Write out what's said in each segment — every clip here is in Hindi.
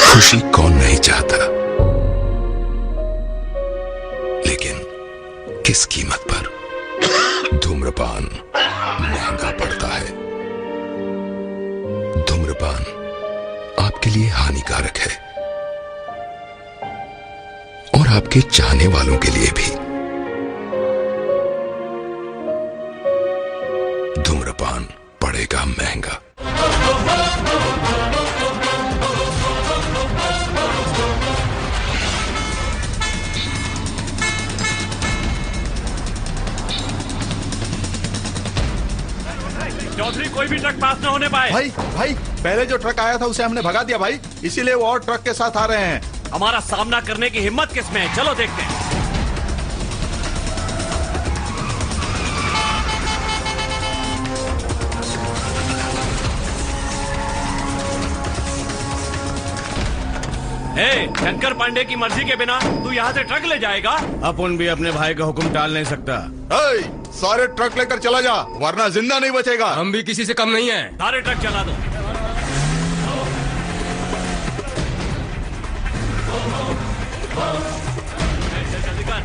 खुशी कौन नहीं चाहता, लेकिन किस कीमत पर। धूम्रपान महंगा पड़ता है। धूम्रपान आपके लिए हानिकारक है और आपके चाहने वालों के लिए भी। धूम्रपान पड़ेगा महंगा। चौधरी, कोई भी ट्रक पास न होने पाए। भाई पहले जो ट्रक आया था उसे हमने भगा दिया भाई, इसीलिए वो और ट्रक के साथ आ रहे हैं। हमारा सामना करने की हिम्मत किसमें है? चलो देखते हैं। शंकर पांडे की मर्जी के बिना तू यहाँ से ट्रक ले जाएगा? अपन भी अपने भाई का हुक्म टाल नहीं सकता। सारे ट्रक लेकर चला जा, वरना जिंदा नहीं बचेगा। हम भी किसी से कम नहीं है। सारे ट्रक चला दो। जल्दी कर।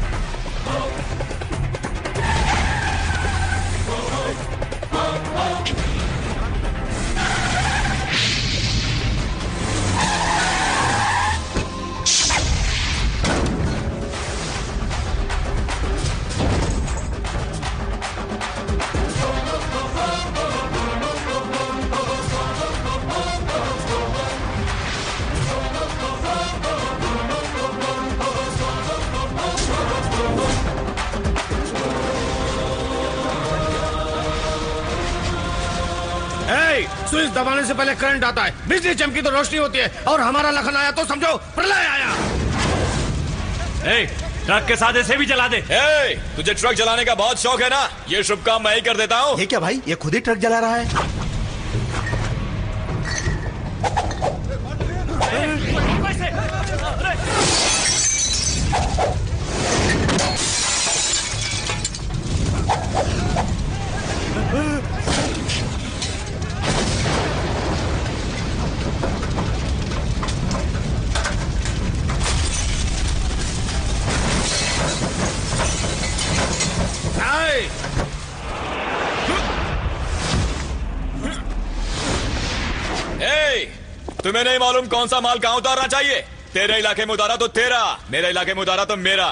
स्विच दबाने से पहले करंट आता है, बिजली चमकी तो रोशनी होती है, और हमारा लखन आया तो समझो प्रलय आया। ट्रक के साथ ऐसे भी चला दे। तुझे ट्रक चलाने का बहुत शौक है ना? ये शुभ काम मैं ही कर देता हूँ। ये क्या भाई, ये खुद ही ट्रक जला रहा है। तुम्हें नहीं मालूम कौन सा माल कहाँ उतारना चाहिए? तेरे इलाके में उतारा तो तेरा, मेरे इलाके में उतारा तो मेरा।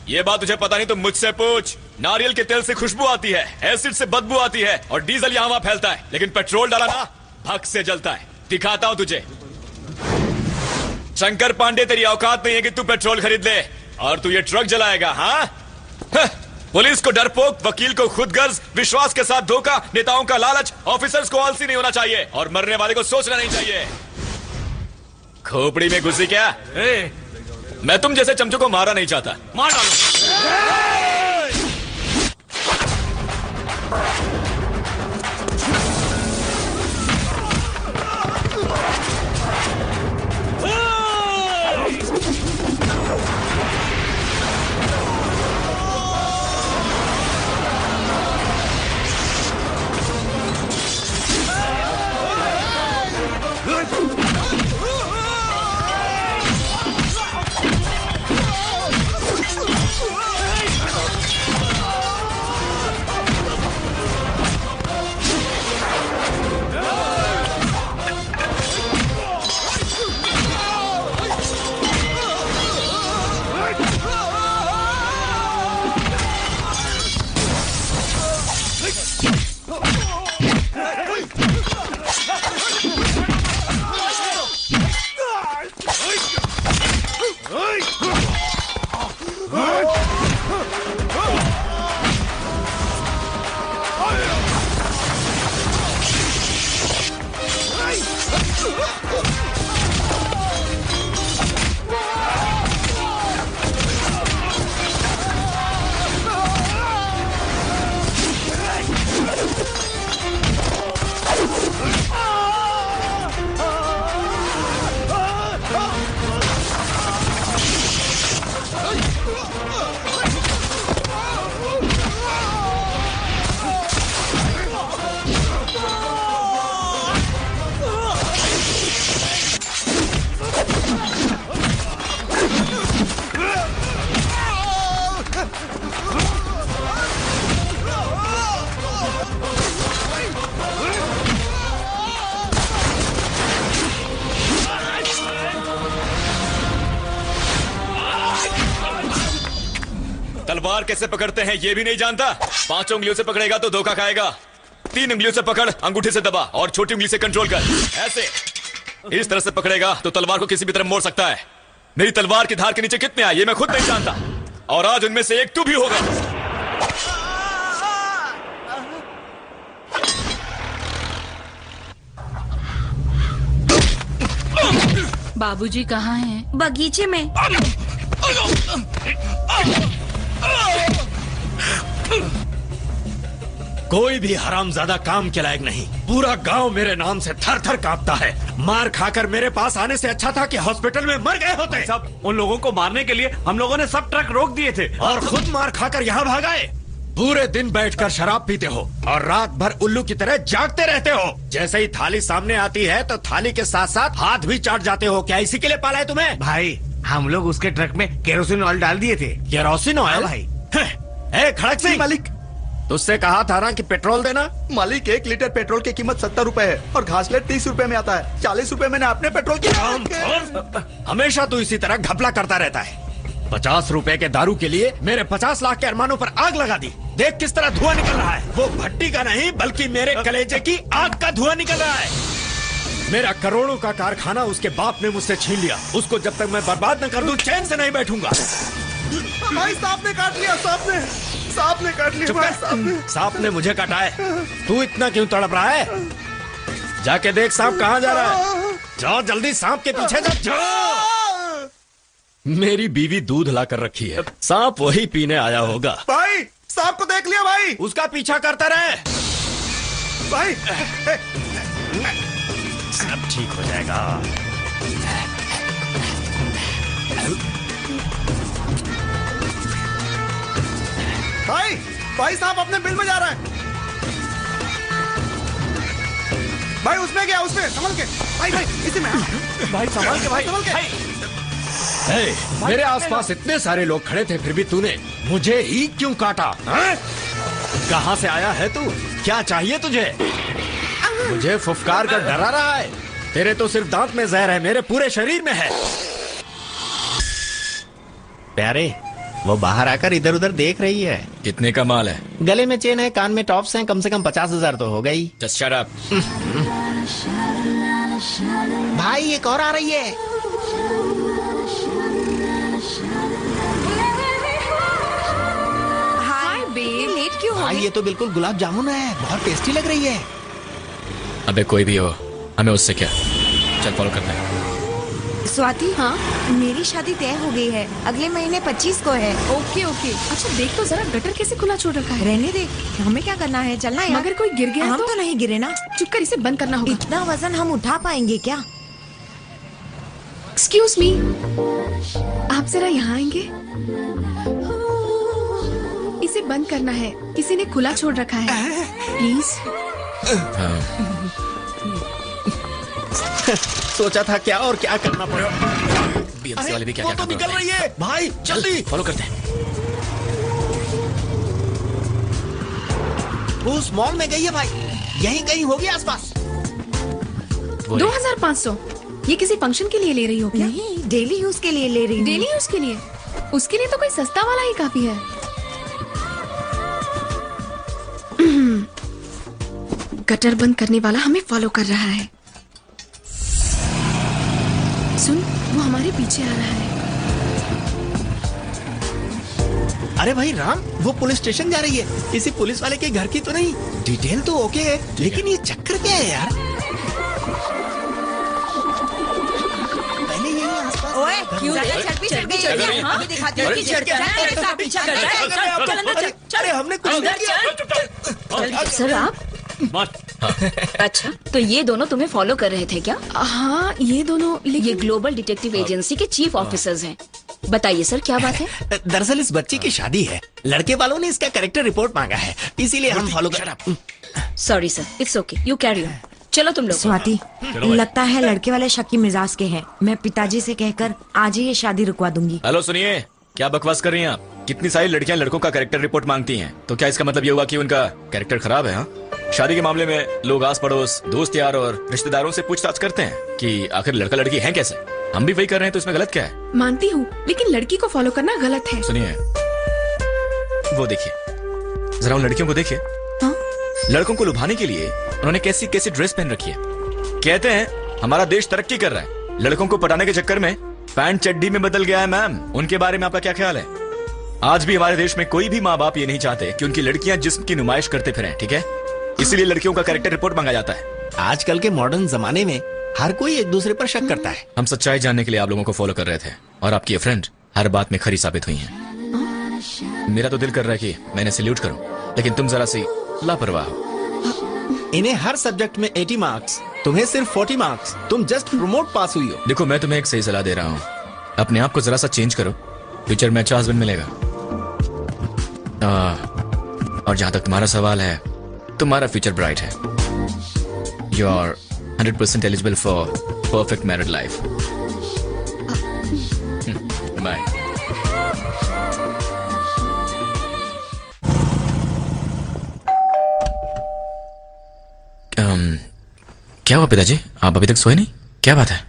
ये बात तुझे पता नहीं तो मुझसे पूछ। नारियल के तेल से खुशबू आती है, एसिड से बदबू आती है, और डीजल यहाँ वहां फैलता है, लेकिन पेट्रोल डाला ना भक से जलता है। दिखाता हूं तुझे। शंकर पांडे, तेरी औकात नहीं है कि तू पेट्रोल खरीद ले और तू ये ट्रक जलाएगा? हाँ, पुलिस को डरपोक, वकील को खुदगर्ज, विश्वास के साथ धोखा, नेताओं का लालच, ऑफिसर्स को आलसी नहीं होना चाहिए, और मरने वाले को सोचना नहीं चाहिए। खोपड़ी में घुसी क्या? मैं तुम जैसे चमचों को मारा नहीं चाहता। मार डालो। तलवार कैसे पकड़ते हैं ये भी नहीं जानता? 5 उंगलियों से पकड़ेगा तो धोखा खाएगा। 3 उंगलियों से पकड़, अंगूठे से दबा और छोटी उंगली से कंट्रोल कर। ऐसे इस तरह से पकड़ेगा तो तलवार को किसी भी तरफ मोड़ सकता है। मेरी तलवार की धार के नीचे कितने आए ये मैं खुद नहीं जानता, और आज उनमें से एक तू भी होगा। बाबूजी कहाँ हैं? बगीचे में। कोई भी हरामजादा काम के लायक नहीं। पूरा गांव मेरे नाम से थर थर कांपता है। मार खाकर मेरे पास आने से अच्छा था कि हॉस्पिटल में मर गए होते। सब उन लोगों को मारने के लिए हम लोगों ने सब ट्रक रोक दिए थे और खुद मार खाकर यहाँ भाग आए। पूरे दिन बैठकर शराब पीते हो और रात भर उल्लू की तरह जागते रहते हो। जैसे ही थाली सामने आती है तो थाली के साथ साथ हाथ भी चाट जाते हो। क्या इसी के लिए पाला है तुम्हें? भाई हम लोग उसके ट्रक में केरोसिन ऑयल डाल दिए थे। Kerosene oil? भाई खड़क सिंह मालिक, तुझसे कहा था ना कि पेट्रोल देना। मालिक 1 लीटर पेट्रोल की कीमत 70 रुपए है और घासलेट 30 रुपए में आता है। 40 रुपए मैंने अपने पेट्रोल की। हमेशा तू इसी तरह घपला करता रहता है। 50 रुपए के दारू के लिए मेरे 50 लाख के अरमानों पर आग लगा दी। देख किस तरह धुआं निकल रहा है। वो भट्टी का नहीं बल्कि मेरे कलेजे की आग का धुआं निकल रहा है। मेरा करोड़ों का कारखाना उसके बाप ने मुझसे छीन लिया। उसको जब तक मैं बर्बाद न कर दूं चैन से नहीं बैठूंगा। भाई सांप ने काट लिया, सांप ने काट लिया भाई, सांप ने मुझे काटा है। तू इतना क्यों तड़प रहा है? जाके देख सांप कहाँ जा रहा है। जाओ जल्दी सांप के पीछे जाओ। मेरी बीवी दूध ला कर रखी है, सांप वही पीने आया होगा। भाई सांप को देख लिया भाई, उसका पीछा करता रहे। भाई सब ठीक हो जाएगा। भाई सांप अपने बिल में जा रहा है। भाई उसमें क्या, उसमें संभल के भाई इसी में। भाई संभाल के भाई। मेरे आसपास इतने सारे लोग खड़े थे फिर भी तूने मुझे ही क्यों काटा? कहाँ से आया है तू? क्या चाहिए तुझे? मुझे फुफकार कर डरा रहा है। तेरे तो सिर्फ दांत में जहर है, मेरे पूरे शरीर में है। प्यारे, वो बाहर आकर इधर उधर देख रही है। कितने का माल है? गले में चेन है, कान में टॉप्स हैं, कम से कम 50,000 तो हो गई। Just shut up. भाई एक और आ रही है। हाय बेब, लेट क्यों हो भाई गई? ये तो बिल्कुल गुलाब जामुन है, बहुत टेस्टी लग रही है। अबे कोई भी हो, हमें उससे क्या? चल फॉलो करते हैं। स्वाति, हाँ मेरी शादी तय हो गई है, अगले महीने 25 को है। Okay okay. अच्छा देख तो जरा, गटर कैसे खुला छोड़ रखा है। रहने दे, हमें क्या करना है, चलना है। मगर कोई गिर गया हम तो नहीं गिरे ना। चुप कर, इसे बंद करना होगा। इतना वजन हम उठा पाएंगे क्या? एक्सक्यूज मी, आप जरा यहाँ आएंगे। इसे बंद करना है, किसी ने खुला छोड़ रखा है, प्लीज। सोचा था क्या और क्या करना पड़ा। बीएमसी वाले भी क्या वो तो निकल रही है। भाई जल्दी फॉलो करते हैं। वो उस मॉल में गई है भाई, यहीं कहीं होगी आसपास। 2500 ये किसी फंक्शन के लिए ले रही हो क्या? नहीं, डेली यूज के लिए ले रही हूँ। डेली यूज के लिए? उसके लिए तो कोई सस्ता वाला ही काफी है। गटर बंद करने वाला हमें फॉलो कर रहा है। सुन, वो हमारे पीछे आ रहा है। अरे भाई राम, वो पुलिस स्टेशन जा रही है। किसी पुलिस वाले के घर की तो नहीं। डिटेल तो ओके है, लेकिन ये चक्कर क्या है यार? पहले यही आसपास। ओए, क्यों चढ़ गई? हाँ, दिखाती हूँ कि चढ़ के ऐसा पीछा कर रहा है। चल अंदर चल। अरे हमने कुछ नहीं किया। सर आप? अच्छा, तो ये दोनों तुम्हें फॉलो कर रहे थे क्या? हाँ ये दोनों, ये ग्लोबल डिटेक्टिव एजेंसी के चीफ ऑफिसर्स हैं। बताइए सर, क्या बात है? दरअसल इस बच्ची की शादी है, लड़के वालों ने इसका कैरेक्टर रिपोर्ट मांगा है, इसीलिए हम फॉलो कर। Sorry sir, it's okay, you carry on. चलो तुम लोग। स्वाति, लगता है लड़के वाले शक्की मिजाज के हैं। मैं पिताजी से कहकर आज ही ये शादी रुकवा दूंगी। हेलो सुनिए, क्या बकवास कर रही हैं आप? कितनी सारी लड़कियां लड़कों का कैरेक्टर रिपोर्ट मांगती हैं, तो क्या इसका मतलब ये हुआ कि उनका कैरेक्टर खराब है? हाँ, शादी के मामले में लोग आस पड़ोस, दोस्त यार और रिश्तेदारों से पूछताछ करते हैं कि आखिर लड़का लड़की है कैसे। हम भी वही कर रहे हैं, तो इसमें गलत क्या है? मानती हूँ, लेकिन लड़की को फॉलो करना गलत है। सुनिए, वो देखिए, जरा उन लड़कियों को देखिए। हाँ? लड़कों को लुभाने के लिए उन्होंने कैसी कैसी ड्रेस पहन रखी है। कहते हैं हमारा देश तरक्की कर रहा है, लड़कों को पटाने के चक्कर में पैंट चड्डी में बदल गया है। मैम, उनके बारे में आपका क्या ख्याल है? आज भी हमारे देश में कोई भी माँ बाप ये नहीं चाहते कि उनकी लड़कियां जिस्म की नुमाइश करते फिरें, ठीक है? इसीलिए लड़कियों का कैरेक्टर रिपोर्ट मांगा जाता है। आजकल के मॉडर्न जमाने में हर कोई एक दूसरे पर शक करता है। हम सच्चाई जानने के लिए आप लोगों को फॉलो कर रहे थे और आपकी ये फ्रेंड हर बात में खरी साबित हुई है। मेरा तो दिल कर रहा है कि मैंने सैल्यूट करूं, लेकिन तुम जरा सी लापरवाह हो। इन्हें हर सब्जेक्ट में 80 मार्क्स, तुम्हें सिर्फ 40 मार्क्स। तुम जस्ट प्रमोट पास हुई हो। देखो, मैं तुम्हें एक सही सलाह दे रहा हूँ, अपने आप को जरा सा चेंज करो, फ्यूचर में अच्छा हस्बैंड मिलेगा। और जहां तक तुम्हारा सवाल है, तुम्हारा फ्यूचर ब्राइट है। You are 100% eligible for perfect married life. Bye. क्या हुआ पिताजी, आप अभी तक सोए नहीं? क्या बात है?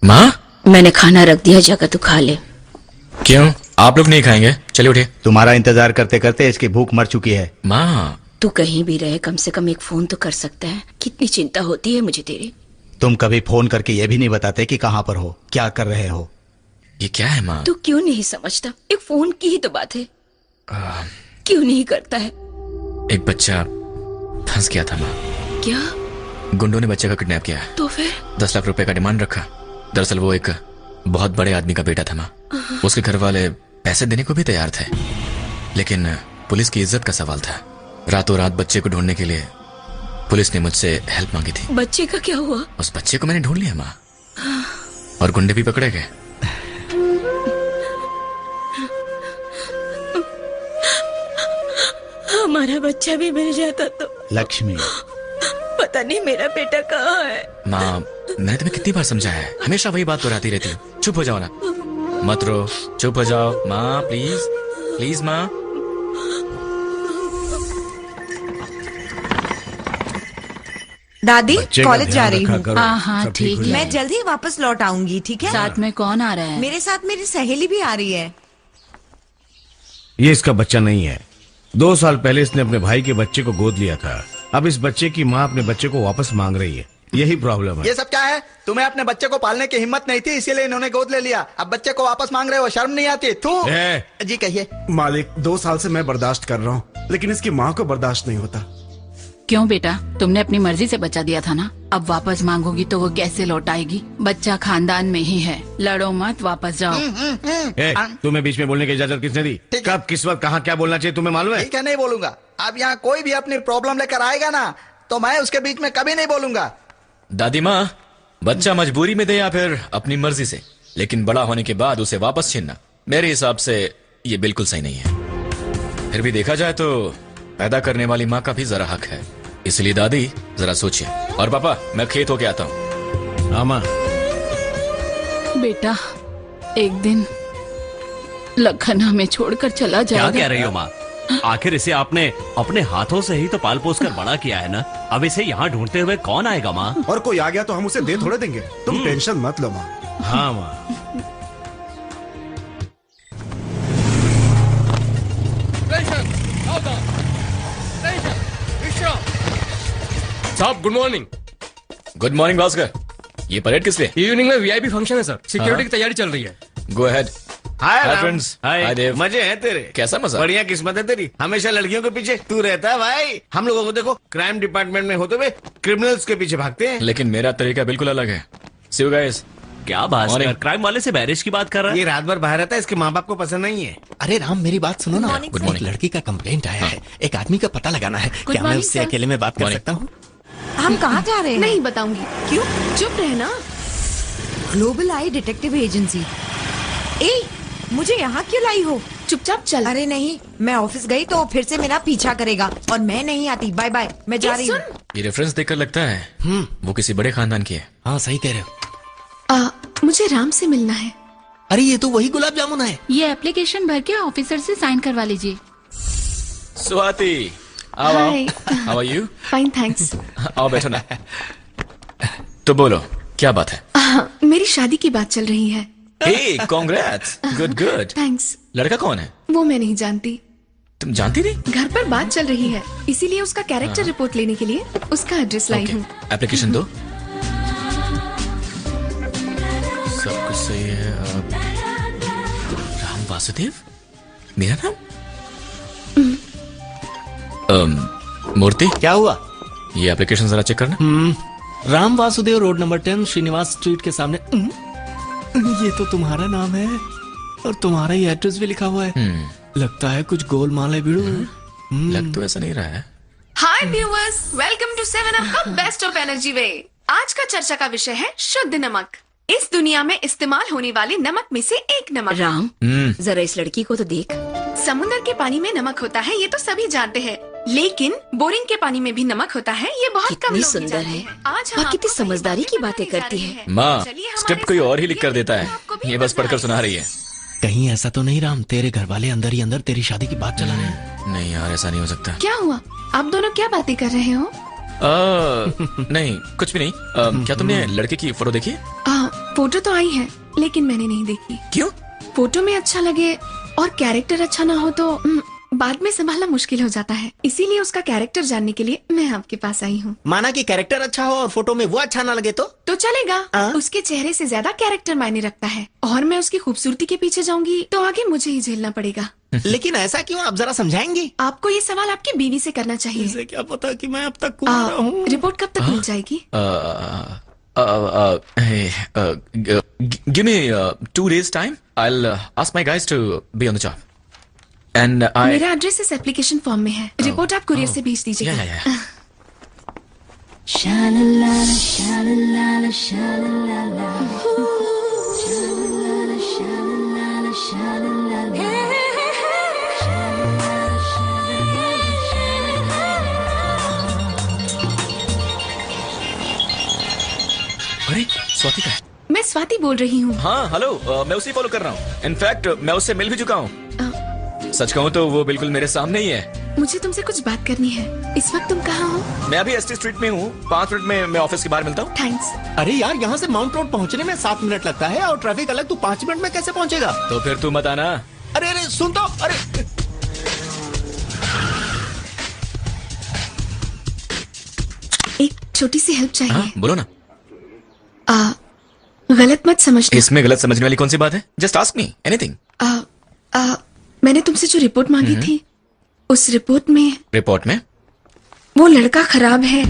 माँ, मैंने खाना रख दिया, जगह तो खा ले। क्यों, आप लोग नहीं खाएंगे? चलिए उठिए। तुम्हारा इंतजार करते करते इसकी भूख मर चुकी है। माँ, तू कहीं भी रहे, कम से कम एक फोन तो कर सकता है। कितनी चिंता होती है मुझे तेरी। तुम कभी फोन करके ये भी नहीं बताते कि कहाँ पर हो, क्या कर रहे हो। ये क्या है माँ? तू क्यों नहीं समझता? एक फोन की ही तो बात है। क्यों नहीं करता है? एक बच्चा फंस गया था माँ। क्या? गुंडों ने बच्चे का किडनैप किया। तो फिर 10 लाख रुपए का डिमांड रखा। दरअसल वो एक बहुत बड़े आदमी का बेटा था माँ। उसके घर वाले पैसे देने को भी तैयार थे, लेकिन पुलिस की इज्जत का सवाल था। रातों रात बच्चे को ढूंढने के लिए पुलिस ने मुझसे हेल्प मांगी थी। बच्चे का क्या हुआ? उस बच्चे को मैंने ढूंढ लिया माँ, और गुंडे भी पकड़े गए। हमारा बच्चा भी मिल जाता तो। लक्ष्मी, पता नहीं मेरा बेटा कहाँ है। माँ, मैंने तुम्हें कितनी बार समझाया है, हमेशा वही बात दोहराती रहती हो। चुप हो जाओ ना, मत रो, चुप हो जाओ माँ, प्लीज प्लीज माँ। दादी, कॉलेज जा रही हूँ। हाँ ठीक है। मैं जल्दी वापस लौट आऊंगी, ठीक है? साथ में कौन आ रहा है? मेरे साथ मेरी सहेली भी आ रही है। ये इसका बच्चा नहीं है। 2 साल पहले इसने अपने भाई के बच्चे को गोद लिया था। अब इस बच्चे की माँ अपने बच्चे को वापस मांग रही है। यही प्रॉब्लम है। ये सब क्या है? तुम्हें अपने बच्चे को पालने की हिम्मत नहीं थी, इसीलिए इन्होंने गोद ले लिया। अब बच्चे को वापस मांग रहे हो, शर्म नहीं आती? तू जी कहिए। मालिक, 2 साल से मैं बर्दाश्त कर रहा हूँ, लेकिन इसकी माँ को बर्दाश्त नहीं होता। क्यों बेटा, तुमने अपनी मर्जी से बच्चा दिया था ना, अब वापस मांगोगी तो वो कैसे लौट आएगी? बच्चा खानदान में ही है, लड़ो मत, वापस जाओ। तुम्हें बीच में बोलने की इजाजत किसने दी? कब, किस वक्त, कहाँ क्या बोलना चाहिए तुम्हें मालूम है? ठीक है, नहीं बोलूंगा। अब यहाँ कोई भी अपनी प्रॉब्लम लेकर आएगा ना, तो मैं उसके बीच में कभी नहीं बोलूंगा। दादी माँ, बच्चा मजबूरी में दे या फिर अपनी मर्जी से, लेकिन बड़ा होने के बाद उसे वापस छीनना मेरे हिसाब से ये बिल्कुल सही नहीं है। फिर भी देखा जाए तो पैदा करने वाली माँ का भी जरा हक है, इसलिए दादी जरा सोचिए। और पापा, मैं खेत होके आता हूँ। हाँ माँ। बेटा, एक दिन लखन हमें छोड़कर चला जाएगा। क्या कह रही हो माँ? आखिर इसे आपने अपने हाथों से ही तो पाल पोस कर बड़ा किया है ना, अब इसे यहाँ ढूंढते हुए कौन आएगा माँ? और कोई आ गया तो हम उसे दे थोड़े देंगे, तुम टेंशन मत लो माँ। हाँ माँ। साहब, good morning. Good morning Bhaskar. ये परेड किस लिए? इवनिंग में वीआईपी फंक्शन है सर, सिक्योरिटी की तैयारी चल रही है। Go ahead. Hi friends. Hi Dev. मजे हैं तेरे? कैसा मजा? बढ़िया किस्मत है तेरी, हमेशा लड़कियों के पीछे तू रहता है भाई। हम लोगों को देखो, क्राइम डिपार्टमेंट में होते हुए क्रिमिनल्स के पीछे भागते हैं। लेकिन मेरा तरीका बिल्कुल अलग है। सी यू गाइस। क्या बात है, क्राइम वाले से मैरिज की बात कर रहा है? ये रात भर बाहर रहता है, इसके माँ बाप को पसंद नहीं है। अरे राम, मेरी बात सुनो ना। Good morning. एक लड़की का कंप्लेंट आया है, एक आदमी का पता लगाना है। क्या मैं उससे अकेले में बात कर सकता हूँ? हम कहाँ जा रहे हैं? नहीं बताऊंगी। क्यों? चुप रहना। ग्लोबल आई डिटेक्टिव एजेंसी। ए, मुझे यहाँ क्यों लाई हो? चुपचाप चल। अरे नहीं, मैं ऑफिस गई तो फिर से मेरा पीछा करेगा और मैं नहीं आती। बाय बाय, मैं जा रही हूँ। ये रेफरेंस देखकर लगता है वो किसी बड़े खानदान की है। हाँ सही कह रहे हो। मुझे राम से मिलना है। अरे ये तो वही गुलाब जामुन है। ये एप्लीकेशन भर के ऑफिसर से साइन करवा लीजिए। Swati, hi. How are you? Fine thanks. आओ बैठो ना। तो बोलो, क्या बात है? मेरी शादी की बात चल रही है। हे कांग्रेट्स, गुड गुड। थैंक्स। लड़का कौन है? वो मैं नहीं जानती। तुम जानती नहीं? घर पर बात चल रही है, इसीलिए उसका कैरेक्टर रिपोर्ट लेने के लिए उसका एड्रेस लाई हूँ। एप्लीकेशन दो। सब कुछ सही है। राम वासुदेव मेरा नाम? मूर्ति, क्या हुआ? ये एप्लीकेशन जरा चेक करना। Ram Vasudev road number 10 Srinivas street के सामने। ये तो तुम्हारा नाम है और तुम्हारा ही एड्रेस भी लिखा हुआ है। लगता है कुछ गोलमाल है बिड़ू। लग तो ऐसा नहीं रहा है। Hi viewers, welcome to 7 up का बेस्ट ऑफ एनर्जी वे। आज का चर्चा का विषय है शुद्ध नमक। इस दुनिया में इस्तेमाल होने वाले नमक में से एक नमक। राम, जरा इस लड़की को तो देख। समुद्र के पानी में नमक होता है, ये तो सभी जानते हैं, लेकिन बोरिंग के पानी में भी नमक होता है, ये बहुत कम लोग सुंदर है। आज और कितनी समझदारी की बातें करती है। माँ, स्क्रिप्ट कोई और ही लिख कर देता है, ये बस पढ़कर सुना रही है। कहीं ऐसा तो नहीं राम, तेरे घर वाले अंदर ही अंदर तेरी शादी की बात चला रहे हैं? नहीं यार, ऐसा नहीं हो सकता। क्या हुआ? आप दोनों क्या बातें कर रहे हो? नहीं, कुछ भी नहीं। क्या तुमने लड़के की फोटो देखी? फोटो तो आई है, लेकिन मैंने नहीं देखी। क्यों? फोटो में अच्छा लगे और कैरेक्टर अच्छा ना हो तो बाद में संभालना मुश्किल हो जाता है, इसीलिए उसका कैरेक्टर जानने के लिए मैं आपके पास आई हूँ। माना कि कैरेक्टर अच्छा हो और फोटो में वो अच्छा ना लगे तो चलेगा। उसके चेहरे से ज्यादा कैरेक्टर मायने रखता है, और मैं उसकी खूबसूरती के पीछे जाऊंगी तो आगे मुझे ही झेलना पड़ेगा। लेकिन ऐसा क्यों? आप जरा समझाएंगे? आपको ये सवाल आपकी बीवी से करना चाहिए। इसे क्या पता कि मैं अब तक कुंवारा हूँ। रिपोर्ट कब तक मिल जाएगी? Give me 2 days time. I'll ask my guys to be on the job. And मेरा एड्रेस इस एप्लीकेशन फॉर्म में है। रिपोर्ट आप कुरियर से भेज दीजिएगा। अरे स्वाति का है। मैं स्वाति बोल रही हूँ। हाँ हेलो, मैं उसे फॉलो कर रहा हूँ। इनफैक्ट मैं उससे मिल भी चुका हूँ। सच कहूँ तो वो बिल्कुल मेरे सामने ही है। मुझे तुमसे कुछ बात करनी है। इस वक्त तुम कहाँ हो? मैं अभी एसटी स्ट्रीट में हूँ। 5 मिनट में मैं ऑफिस के बाहर मिलता हूँ। थैंक्स। अरे यार, यहाँ से माउंट रोड पहुँचने में 7 मिनट लगता है और ट्रैफिक अलग, तू 5 मिनट में कैसे पहुँचेगा? तो फिर तू मत आना। अरे अरे सुन तो, अरे एक छोटी सी हेल्प चाहिए। हाँ, बोलो ना। गलत मत समझना। इसमें गलत समझने वाली कौन सी बात है? Just ask me anything. मैंने तुमसे जो रिपोर्ट मांगी थी, उस रिपोर्ट में वो लड़का खराब है,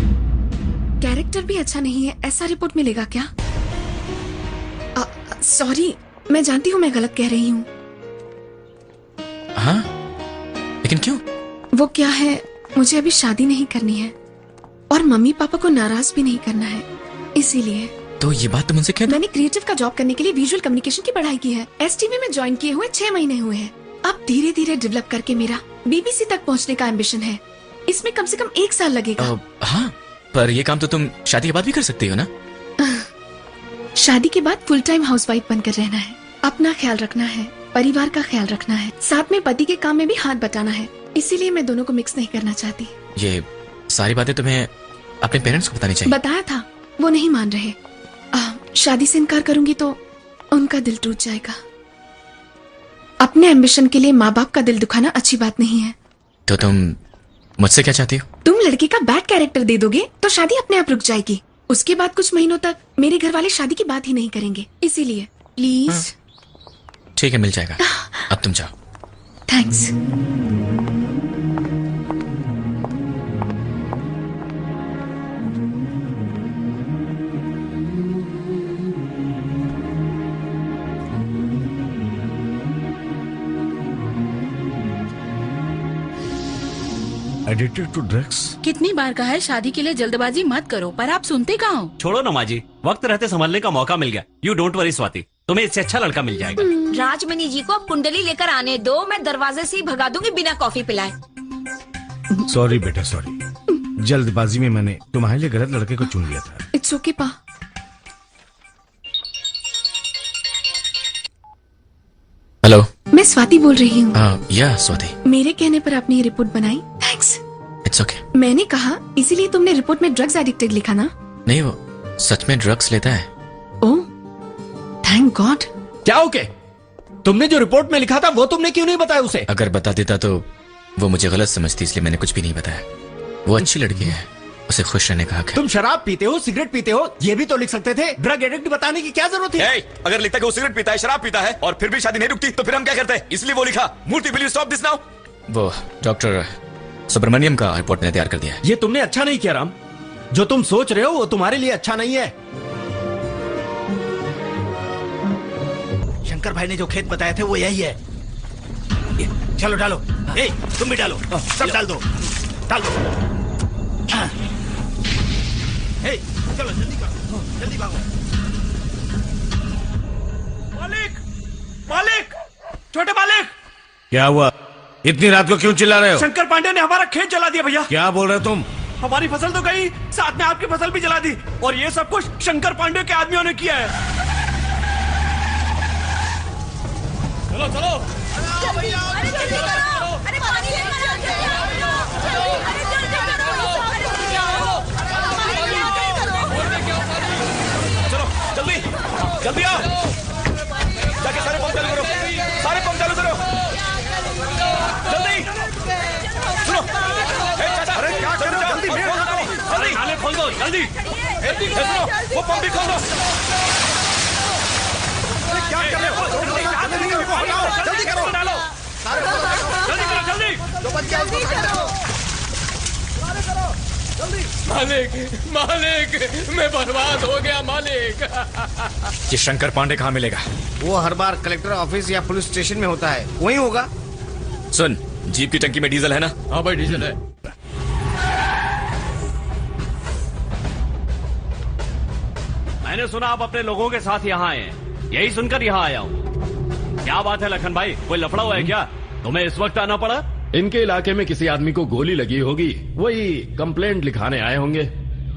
कैरेक्टर भी अच्छा नहीं है, ऐसा रिपोर्ट मिलेगा क्या? सॉरी, मैं जानती हूँ मैं गलत कह रही हूँ। हाँ, लेकिन क्यों? वो क्या है, मुझे अभी शादी नहीं करनी है और मम्मी पापा को नाराज भी नहीं करना है, इसीलिए। तो ये बात तुम उनसे कह दो। मैंने क्रिएटिव का जॉब करने के लिए विजुअल कम्युनिकेशन की पढ़ाई की है। एसटीवी में ज्वाइन किए हुए 6 महीने हुए हैं। अब धीरे धीरे डेवलप करके मेरा बीबीसी तक पहुंचने का एम्बिशन है। इसमें कम से कम 1 साल लगेगा। हाँ, पर ये काम तो तुम शादी के बाद भी कर सकती हो ना? शादी के बाद फुल टाइम हाउसवाइफ बनकर रहना है, अपना ख्याल रखना है, परिवार का ख्याल रखना है, साथ में पति के काम में भी हाथ बटाना है। इसीलिए मैं दोनों को मिक्स नहीं करना चाहती। ये सारी बातें तुम्हें अपने पेरेंट्स को बतानी चाहिए। बताया था, वो नहीं मान रहे। शादी से इनकार करूंगी तो उनका दिल टूट जाएगा। अपने एम्बिशन के लिए माँ बाप का दिल दुखाना अच्छी बात नहीं है। तो तुम मुझसे क्या चाहती हो? तुम लड़के का बैड कैरेक्टर दे दोगे तो शादी अपने आप रुक जाएगी। उसके बाद कुछ महीनों तक मेरे घर वाले शादी की बात ही नहीं करेंगे, इसीलिए प्लीज। ठीक है, मिल जाएगा। अब तुम जाओ। थैंक्स। Addicted to drugs. कितनी बार कहा है शादी के लिए जल्दबाजी मत करो, पर आप सुनते कहाँ हो? छोड़ो ना माँ जी, वक्त रहते संभलने का मौका मिल गया। यू डोंट वरी स्वाति, तुम्हें इससे अच्छा लड़का मिल जाएगा। राजमणि जी को अब कुंडली लेकर आने दो, मैं दरवाजे से ही भगा दूंगी बिना कॉफी पिलाए। सॉरी बेटा, सॉरी। जल्दबाजी में मैंने तुम्हारे लिए गलत लड़के को चुन लिया था। इट्स ओके पा। हेलो, मैं स्वाति बोल रही हूँ। या स्वाति, मेरे कहने पर आपने ये रिपोर्ट बनाई, थैंक्स। It's okay. मैंने कहा इसीलिए तुमने रिपोर्ट में ड्रग्स एडिक्टेड लिखा ना? नहीं, वो सच में ड्रग्स लेता है। ओह, थैंक गॉड। क्या ओके? तुमने जो रिपोर्ट में लिखा था वो तुमने क्यों नहीं बताया उसे? अगर बता देता तो वो मुझे गलत समझती, इसलिए मैंने कुछ भी नहीं बताया। वो अच्छी लड़की है, उसे खुश रहने का हक है। तुम शराब पीते हो, सिगरेट पीते हो, ये भी तो लिख सकते थे। ड्रग एडिक्ट बताने की क्या जरूरत है? अगर लिखता कि वो सिगरेट पीता है, शराब पीता है और फिर भी शादी नहीं रुकती, तो फिर हम क्या करते हैं? इसलिए वो लिखा। Murthy, will you stop this now? वो डॉक्टर सुब्रमण्यम का रिपोर्ट मैंने तैयार कर दिया है। ये तुमने अच्छा नहीं किया राम। जो तुम सोच रहे हो वो तुम्हारे लिए अच्छा नहीं है। शंकर भाई ने जो खेत बताए थे वो यही है। चलो डालो। ए, तुम भी डालो। सब डाल दो, डाल दो। ए, चलो जल्दी करो, जल्दी भागो। मालिक, मालिक, छोटे मालिक। क्या हुआ? इतनी रात को क्यों चिल्ला रहे हो? शंकर पांडे ने हमारा खेत जला दिया भैया। क्या बोल रहे हो तुम? हमारी फसल तो गई, साथ में आपकी फसल भी जला दी, और ये सब कुछ शंकर पांडे के आदमियों ने किया है। चलो चलो, चलो जल्दी जल्दी आओ, जाके सारे पंप चालू करो, सारे पंप चालू करो जल्दी। सुनो, अरे क्या कर रहे हो? जल्दी जल्दी नाले खोल दो, जल्दी। सुनो, वो पंप भी खोल दो। क्या कर रहे हो? जल्दी करो, डालो, जल्दी करो, जल्दी मालिक, मालिक, मैं बर्बाद हो गया मालिक। ये शंकर पांडे कहाँ मिलेगा? वो हर बार कलेक्टर ऑफिस या पुलिस स्टेशन में होता है, वहीं होगा। सुन, जीप की टंकी में डीजल है ना? हाँ भाई, डीजल है। मैंने सुना आप अपने लोगों के साथ यहाँ आए हैं, यही सुनकर यहाँ आया हूँ। क्या बात है लखन भाई, कोई लफड़ा हुआ है क्या? तुम्हें इस वक्त आना पड़ा? इनके इलाके में किसी आदमी को गोली लगी होगी, वही कंप्लेंट लिखाने आए होंगे।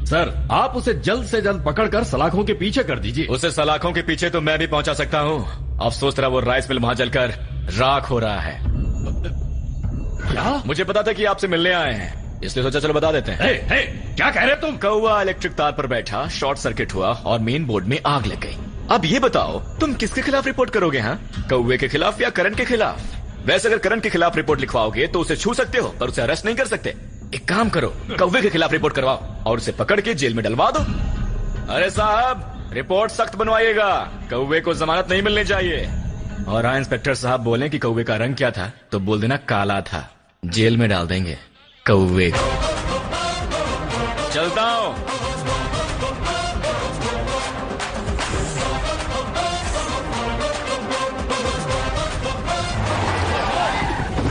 सर, आप उसे जल्द से जल्द पकड़कर सलाखों के पीछे कर दीजिए। उसे सलाखों के पीछे तो मैं भी पहुंचा सकता हूँ। अफसोस तेरा वो राइस मिल वहां जलकर राख हो रहा है। क्या? मुझे पता था कि आपसे मिलने आए हैं, इसलिए सोचा चलो बता देते हैं। हे, क्या कह रहे तुम? कौवा इलेक्ट्रिक तार पर बैठा, शॉर्ट सर्किट हुआ और मेन बोर्ड में आग लग गई। अब ये बताओ, तुम किसके खिलाफ रिपोर्ट करोगे? हाँ, कौवे के खिलाफ या करंट के खिलाफ? वैसे अगर करंट के खिलाफ रिपोर्ट लिखवाओगे तो उसे छू सकते हो, पर उसे अरेस्ट नहीं कर सकते। एक काम करो, कौवे के खिलाफ रिपोर्ट करवाओ और उसे पकड़ के जेल में डलवा दो। अरे साहब, रिपोर्ट सख्त बनवाइएगा, कौवे को जमानत नहीं मिलनी चाहिए। और हाँ, इंस्पेक्टर साहब बोले कि कौवे का रंग क्या था तो बोल देना काला था, जेल में डाल देंगे कौवे को। चलता हूं।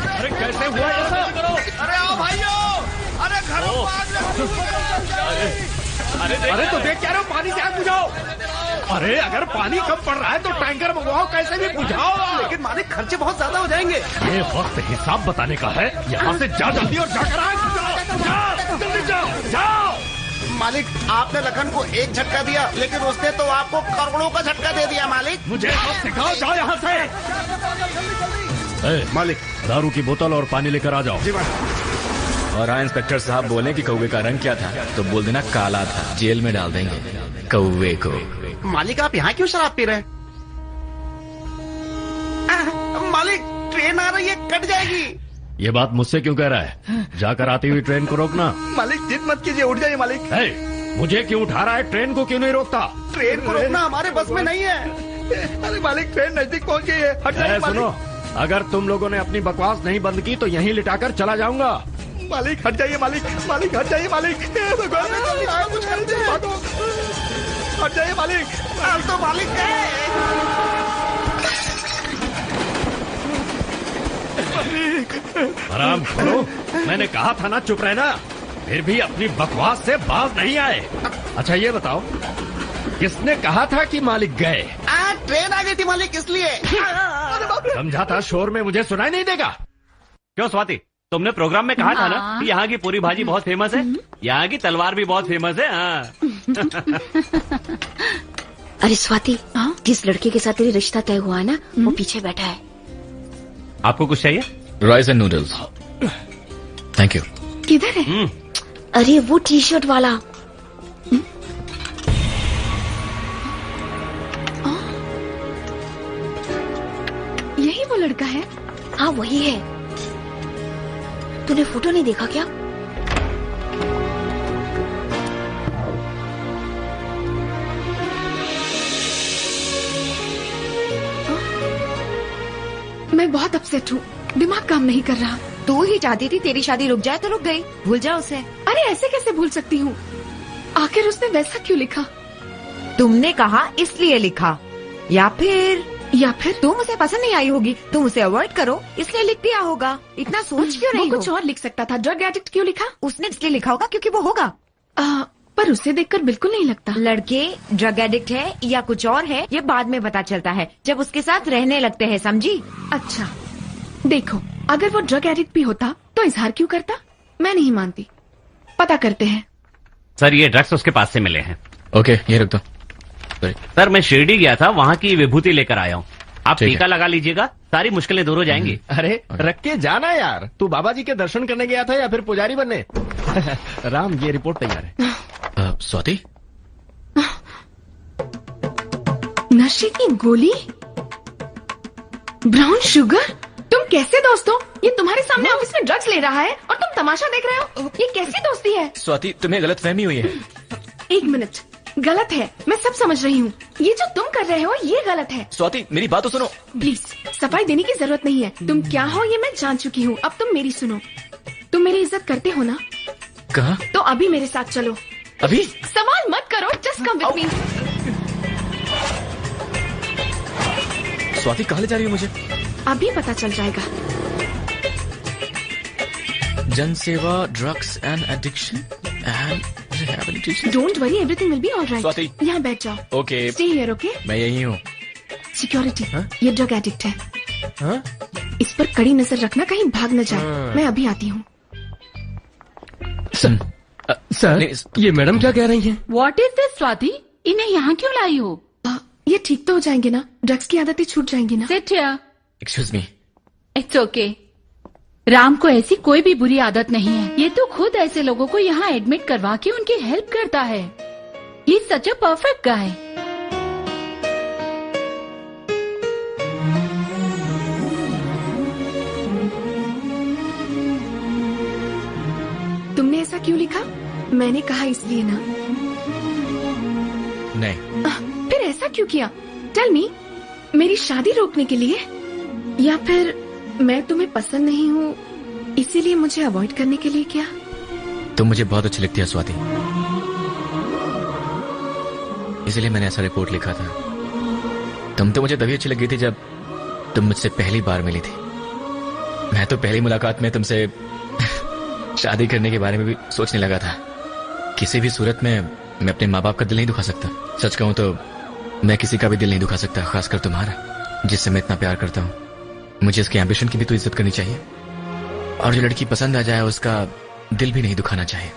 अरे कैसे हुआ ऐसा? अरे आओ भाइयों, अरे घरों को आग लग गई। अरे तो देख क्या रहे हो, पानी से आग बुझाओ। अरे अगर पानी कम पड़ रहा है तो टैंकर मंगवाओ, कैसे भी बुझाओ। लेकिन मालिक खर्चे बहुत ज्यादा हो जाएंगे। ये वक्त हिसाब बताने का है, यहाँ से जा जल्दी और जाकर आग बुझाओ। जाओ जल्दी, जाओ जाओ। मालिक, आपने लखन को एक झटका दिया, लेकिन उसने तो आपको करोड़ों का झटका दे दिया। मालिक, मुझे अब सिखाओ, जाओ यहाँ से। मालिक, दारू की बोतल और पानी लेकर आ जाओ। और हाँ, इंस्पेक्टर साहब बोले कि कौवे का रंग क्या था तो बोल देना काला था, जेल में डाल देंगे कौवे को। मालिक, आप यहाँ क्यों शराब पी रहे हैं? मालिक, ट्रेन आ रही है, कट जाएगी। ये बात मुझसे क्यों कह रहा है? जाकर आती हुई ट्रेन को रोकना। मालिक, जिद मत कीजिए, उठ जाइए मालिक। मुझे क्यों उठा रहा है? ट्रेन को क्यों नहीं रोकता? ट्रेन को रोकना हमारे बस में नहीं है। अरे मालिक, ट्रेन नजदीक पहुँच गई है, हट जाइए मालिक। सुनो, अगर तुम लोगों ने अपनी बकवास नहीं बंद की तो यहीं लिटाकर चला जाऊंगा। मालिक हट जाइए, मालिक, मालिक हट जाइए, मालिक। भगवान कुछ कर दे, हट जाइए मालिक। तो मालिक आराम करो, मैंने कहा था ना चुप रहना, फिर भी अपनी बकवास से बाज नहीं आए। अच्छा ये बताओ, किसने कहा था कि मालिक गए? ट्रेन आ गई थी मालिक, इसलिए। समझा था शोर में मुझे सुनाई नहीं देगा। क्यों स्वाति, तुमने प्रोग्राम में कहा था ना कि यहाँ की पूरी भाजी बहुत फेमस है, यहाँ की तलवार भी बहुत फेमस है। हाँ। अरे स्वाति, जिस लड़के के साथ तेरी रिश्ता तय हुआ है ना, वो पीछे बैठा है। आपको कुछ चाहिए? Rice and noodles. Thank you. किधर है? अरे वो टी शर्ट वाला। वो लड़का है? हाँ वही है। तूने फोटो नहीं देखा क्या? मैं बहुत अपसेट हूँ, दिमाग काम नहीं कर रहा। तू ही चाहती थी तेरी शादी रुक जाए तो रुक गई, भूल जा उसे। अरे ऐसे कैसे भूल सकती हूँ? आखिर उसने वैसा क्यों लिखा? तुमने कहा इसलिए लिखा, या फिर तुम उसे पसंद नहीं आई होगी, तुम उसे अवॉइड करो इसलिए लिख दिया होगा। इतना सोच क्यों नहीं? वो कुछ और लिख सकता था। ड्रग एडिक्ट क्यों लिखा? उसने इसलिए लिखा होगा क्योंकि वो होगा। पर उसे देखकर बिल्कुल नहीं लगता। लड़के ड्रग एडिक्ट है या कुछ और है ये बाद में पता चलता है जब उसके साथ रहने लगते हैं, समझी? अच्छा देखो, अगर वो ड्रग एडिक्ट भी होता तो इजहार क्यों करता? मैं नहीं मानती, पता करते हैं। सर ये ड्रग्स उसके पास से मिले हैं। ओके ये रख दो। सर मैं शिरडी गया था, वहाँ की विभूति लेकर आया हूँ। आप टीका लगा लीजिएगा, सारी मुश्किलें दूर हो जाएंगी। अरे रख के जाना यार। तू बाबा जी के दर्शन करने गया था या फिर पुजारी बनने? राम ये रिपोर्ट तैयार है। स्वाति, नशे की गोली, ब्राउन शुगर। तुम कैसे दोस्त हो? ये तुम्हारे सामने ऑफिस में ड्रग्स ले रहा है और तुम तमाशा देख रहे हो। ये कैसी दोस्ती है? स्वाति तुम्हें गलतफहमी हुई है। एक मिनट, गलत है, मैं सब समझ रही हूँ। ये जो तुम कर रहे हो ये गलत है। स्वाति मेरी बात तो सुनो। प्लीज, सफाई देने की जरूरत नहीं है। तुम क्या हो ये मैं जान चुकी हूँ, अब तुम मेरी सुनो। तुम मेरी इज्जत करते हो ना? कहा? तो अभी मेरे साथ चलो। अभी? सवाल मत करो, just come with me. Swati कहाँ ले जा रही हो मुझे? अभी पता चल जाएगा। जन सेवा, drugs and addiction and rehabilitation. Don't worry, everything will be alright. Swati यहाँ बैठ जाओ। Okay stay here. ओके मैं यही हूँ। सिक्योरिटी, ये ड्रग एडिक्ट है। इस पर कड़ी नजर रखना, कहीं भाग न जाए। मैं अभी आती हूँ। सर ये मैडम क्या कह रही हैं? What is this Swati? इन्हें यहाँ क्यों लाई हो? ये ठीक तो हो जाएंगे ना? ड्रग्स की आदतें छूट जाएंगी ना? Sit here. Excuse me. It's okay. Ram को ऐसी कोई भी बुरी आदत नहीं है। ये तो खुद ऐसे लोगों को यहाँ एडमिट करवा के उनकी हेल्प करता है। He is such a perfect guy. तुमने ऐसा क्यों लिखा? मैंने कहा इसलिए ना? नहीं। फिर ऐसा क्यों किया? टेल मी, मेरी शादी रोकने के लिए, या फिर मैं तुम्हें पसंद नहीं हूँ इसीलिए मुझे अवॉइड करने के लिए किया? तुम मुझे बहुत अच्छी लगती है स्वाति, इसलिए मैंने ऐसा रिपोर्ट लिखा था। तुम तो मुझे तभी अच्छी लगी थी जब तुम मुझसे पहली बार मिली थी। मैं तो पहली मुलाकात में तुमसे शादी करने के बारे में भी सोचने लगा था। किसी भी सूरत में मैं अपने माँ बाप का दिल नहीं दुखा सकता। सच कहूं तो मैं किसी का भी दिल नहीं दुखा सकता, खासकर तुम्हारा, जिससे मैं इतना प्यार करता हूँ। मुझे इसके एम्बिशन की भी तो इज्जत करनी चाहिए, और जो लड़की पसंद आ जाए उसका दिल भी नहीं दुखाना चाहिए।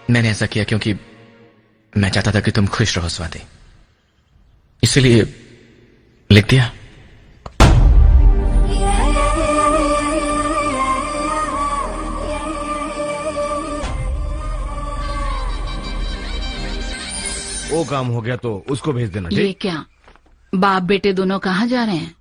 मैंने ऐसा किया क्योंकि मैं चाहता था कि तुम खुश रहो स्वाति, इसलिए लिख दिया। वो काम हो गया तो उसको भेज देना। ये क्या बाप बेटे दोनों कहाँ जा रहे हैं?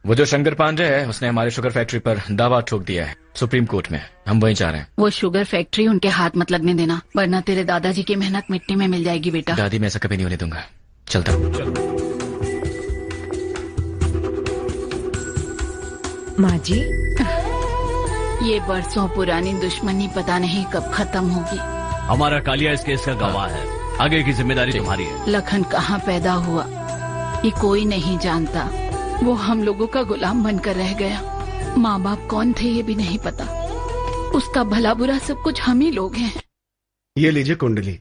वो जो शंकर पांडे है उसने हमारी शुगर फैक्ट्री पर दावा ठोक दिया है सुप्रीम कोर्ट में। हम वहीं जा रहे हैं। वो शुगर फैक्ट्री उनके हाथ मत लगने देना, वरना तेरे दादाजी की मेहनत मिट्टी में मिल जाएगी बेटा। दादी मैं ऐसा कभी नहीं होने दूंगा। चलता हूँ। माँ जी, ये बरसों पुरानी दुश्मनी पता नहीं कब खत्म होगी। हमारा कालिया इस केस का गवाह है, आगे की जिम्मेदारी तुम्हारी है। लखन कहाँ पैदा हुआ ये कोई नहीं जानता। वो हम लोगों का गुलाम बनकर रह गया। माँ बाप कौन थे ये भी नहीं पता। उसका भला बुरा सब कुछ हम ही लोग हैं। ये लीजिए कुंडली।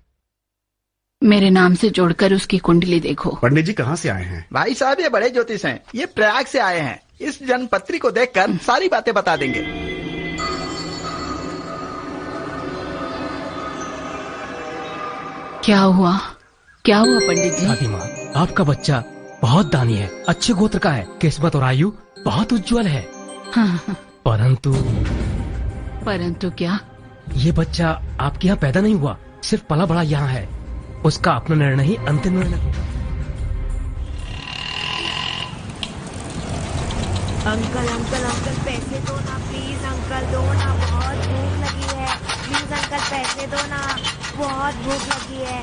मेरे नाम से जोड़कर उसकी कुंडली देखो। पंडित जी कहाँ से आए हैं? भाई साहब ये बड़े ज्योतिष हैं, ये प्रयाग से आए हैं। इस जन्मपत्री को देखकर सारी बातें बता देंगे। क्या हुआ पंडित जी? दादी माँ, आपका बच्चा बहुत दानी है, अच्छे गोत्र का है, किस्मत और आयु बहुत उज्जवल है। हाँ। परंतु क्या? ये बच्चा आपके यहाँ पैदा नहीं हुआ, सिर्फ पला बड़ा यहाँ है। उसका अपना निर्णय ही अंतिम निर्णय। अंकल अंकल अंकल पैसे दो ना प्लीज अंकल, दो ना, बहुत भूख लगी है। प्लीज अंकल पैसे दो ना, बहुत भूख लगी है।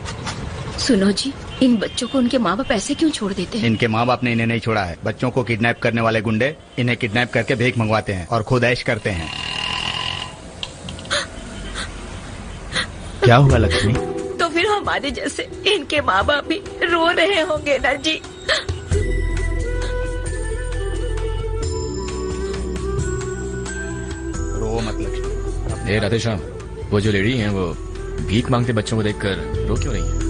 सुनो जी, इन बच्चों को उनके माँ बाप ऐसे क्यों छोड़ देते हैं? इनके माँ बाप ने इन्हें नहीं छोड़ा है। बच्चों को किडनैप करने वाले गुंडे इन्हें किडनैप करके भीख मंगवाते हैं और खुद ऐश करते हैं। क्या हुआ लक्ष्मी? तो फिर हमारे जैसे इनके माँ बाप भी रो रहे होंगे ना जी। रो मत लक्ष्मी। राधेश्याम, वो जो लेडी है वो भीख मांगते बच्चों को देखकर रो क्यों रही है?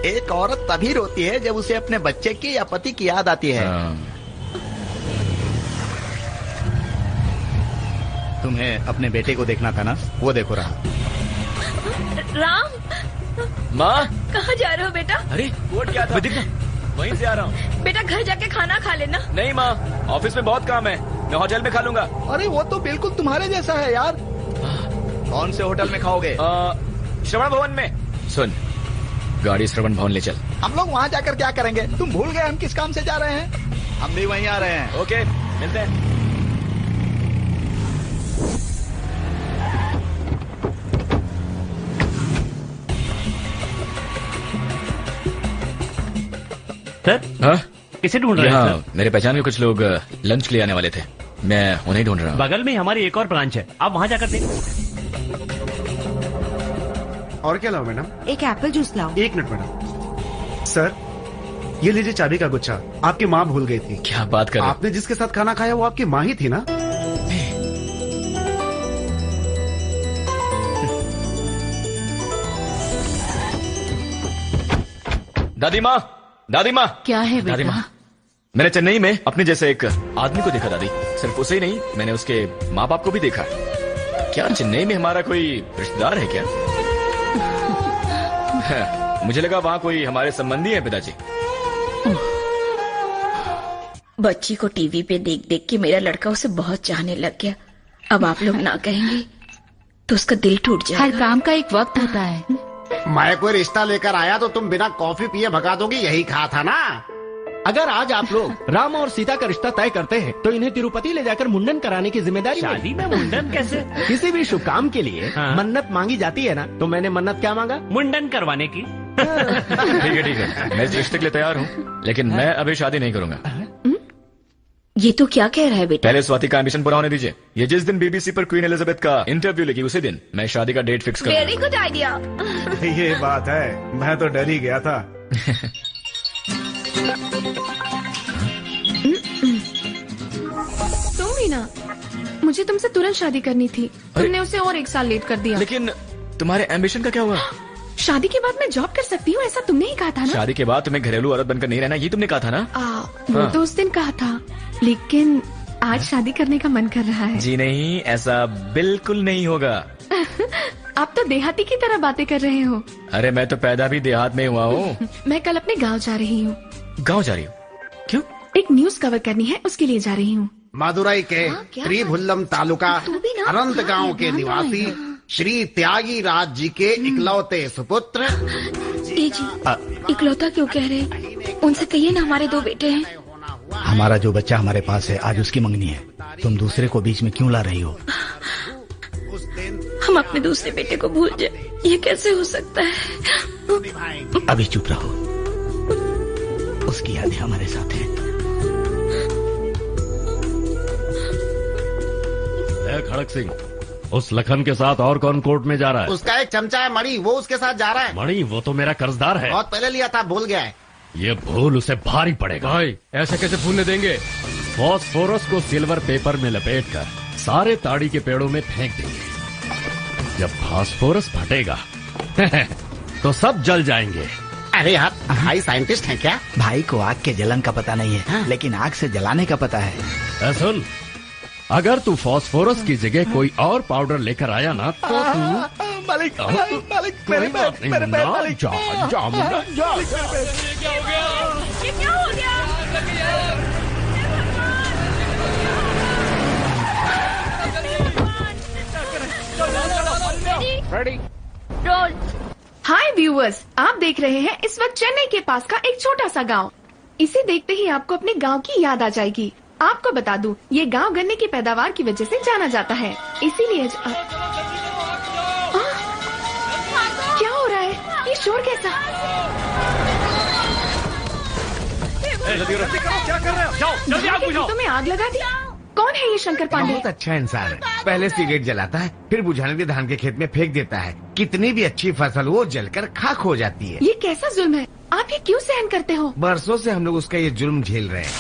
एक औरत तभी रोती है जब उसे अपने बच्चे की या पति की याद आती है। तुम्हें अपने बेटे को देखना था ना, वो देखो रहा। राम, माँ कहाँ जा रहे हो बेटा? अरे वोट क्या था? वहीं से आ रहा हूँ। बेटा घर जाके खाना खा लेना। नहीं माँ, ऑफिस में बहुत काम है, मैं होटल में खा लूंगा। अरे वो तो बिल्कुल तुम्हारे जैसा है यार। कौन से होटल में खाओगे? श्रवण भवन में। सुन, गाड़ी श्रवण भवन ले चल। हम लोग वहाँ जाकर क्या करेंगे? तुम भूल गए हम किस काम से जा रहे हैं? हम भी वहीं आ रहे हैं। ओके, मिलते हैं। सर, हाँ? किसे ढूंढ रहे हैं सर? मेरे पहचान के कुछ लोग लंच के लिए आने वाले थे, मैं उन्हें ढूंढ रहा हूँ। बगल में हमारी एक और ब्रांच है, आप वहाँ जाकर देख। और क्या लाओ मैडम? एक एप्पल जूस लाओ। एक मिनट मैडम। सर, ये लीजिए चाबी का गुच्छा। आपकी माँ भूल गई थी। क्या बात कर रहे हो? आपने जिसके साथ खाना खाया वो आपकी माँ ही थी ना? दादी माँ, दादी माँ। क्या है दादी बेटा? माँ, मैंने चेन्नई में अपने जैसे एक आदमी को देखा दादी। सिर्फ उसे ही नहीं, मैंने उसके माँ बाप को भी देखा। क्या चेन्नई में हमारा कोई रिश्तेदार है क्या? मुझे लगा वहाँ कोई हमारे संबंधी है पिताजी। बच्ची को टीवी पे देख देख के मेरा लड़का उसे बहुत चाहने लग गया। अब आप लोग ना कहेंगे तो उसका दिल टूट जाएगा। हर काम का एक वक्त होता है। मैं कोई रिश्ता लेकर आया तो तुम बिना कॉफी पिए भगा दोगी, यही कहा था ना? अगर आज आप लोग राम और सीता का रिश्ता तय करते हैं तो इन्हें तिरुपति ले जाकर मुंडन कराने की जिम्मेदारी शादी में मुंडन कैसे? किसी भी शुभ काम के लिए मन्नत मांगी जाती है ना, तो मैंने मन्नत क्या मांगा? मुंडन करवाने की। ठीक है, मैं इस रिश्ते के लिए तैयार हूँ, लेकिन मैं अभी शादी नहीं करूंगा। ये तो क्या कह रहा है बेटा? पहले स्वाति का एम्बिशन पूरा होने दीजिए। ये जिस दिन बीबीसी पर क्वीन एलिजाबेथ का इंटरव्यू लेगी उसी दिन मैं शादी का डेट फिक्स करूंगा। Very good idea. ये बात है, मैं तो डर ही गया था। तुम भी ना, मुझे तुमसे तुरंत शादी करनी थी, तुमने उसे और 1 साल लेट कर दिया। लेकिन तुम्हारे एम्बिशन का क्या हुआ? शादी के बाद मैं जॉब कर सकती हूँ, ऐसा तुमने ही कहा था ना? शादी के बाद तुम्हें घरेलू औरत बनकर नहीं रहना, ये तुमने कहा था ना? वो तो उस दिन कहा था, लेकिन आज शादी करने का मन कर रहा है। जी नहीं, ऐसा बिल्कुल नहीं होगा। आप तो देहाती की तरह बातें कर रहे हो। अरे मैं तो पैदा भी देहात में हुआ हूँ। मैं कल अपने गांव जा रही हूँ। गांव जा रही हूँ? क्यों? एक न्यूज कवर करनी है, उसके लिए जा रही हूँ। मदुरई के त्रिभुल्लम तालुका अनंत गांव के निवासी श्री त्यागी राज जी के इकलौते सुपुत्र। जी, इकलौता क्यों कह रहे? उनसे कहिए ना हमारे 2 बेटे हैं। हमारा जो बच्चा हमारे पास है, आज उसकी मंगनी है। तुम दूसरे को बीच में क्यों ला रही हो? हम अपने दूसरे बेटे को भूल जाए, ये कैसे हो सकता है? अभी चुप रहो, उसकी यादें हमारे साथ हैं। खड़क सिंह, उस लखन के साथ और कौन कोर्ट में जा रहा है? उसका एक चमचा है मणि, वो उसके साथ जा रहा है। मणि? वो तो मेरा कर्जदार है। बहुत पहले लिया था, भूल गया है। ये भूल उसे भारी पड़ेगा। भाई ऐसे कैसे भूलने देंगे? फॉस्फोरस को सिल्वर पेपर में लपेटकर सारे ताड़ी के पेड़ों में फेंक देंगे। जब फास्फोरस फटेगा तो सब जल जाएंगे। अरे यार, भाई साइंटिस्ट हैं क्या? भाई को आग के जलन का पता नहीं है, लेकिन आग से जलाने का पता है। सुन, अगर तू फास्फोरस की जगह कोई और पाउडर लेकर आया ना तो तू मालिक, मेरे मालिक, जा मुन्ना, जा। ये क्या हो गया? Ready, role. हाय व्यूअर्स, आप देख रहे हैं इस वक्त चेन्नई के पास का एक छोटा सा गांव। इसे देखते ही आपको अपने गांव की याद आ जाएगी। आपको बता दूं, ये गांव गन्ने की पैदावार की वजह से जाना जाता है, इसीलिए क्या हो रहा है? ये शोर कैसा? क्या कर रहे हो? जाओ जल्दी आग बुझाओ। तो मैं आग लगा दी। कौन है ये शंकर पांडे? बहुत अच्छा इंसान है। पहले सिगरेट जलाता है, फिर बुझाने के धान के खेत में फेंक देता है। कितनी भी अच्छी फसल वो जलकर खाक हो जाती है। ये कैसा जुल्म है? आप ये क्यों सहन करते हो? बरसों से हम लोग उसका ये जुल्म झेल रहे हैं।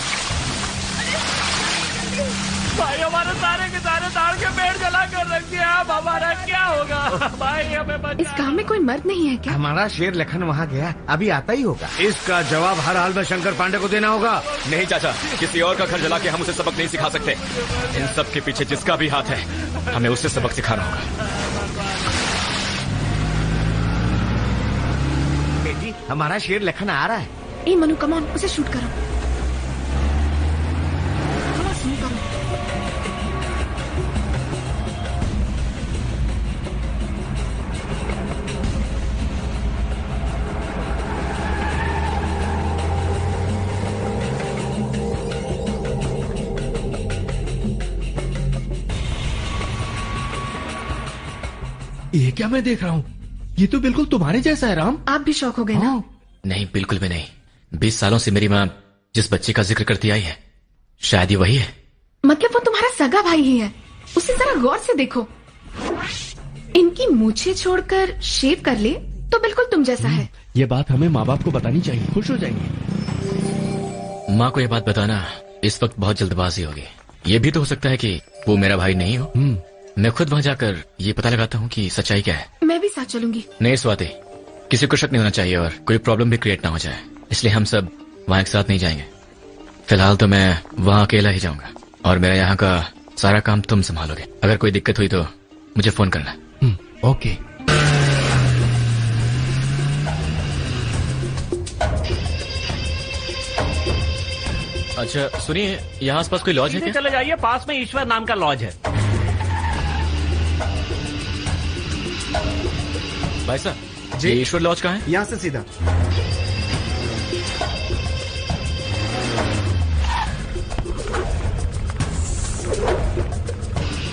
भाई हमारे सारे के सारे ताड़ के पेड़ जला कर रख दिया, अब हमारा क्या होगा? भाई हमें बचा। इस गांव में कोई मर्द नहीं है क्या? हमारा शेर लखन वहाँ गया, अभी आता ही होगा। इसका जवाब हर हाल में शंकर पांडे को देना होगा। नहीं चाचा, किसी और का घर जला के हम उसे सबक नहीं सिखा सकते। इन सब के पीछे जिसका भी हाथ है, हमें उससे सबक सिखाना होगा। बेटी, हमारा शेर लखन आ रहा है। ए मनु, कम ऑन, उसे शूट करो। ये क्या मैं देख रहा हूँ? ये तो बिल्कुल तुम्हारे जैसा है राम। आप भी शौक हो गए ना? नहीं, बिल्कुल भी नहीं। 20 सालों से मेरी माँ जिस बच्चे का जिक्र करती आई है, शायद ये वही है। मतलब वो तुम्हारा सगा भाई ही है? उसे जरा गौर से देखो। इनकी मूछें छोड़कर शेव कर ले तो बिल्कुल तुम जैसा है। ये बात हमें माँ बाप को बतानी चाहिए, खुश हो जाएंगे। माँ को ये बात बताना इस वक्त बहुत जल्दबाजी होगी। ये भी तो हो सकता है कि वो मेरा भाई नहीं हो। मैं खुद वहाँ जाकर ये पता लगाता हूँ कि सच्चाई क्या है। मैं भी साथ चलूंगी। नहीं स्वाति, किसी को शक नहीं होना चाहिए और कोई प्रॉब्लम भी क्रिएट ना हो जाए, इसलिए हम सब वहाँ एक साथ नहीं जाएंगे। फिलहाल तो मैं वहाँ अकेला ही जाऊंगा और मेरा यहाँ का सारा काम तुम संभालोगे। अगर कोई दिक्कत हुई तो मुझे फोन करना। ओके। अच्छा सुनिए, यहाँ आसपास कोई लॉज है क्या? चले जाइए, पास में ईश्वर नाम का लॉज है। भाई साहब, ये ईश्वर लॉज कहाँ है? यहाँ से सीधा।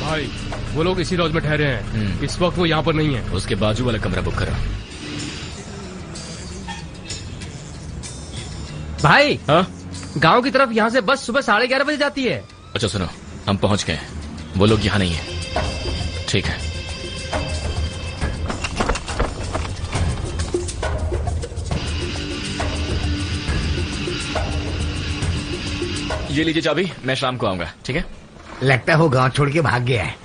भाई वो लोग इसी लॉज में ठहरे हैं। इस वक्त वो यहाँ पर नहीं है। उसके बाजू वाला कमरा बुक करो। भाई हाँ, गांव की तरफ यहाँ से बस सुबह 11:30 बजे जाती है। अच्छा सुनो, हम पहुंच गए। वो लोग यहाँ नहीं है। ठीक है। ये लीजिए चाबी, मैं शाम को आऊंगा। ठीक है? लगता है वो गांव छोड़ के भाग गया है।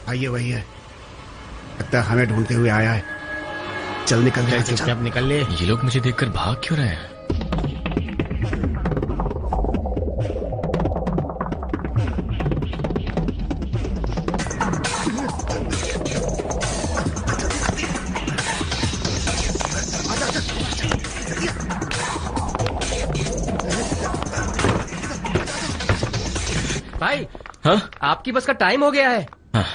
आइए वही है, लगता है हमें ढूंढते हुए आया है। चल निकल जाए। चुपचाप निकल ले। ये लोग मुझे देखकर भाग क्यों रहे हैं? भाई हाँ, आपकी बस का टाइम हो गया है। हाँ।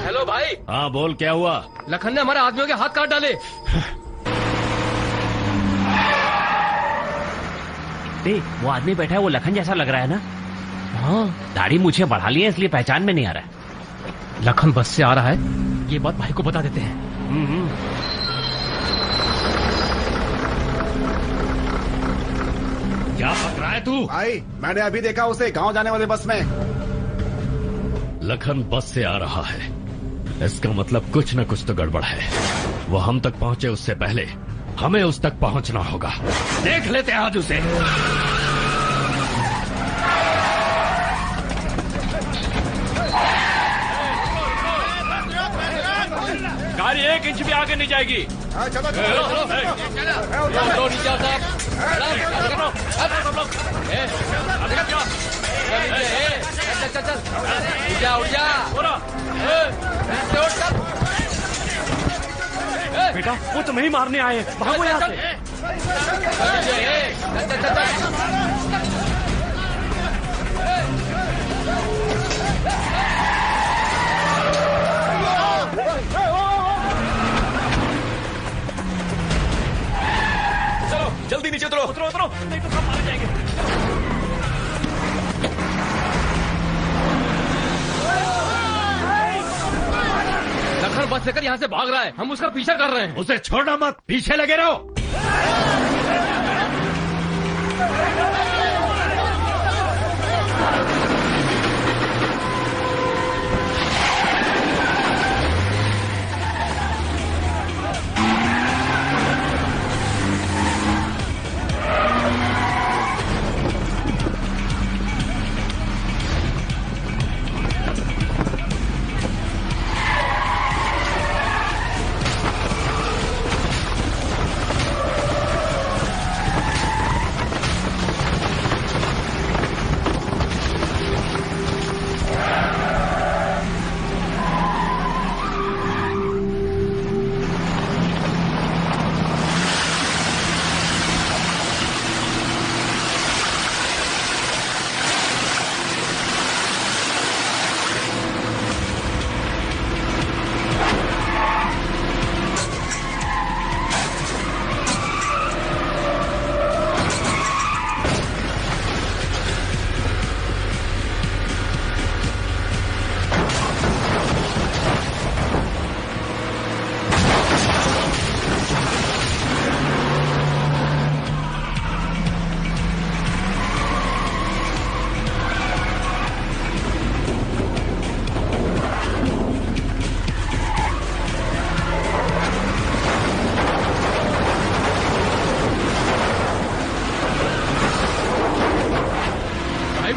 हेलो भाई। हाँ बोल, क्या हुआ? लखन ने हमारे आदमियों के हाथ काट डाले। वो आदमी बैठा है, वो लखन जैसा लग रहा है ना? हाँ, दाढ़ी मुझे बढ़ा ली है, इसलिए पहचान में नहीं आ रहा है। लखन बस से आ रहा है, ये बात भाई को बता देते हैं। क्या पक रहा है तू? भाई मैंने अभी देखा उसे गांव जाने वाले बस में। लखन बस से आ रहा है, इसका मतलब कुछ न कुछ तो गड़बड़ है। वो हम तक पहुंचे उससे पहले हमें उस तक पहुंचना होगा। देख लेते हैं आज उसे। गाड़ी 1 इंच भी आगे नहीं जाएगी। चलो नीचे चल चल चल उठ जा बेटा वो तुम्हें ही मारने आए हैं, भागो यहाँ से। चलो जल्दी नीचे उतरो। उतरो उतरो, नहीं तो सब मारे जाएंगे। लखन बस लेकर यहाँ से भाग रहा है, हम उसका पीछा कर रहे हैं। उसे छोड़ना मत, पीछे लगे रहो।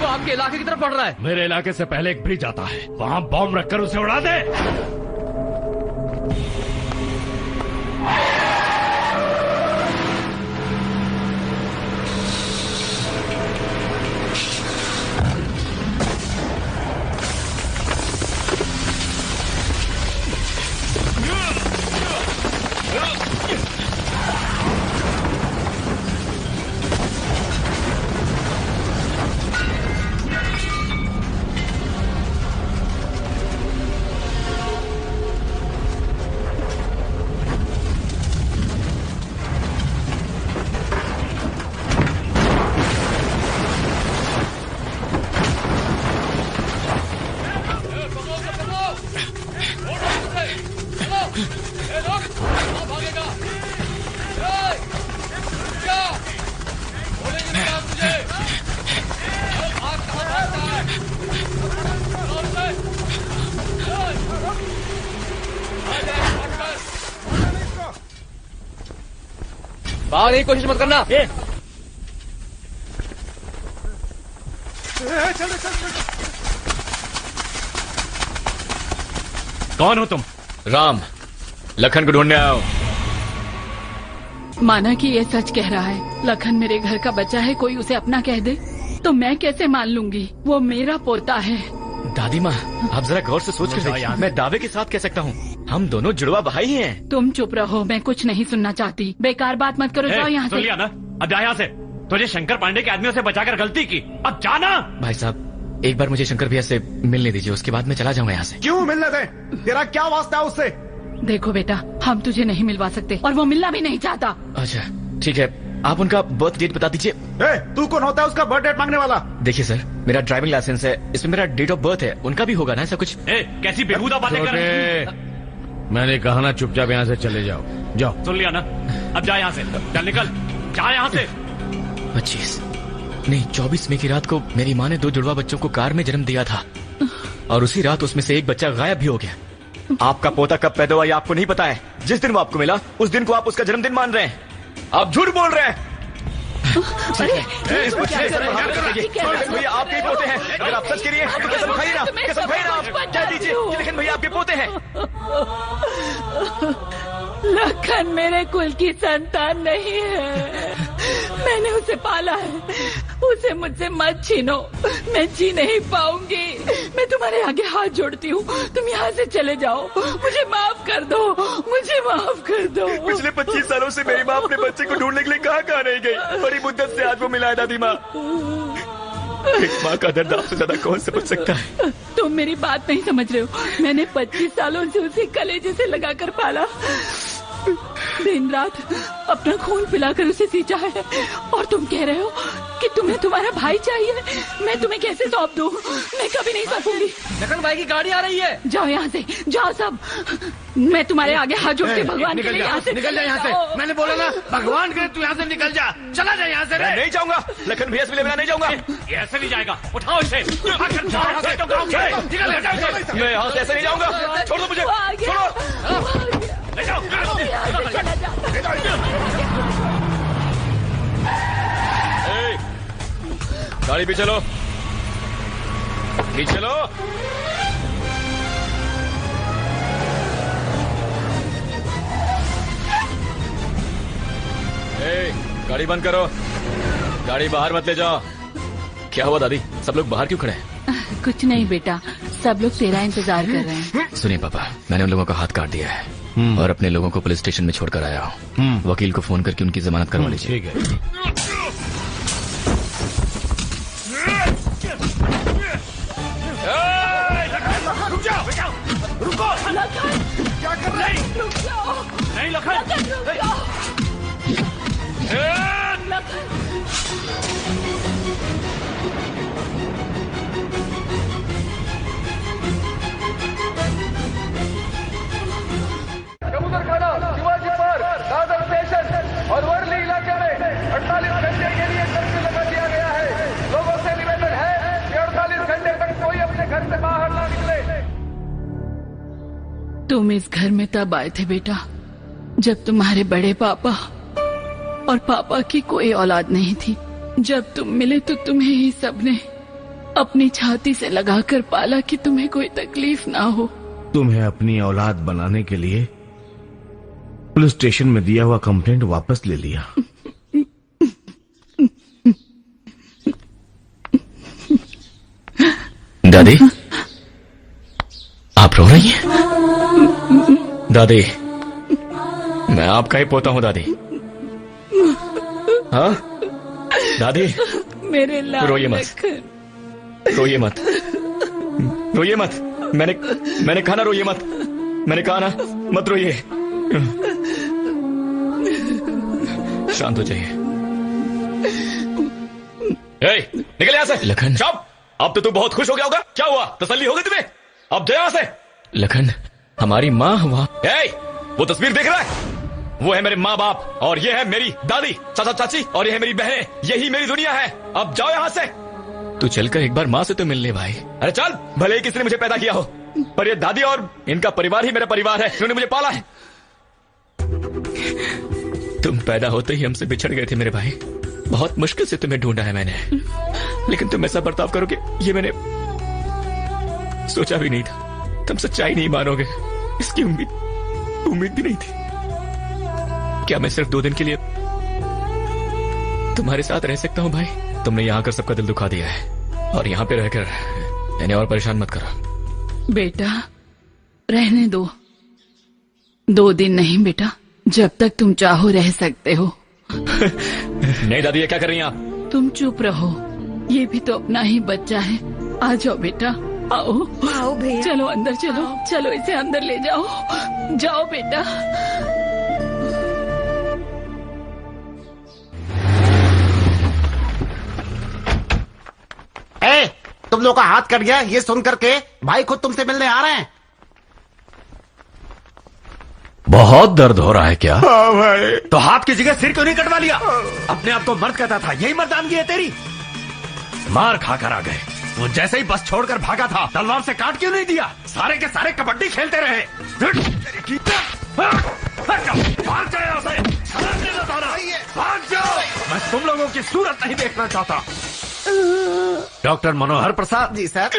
आपके इलाके की तरफ बढ़ रहा है। मेरे इलाके से पहले एक ब्रिज आता है, वहां बॉम्ब रखकर उसे उड़ा दे। भागने की कोशिश मत करना। कौन हो तुम? राम, लखन को ढूंढने आया हूं। माना कि ये सच कह रहा है, लखन मेरे घर का बच्चा है, कोई उसे अपना कह दे तो मैं कैसे मान लूंगी? वो मेरा पोता है। दादी माँ, आप जरा गौर से सोच कर देखिए, मैं दावे के साथ कह सकता हूँ हम दोनों जुड़वा भाई हैं। तुम चुप रहो, मैं कुछ नहीं सुनना चाहती। बेकार बात मत करो, जाओ यहाँ से। लिया ना, अब जा यहाँ से। तुझे शंकर पांडे के आदमियों से बचाकर गलती की, अब जाना। भाई साहब, एक बार मुझे शंकर भैया से मिलने दीजिए, उसके बाद मैं चला जाऊंगा यहाँ से। क्यों मिलने दे? तेरा क्या वास्ता है उससे? देखो बेटा, हम तुझे नहीं मिलवा सकते और वो मिलना भी नहीं चाहता। अच्छा ठीक है, आप उनका बर्थ डेट बता दीजिए। तू कौन होता है उसका बर्थ डेट मांगने वाला? देखिए सर, मेरा ड्राइविंग लाइसेंस है, इसमें मेरा डेट ऑफ बर्थ है, उनका भी होगा ना ऐसा कुछ? कैसी बेहुदा बातें कर रहे हो? मैंने कहा ना चुपचाप यहाँ से चले जाओ। जाओ। सुन लिया ना, अब जा यहाँ से, चल निकल, जा यहाँ से। 25 नहीं 24 मई की रात को मेरी माँ ने 2 जुड़वा बच्चों को कार में जन्म दिया था और उसी रात उसमें से एक बच्चा गायब भी हो गया। आपका पोता कब पैदा हुआ ये आपको नहीं पता है। जिस दिन वो आपको मिला उस दिन को आप उसका जन्मदिन मान रहे हैं। आप झूठ बोल रहे हैं। भैया आपके ही पोते हैं, अगर आप सच करिए तो कसम खाइए ना, कसम खाइए ना, आप कह दीजिए कि लखन भैया आपके पोते हैं। लखन मेरे कुल की संतान नहीं है, मैंने उसे पाला है, उसे मुझसे मत छीनो, मैं जी नहीं पाऊंगी। मैं तुम्हारे आगे हाथ जोड़ती हूँ, तुम यहाँ से चले जाओ, मुझे माफ कर दो, मुझे माफ कर दो। पिछले 25 सालों से मेरी माँ अपने बच्चे को ढूंढने के लिए कहाँ नहीं गई। बड़ी मुद्दत से आज वो मिला है दादी माँ। एक माँ का दर्द आपसे ज्यादा कौन समझ सकता है। तुम मेरी बात नहीं समझ रहे हो। मैंने 25 सालों से उसे कलेजे से लगाकर पाला, दिन रात अपना खून पिलाकर उसे सींचा है, और तुम कह रहे हो कि तुम्हें तुम्हारा भाई चाहिए। मैं तुम्हें कैसे सौंप दूं? मैं कभी नहीं सौंपूंगी। लखन भाई की गाड़ी आ रही है। जाओ यहाँ से, जाओ सब। मैं तुम्हारे आगे हाथ जोड़ के भगवान के लिए यहाँ से निकल जा यहाँ से। मैंने बोला ना, भगवान के तू यहाँ से निकल जा, चला जा यहाँ से। मैं नहीं जाऊंगा, लखन भैया से मिले बिना नहीं जाऊंगा। ये ऐसे नहीं जाएगा, उठाओ इसे। मैं यहाँ से ऐसे नहीं जाऊंगा, छोड़ दो मुझे, छोड़ो। ले जाओ, गाड़ी पीछे लो, पीछे लो। गाड़ी बंद करो, गाड़ी बाहर मत ले जाओ। क्या हुआ दादी, सब लोग बाहर क्यों खड़े हैं? कुछ नहीं बेटा, सब लोग तेरा इंतजार कर रहे हैं। सुनिए पापा, मैंने उन लोगों का हाथ काट दिया है और अपने लोगों को पुलिस स्टेशन में छोड़कर आया हूँ। वकील को फोन करके उनकी जमानत करवा लीजिए। ठीक है। रुक जाओ, रुको। क्या कर रहे हैं? रुक जाओ। नहीं लखन, रुक जाओ। समुद्रखाना, शिवाजी पार्क, दादर स्टेशन और वर्ली इलाके में 48 घंटे के लिए कर्फ्यू लगा दिया गया है। लोगों से निवेदन है कि 48 घंटे तक कोई अपने घर से बाहर ना निकले। तुम इस घर में तब आए थे बेटा, जब तुम्हारे बड़े पापा और पापा की कोई औलाद नहीं थी। जब तुम मिले तो तुम्हें ही सबने अपनी छाती से लगाकर पाला कि तुम्हें कोई तकलीफ ना हो। तुम्हें अपनी औलाद बनाने के लिए पुलिस स्टेशन में दिया हुआ कंप्लेंट वापस ले लिया। दादी, आप रो रही हैं? दादी, मैं आपका ही पोता हूँ दादी। हाँ दादी, मेरे लाल रोइए मत, रोइए मत, रोइए मत। मैंने कहा ना रोइए मत, मैंने कहा ना मत रोइए। शांत हो जाइए। निकल यहाँ से। लखन, चुप। अब तो तू बहुत खुश हो गया होगा। क्या हुआ, तसल्ली हो गई तुम्हें? अब जा यहाँ से। लखन, हमारी माँ वहाँ। वो तस्वीर देख रहा है? वो है मेरे माँ बाप और ये है मेरी दादी, चाचा चाची और ये है मेरी बहनें। यही मेरी दुनिया है। अब जाओ यहाँ से। तू चलकर एक बार माँ से तो मिल ले भाई। अरे चल, भले ही किसी ने मुझे पैदा किया हो, पर ये दादी और इनका परिवार ही मेरा परिवार है। इन्होंने मुझे पाला है। तुम पैदा होते ही हमसे बिछड़ गए थे मेरे भाई। बहुत मुश्किल से तुम्हें ढूंढा है मैंने, लेकिन तुम ऐसा बर्ताव करोगे ये मैंने सोचा भी नहीं था। तुम सच्चाई नहीं मानोगे, इसकी उम्मीद भी नहीं थी। क्या मैं सिर्फ 2 दिन के लिए तुम्हारे साथ रह सकता हूँ भाई? तुमने यहाँ आकर सबका दिल दुखा दिया है और यहाँ पे रहकर इन्हें और परेशान मत करो। बेटा रहने दो, 2 दिन नहीं बेटा, जब तक तुम चाहो रह सकते हो। नहीं दादी, ये क्या कर रही हैं आप? तुम चुप रहो, ये भी तो अपना ही बच्चा है। आ जाओ बेटा, आओ आओ भैया, चलो अंदर चलो, चलो इसे अंदर ले जाओ। जाओ बेटा। तुम लोग का हाथ कट गया ये सुन करके भाई खुद तुमसे मिलने आ रहे हैं। बहुत दर्द हो रहा है क्या? हाँ भाई। तो हाथ की जगह सिर क्यों नहीं कटवा लिया? अपने आप को मर्द कहता था, यही मर्दानगी है तेरी? मार खाकर आ गए। वो जैसे ही बस छोड़कर भागा था, तलवार से काट क्यों नहीं दिया? सारे के सारे कबड्डी खेलते रहे। भाग जाओ यहाँ से, भाग जाओ। मैं तुम लोगों की सूरत नहीं देखना चाहता। डॉक्टर मनोहर प्रसाद। जी सर।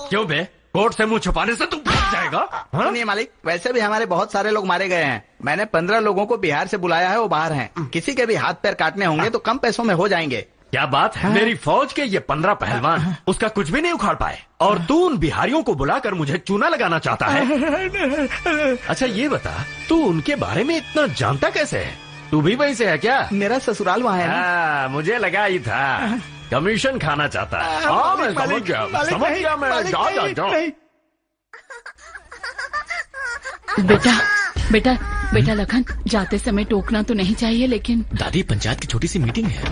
क्यों बे, कोर्ट से मुंह छुपाने से तू भाग जाएगा? नहीं मालिक, वैसे भी हमारे बहुत सारे लोग मारे गए हैं। मैंने 15 लोगों को बिहार से बुलाया है, वो बाहर हैं। किसी के भी हाथ पैर काटने होंगे तो कम पैसों में हो जाएंगे। क्या बात है? मेरी फौज के ये 15 पहलवान उसका कुछ भी नहीं उखाड़ पाए, और तू उन बिहारियों को बुलाकर मुझे चूना लगाना चाहता है? अच्छा ये बता, तू उनके बारे में इतना जानता कैसे है? तू भी वहीं से है क्या? मेरा ससुराल वहाँ है। मुझे लगा ही था कमीशन खाना चाहता है। हाँ मैं समझ गया मैं। जा। बेटा बेटा बेटा लखन, जाते समय टोकना तो नहीं चाहिए, लेकिन दादी पंचायत की छोटी सी मीटिंग है।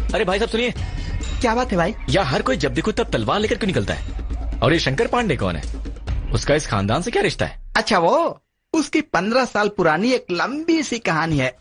अरे भाई साहब सुनिए। क्या बात है भाई? या हर कोई जब देखो तब तलवार लेकर क्यों निकलता है? और ये शंकर पांडे कौन है? उसका इस खानदान से क्या रिश्ता है? अच्छा वो उसकी 15 साल पुरानी एक लंबी सी कहानी है।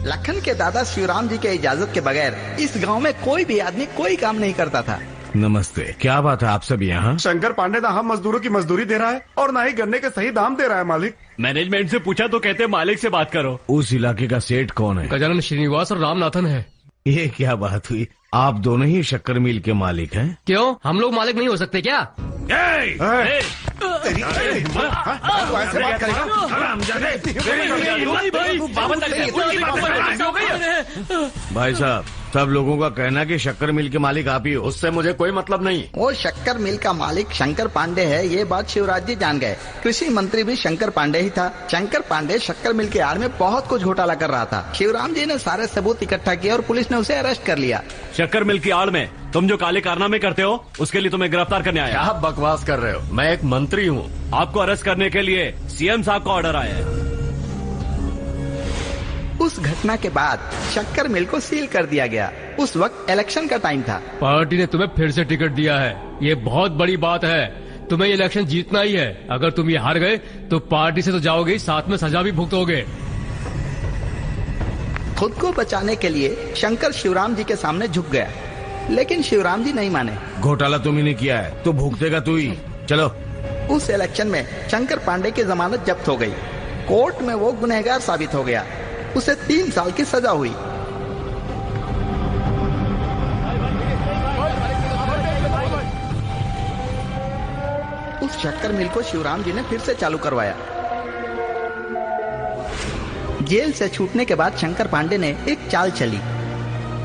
लखन के दादा शिवराम जी के इजाजत के बगैर इस गांव में कोई भी आदमी कोई काम नहीं करता था। नमस्ते, क्या बात है आप सब यहाँ? शंकर पांडे ना हम मजदूरों की मजदूरी दे रहा है और ना ही गन्ने के सही दाम दे रहा है मालिक। मैनेजमेंट से पूछा तो कहते मालिक से बात करो। उस इलाके का सेठ कौन है? गजानन श्रीनिवास और रामनाथन है। ये क्या बात हुई? आप दोनों ही शक्कर मिल के मालिक हैं? क्यों, हम लोग मालिक नहीं हो सकते क्या? भाई साहब, सब लोगों का कहना कि शक्कर मिल के मालिक आप ही हो। उससे मुझे कोई मतलब नहीं। वो शक्कर मिल का मालिक शंकर पांडे है, ये बात शिवराज जी जान गए। कृषि मंत्री भी शंकर पांडे ही था। शंकर पांडे शक्कर मिल के आड़ में बहुत कुछ घोटाला कर रहा था। शिवराम जी ने सारे सबूत इकट्ठा किए और पुलिस ने उसे अरेस्ट कर लिया। शक्कर मिल की आड़ में तुम जो काले कारनामे करते हो उसके लिए तुम्हें गिरफ्तार करने आया। क्या बकवास कर रहे हो? मैं एक मंत्री हूँ। आपको अरेस्ट करने के लिए सीएम साहब का ऑर्डर आया है। उस घटना के बाद शक्कर मिल को सील कर दिया गया। उस वक्त इलेक्शन का टाइम था। पार्टी ने तुम्हें फिर से टिकट दिया है, ये बहुत बड़ी बात है। तुम्हें इलेक्शन जीतना ही है। अगर तुम ये हार गए तो पार्टी से तो जाओगे, साथ में सजा भी भुगतोगे। खुद को बचाने के लिए शंकर शिवराम जी के सामने झुक गया, लेकिन शिवराम जी नहीं माने। घोटाला तुम ही ने किया है तो भुगतेगा तू ही। चलो। उस इलेक्शन में शंकर पांडे की जमानत जब्त हो गई। कोर्ट में वो गुनहगार साबित हो गया। उसे 3 साल की सजा हुई। उस शक्कर मिल को शिवराम जी ने फिर से चालू करवाया। जेल से छूटने के बाद शंकर पांडे ने एक चाल चली।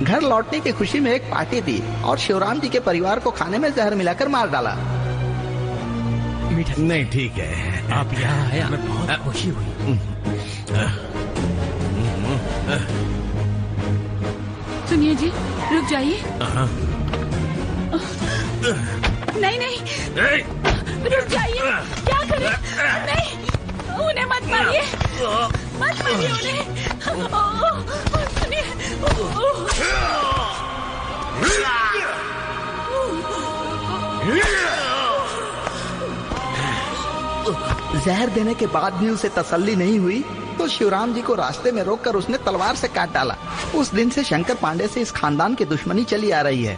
घर लौटने की खुशी में एक पार्टी दी और शिवराम जी के परिवार को खाने में जहर मिलाकर मार डाला। नहीं ठीक है, आप यहाँ आए, हमें बहुत खुशी हुई। सुनिए जी, रुक जाइए। नहीं नहीं, रुक जाइए। क्या करें? नहीं, उन्हें मत मारिए, मत मारिए उन्हें। सुनिए। जहर देने के बाद भी उसे तसल्ली नहीं हुई तो शिवराम जी को रास्ते में रोककर उसने तलवार से काट डाला। उस दिन से शंकर पांडे से इस खानदान की दुश्मनी चली आ रही है।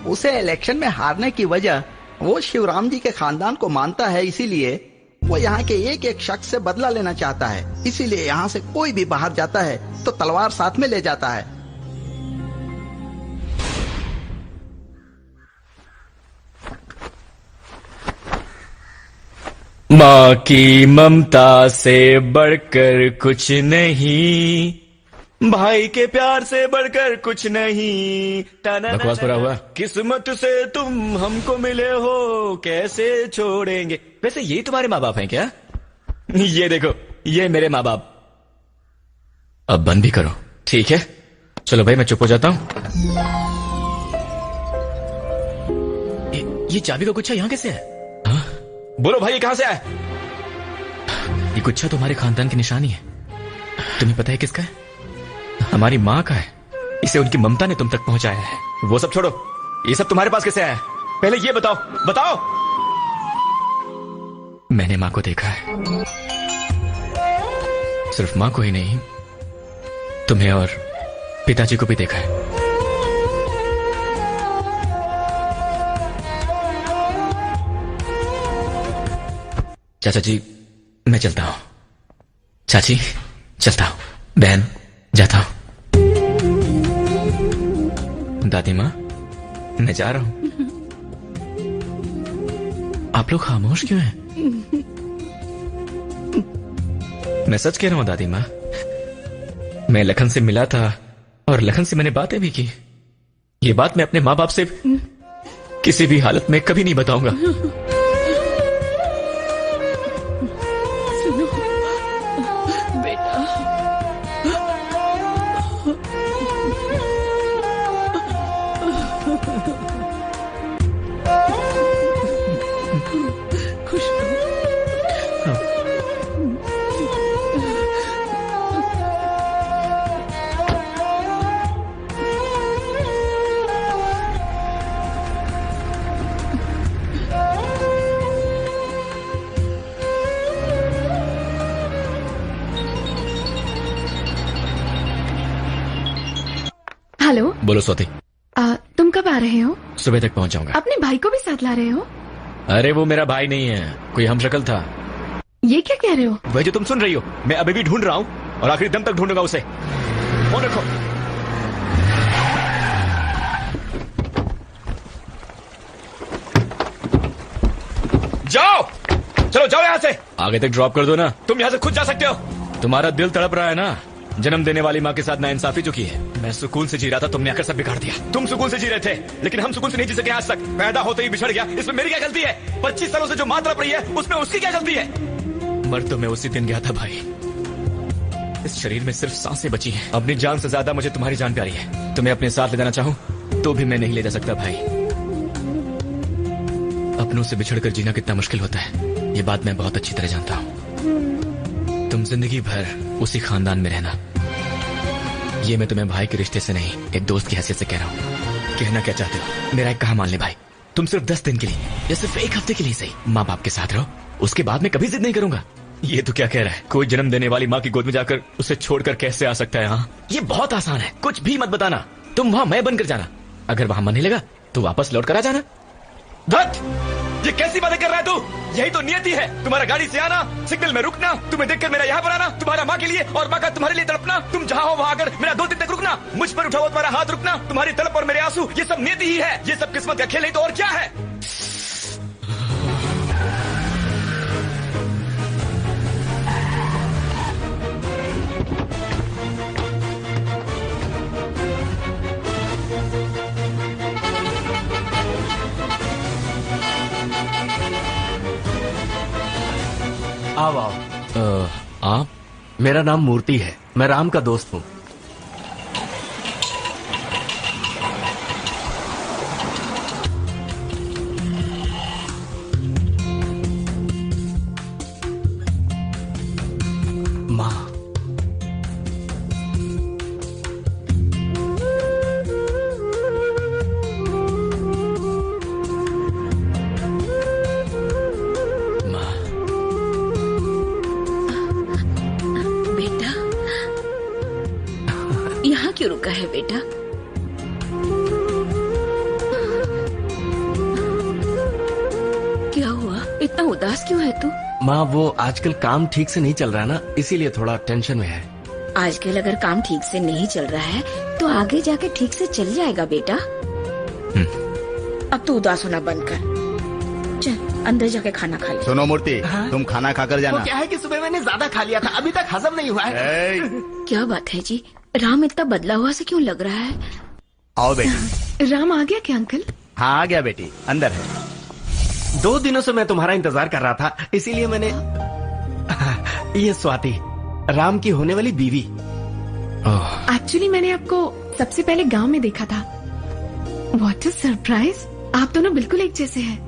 उसे इलेक्शन में हारने की वजह वो शिवराम जी के खानदान को मानता है, इसीलिए वो यहाँ के एक एक शख्स से बदला लेना चाहता है। इसीलिए यहाँ से कोई भी बाहर जाता है तो तलवार साथ में ले जाता है। माँ की ममता से बढ़कर कुछ नहीं, भाई के प्यार से बढ़कर कुछ नहीं। बकवास पूरा हुआ। किस्मत से तुम हमको मिले हो, कैसे छोड़ेंगे। वैसे ये तुम्हारे माँ बाप हैं क्या? ये देखो, ये मेरे माँ बाप। अब बंद भी करो, ठीक है? चलो भाई, मैं चुप हो जाता हूँ। ये चाबी का गुच्छा यहाँ कैसे है? बोलो भाई, ये कहां से आया? ये गुच्छा तुम्हारे खानदान की निशानी है। तुम्हें पता है किसका है? हमारी माँ का है। इसे उनकी ममता ने तुम तक पहुंचाया है। वो सब छोड़ो, ये सब तुम्हारे पास कैसे आया? पहले ये बताओ, बताओ। मैंने माँ को देखा है। सिर्फ माँ को ही नहीं, तुम्हें और पिताजी को भी देखा है। चाचा जी, मैं चलता हूं। चाची, चलता हूं। बहन, जाता हूं। दादी माँ, मैं जा रहा हूं। आप लोग खामोश क्यों हैं? मैं सच कह रहा हूं दादी माँ, मैं लखन से मिला था और लखन से मैंने बातें भी की। ये बात मैं अपने माँ बाप से किसी भी हालत में कभी नहीं बताऊंगा। सुनो बेटा, खुश हेलो। बोलो स्वाति। तुम कब आ रहे हो? सुबह तक पहुंच जाऊंगा। अपने भाई को भी साथ ला रहे हो? अरे वो मेरा भाई नहीं है, कोई हमशक्ल था। ये क्या कह रहे हो? वही जो तुम सुन रही हो, मैं अभी भी ढूंढ रहा हूँ और आखिरी दम तक ढूंढूंगा उसे। फोन रखो। जाओ, चलो जाओ यहाँ से। आगे तक ड्रॉप कर दो ना। तुम यहाँ से खुद जा सकते हो। तुम्हारा दिल तड़प रहा है ना, जन्म देने वाली माँ के साथ नाइंसाफी जो की है। मैं सुकून से जी रहा था, तुमने आकर सब बिगाड़ दिया। तुम सुकून से जी रहे थे, लेकिन हम सुकून से नहीं जी सके आज तक। पैदा होते ही बिछड़ गया, इसमें मेरी क्या गलती है? 25 सालों से जो माँ तड़प रही है, उसमें उसकी क्या गलती है? मर तो मैं उसी दिन गया था भाई। इस शरीर में सिर्फ सांसें बची हैं। अपनी जान से ज्यादा मुझे तुम्हारी जान प्यारी है। तुम्हें अपने साथ ले जाना चाहूं तो भी मैं नहीं ले जा सकता भाई। अपनों से बिछड़कर जीना कितना मुश्किल होता है, ये बात मैं बहुत अच्छी तरह जानता हूं। तुम जिंदगी भर उसी खानदान में रहना, ये मैं तुम्हें भाई के रिश्ते से नहीं, एक दोस्त की हैसियत से कह रहा हूँ। कहना क्या चाहते हो? मेरा एक कहा मान ले भाई, तुम सिर्फ 10 दिन के लिए या सिर्फ 1 हफ्ते के लिए सही माँ बाप के साथ रहो, उसके बाद मैं कभी जिद नहीं करूंगा। ये तो क्या कह रहा है? कोई जन्म देने वाली माँ की गोद में जाकर उसे छोड़कर कैसे आ सकता है? हाँ, ये बहुत आसान है। कुछ भी मत बताना, तुम वहां मैं बनकर जाना। अगर वहां मन नहीं लगा तो वापस लौट कर आ जाना। धत! ये कैसी बातें कर रहा है तू? यही तो नियति है तुम्हारा। गाड़ी से आना, सिग्नल में रुकना, तुम्हें देखकर मेरा यहाँ पर आना, तुम्हारा माँ के लिए और माँ का तुम्हारे लिए तड़पना, तुम जहाँ हो वहाँ आकर मेरा 2 दिन तक रुकना, मुझ पर उठा हुआ तुम्हारा हाथ रुकना, तुम्हारी तड़प और मेरे आंसू, ये सब नियति ही है। ये सब किस्मत का खेल है तो और क्या है? आओ आओ। आप? मेरा नाम मूर्ति है, मैं राम का दोस्त हूँ। माँ, यहाँ क्यों रुका है बेटा? क्या हुआ? इतना उदास क्यों है तू? माँ वो आजकल काम ठीक से नहीं चल रहा ना, इसीलिए थोड़ा टेंशन में है। आजकल अगर काम ठीक से नहीं चल रहा है तो आगे जाके ठीक से चल जाएगा बेटा। अब तू उदास होना बंद कर, चल अंदर जाके खाना खा ले। सुनो मूर्ति, तुम खाना खाकर जाना। वो क्या है कि सुबह मैंने ज्यादा खा लिया था, अभी तक हजम नहीं हुआ है। क्या बात है जी, राम इतना बदला हुआ से क्यों लग रहा है? आओ बेटी। राम आ गया क्या अंकल? हाँ आ गया बेटी, अंदर है। 2 दिनों से मैं तुम्हारा इंतजार कर रहा था, इसीलिए मैंने ये स्वाति, राम की होने वाली बीवी। एक्चुअली मैंने आपको सबसे पहले गांव में देखा था। व्हाट अ सरप्राइज, आप दोनों बिल्कुल एक जैसे हैं।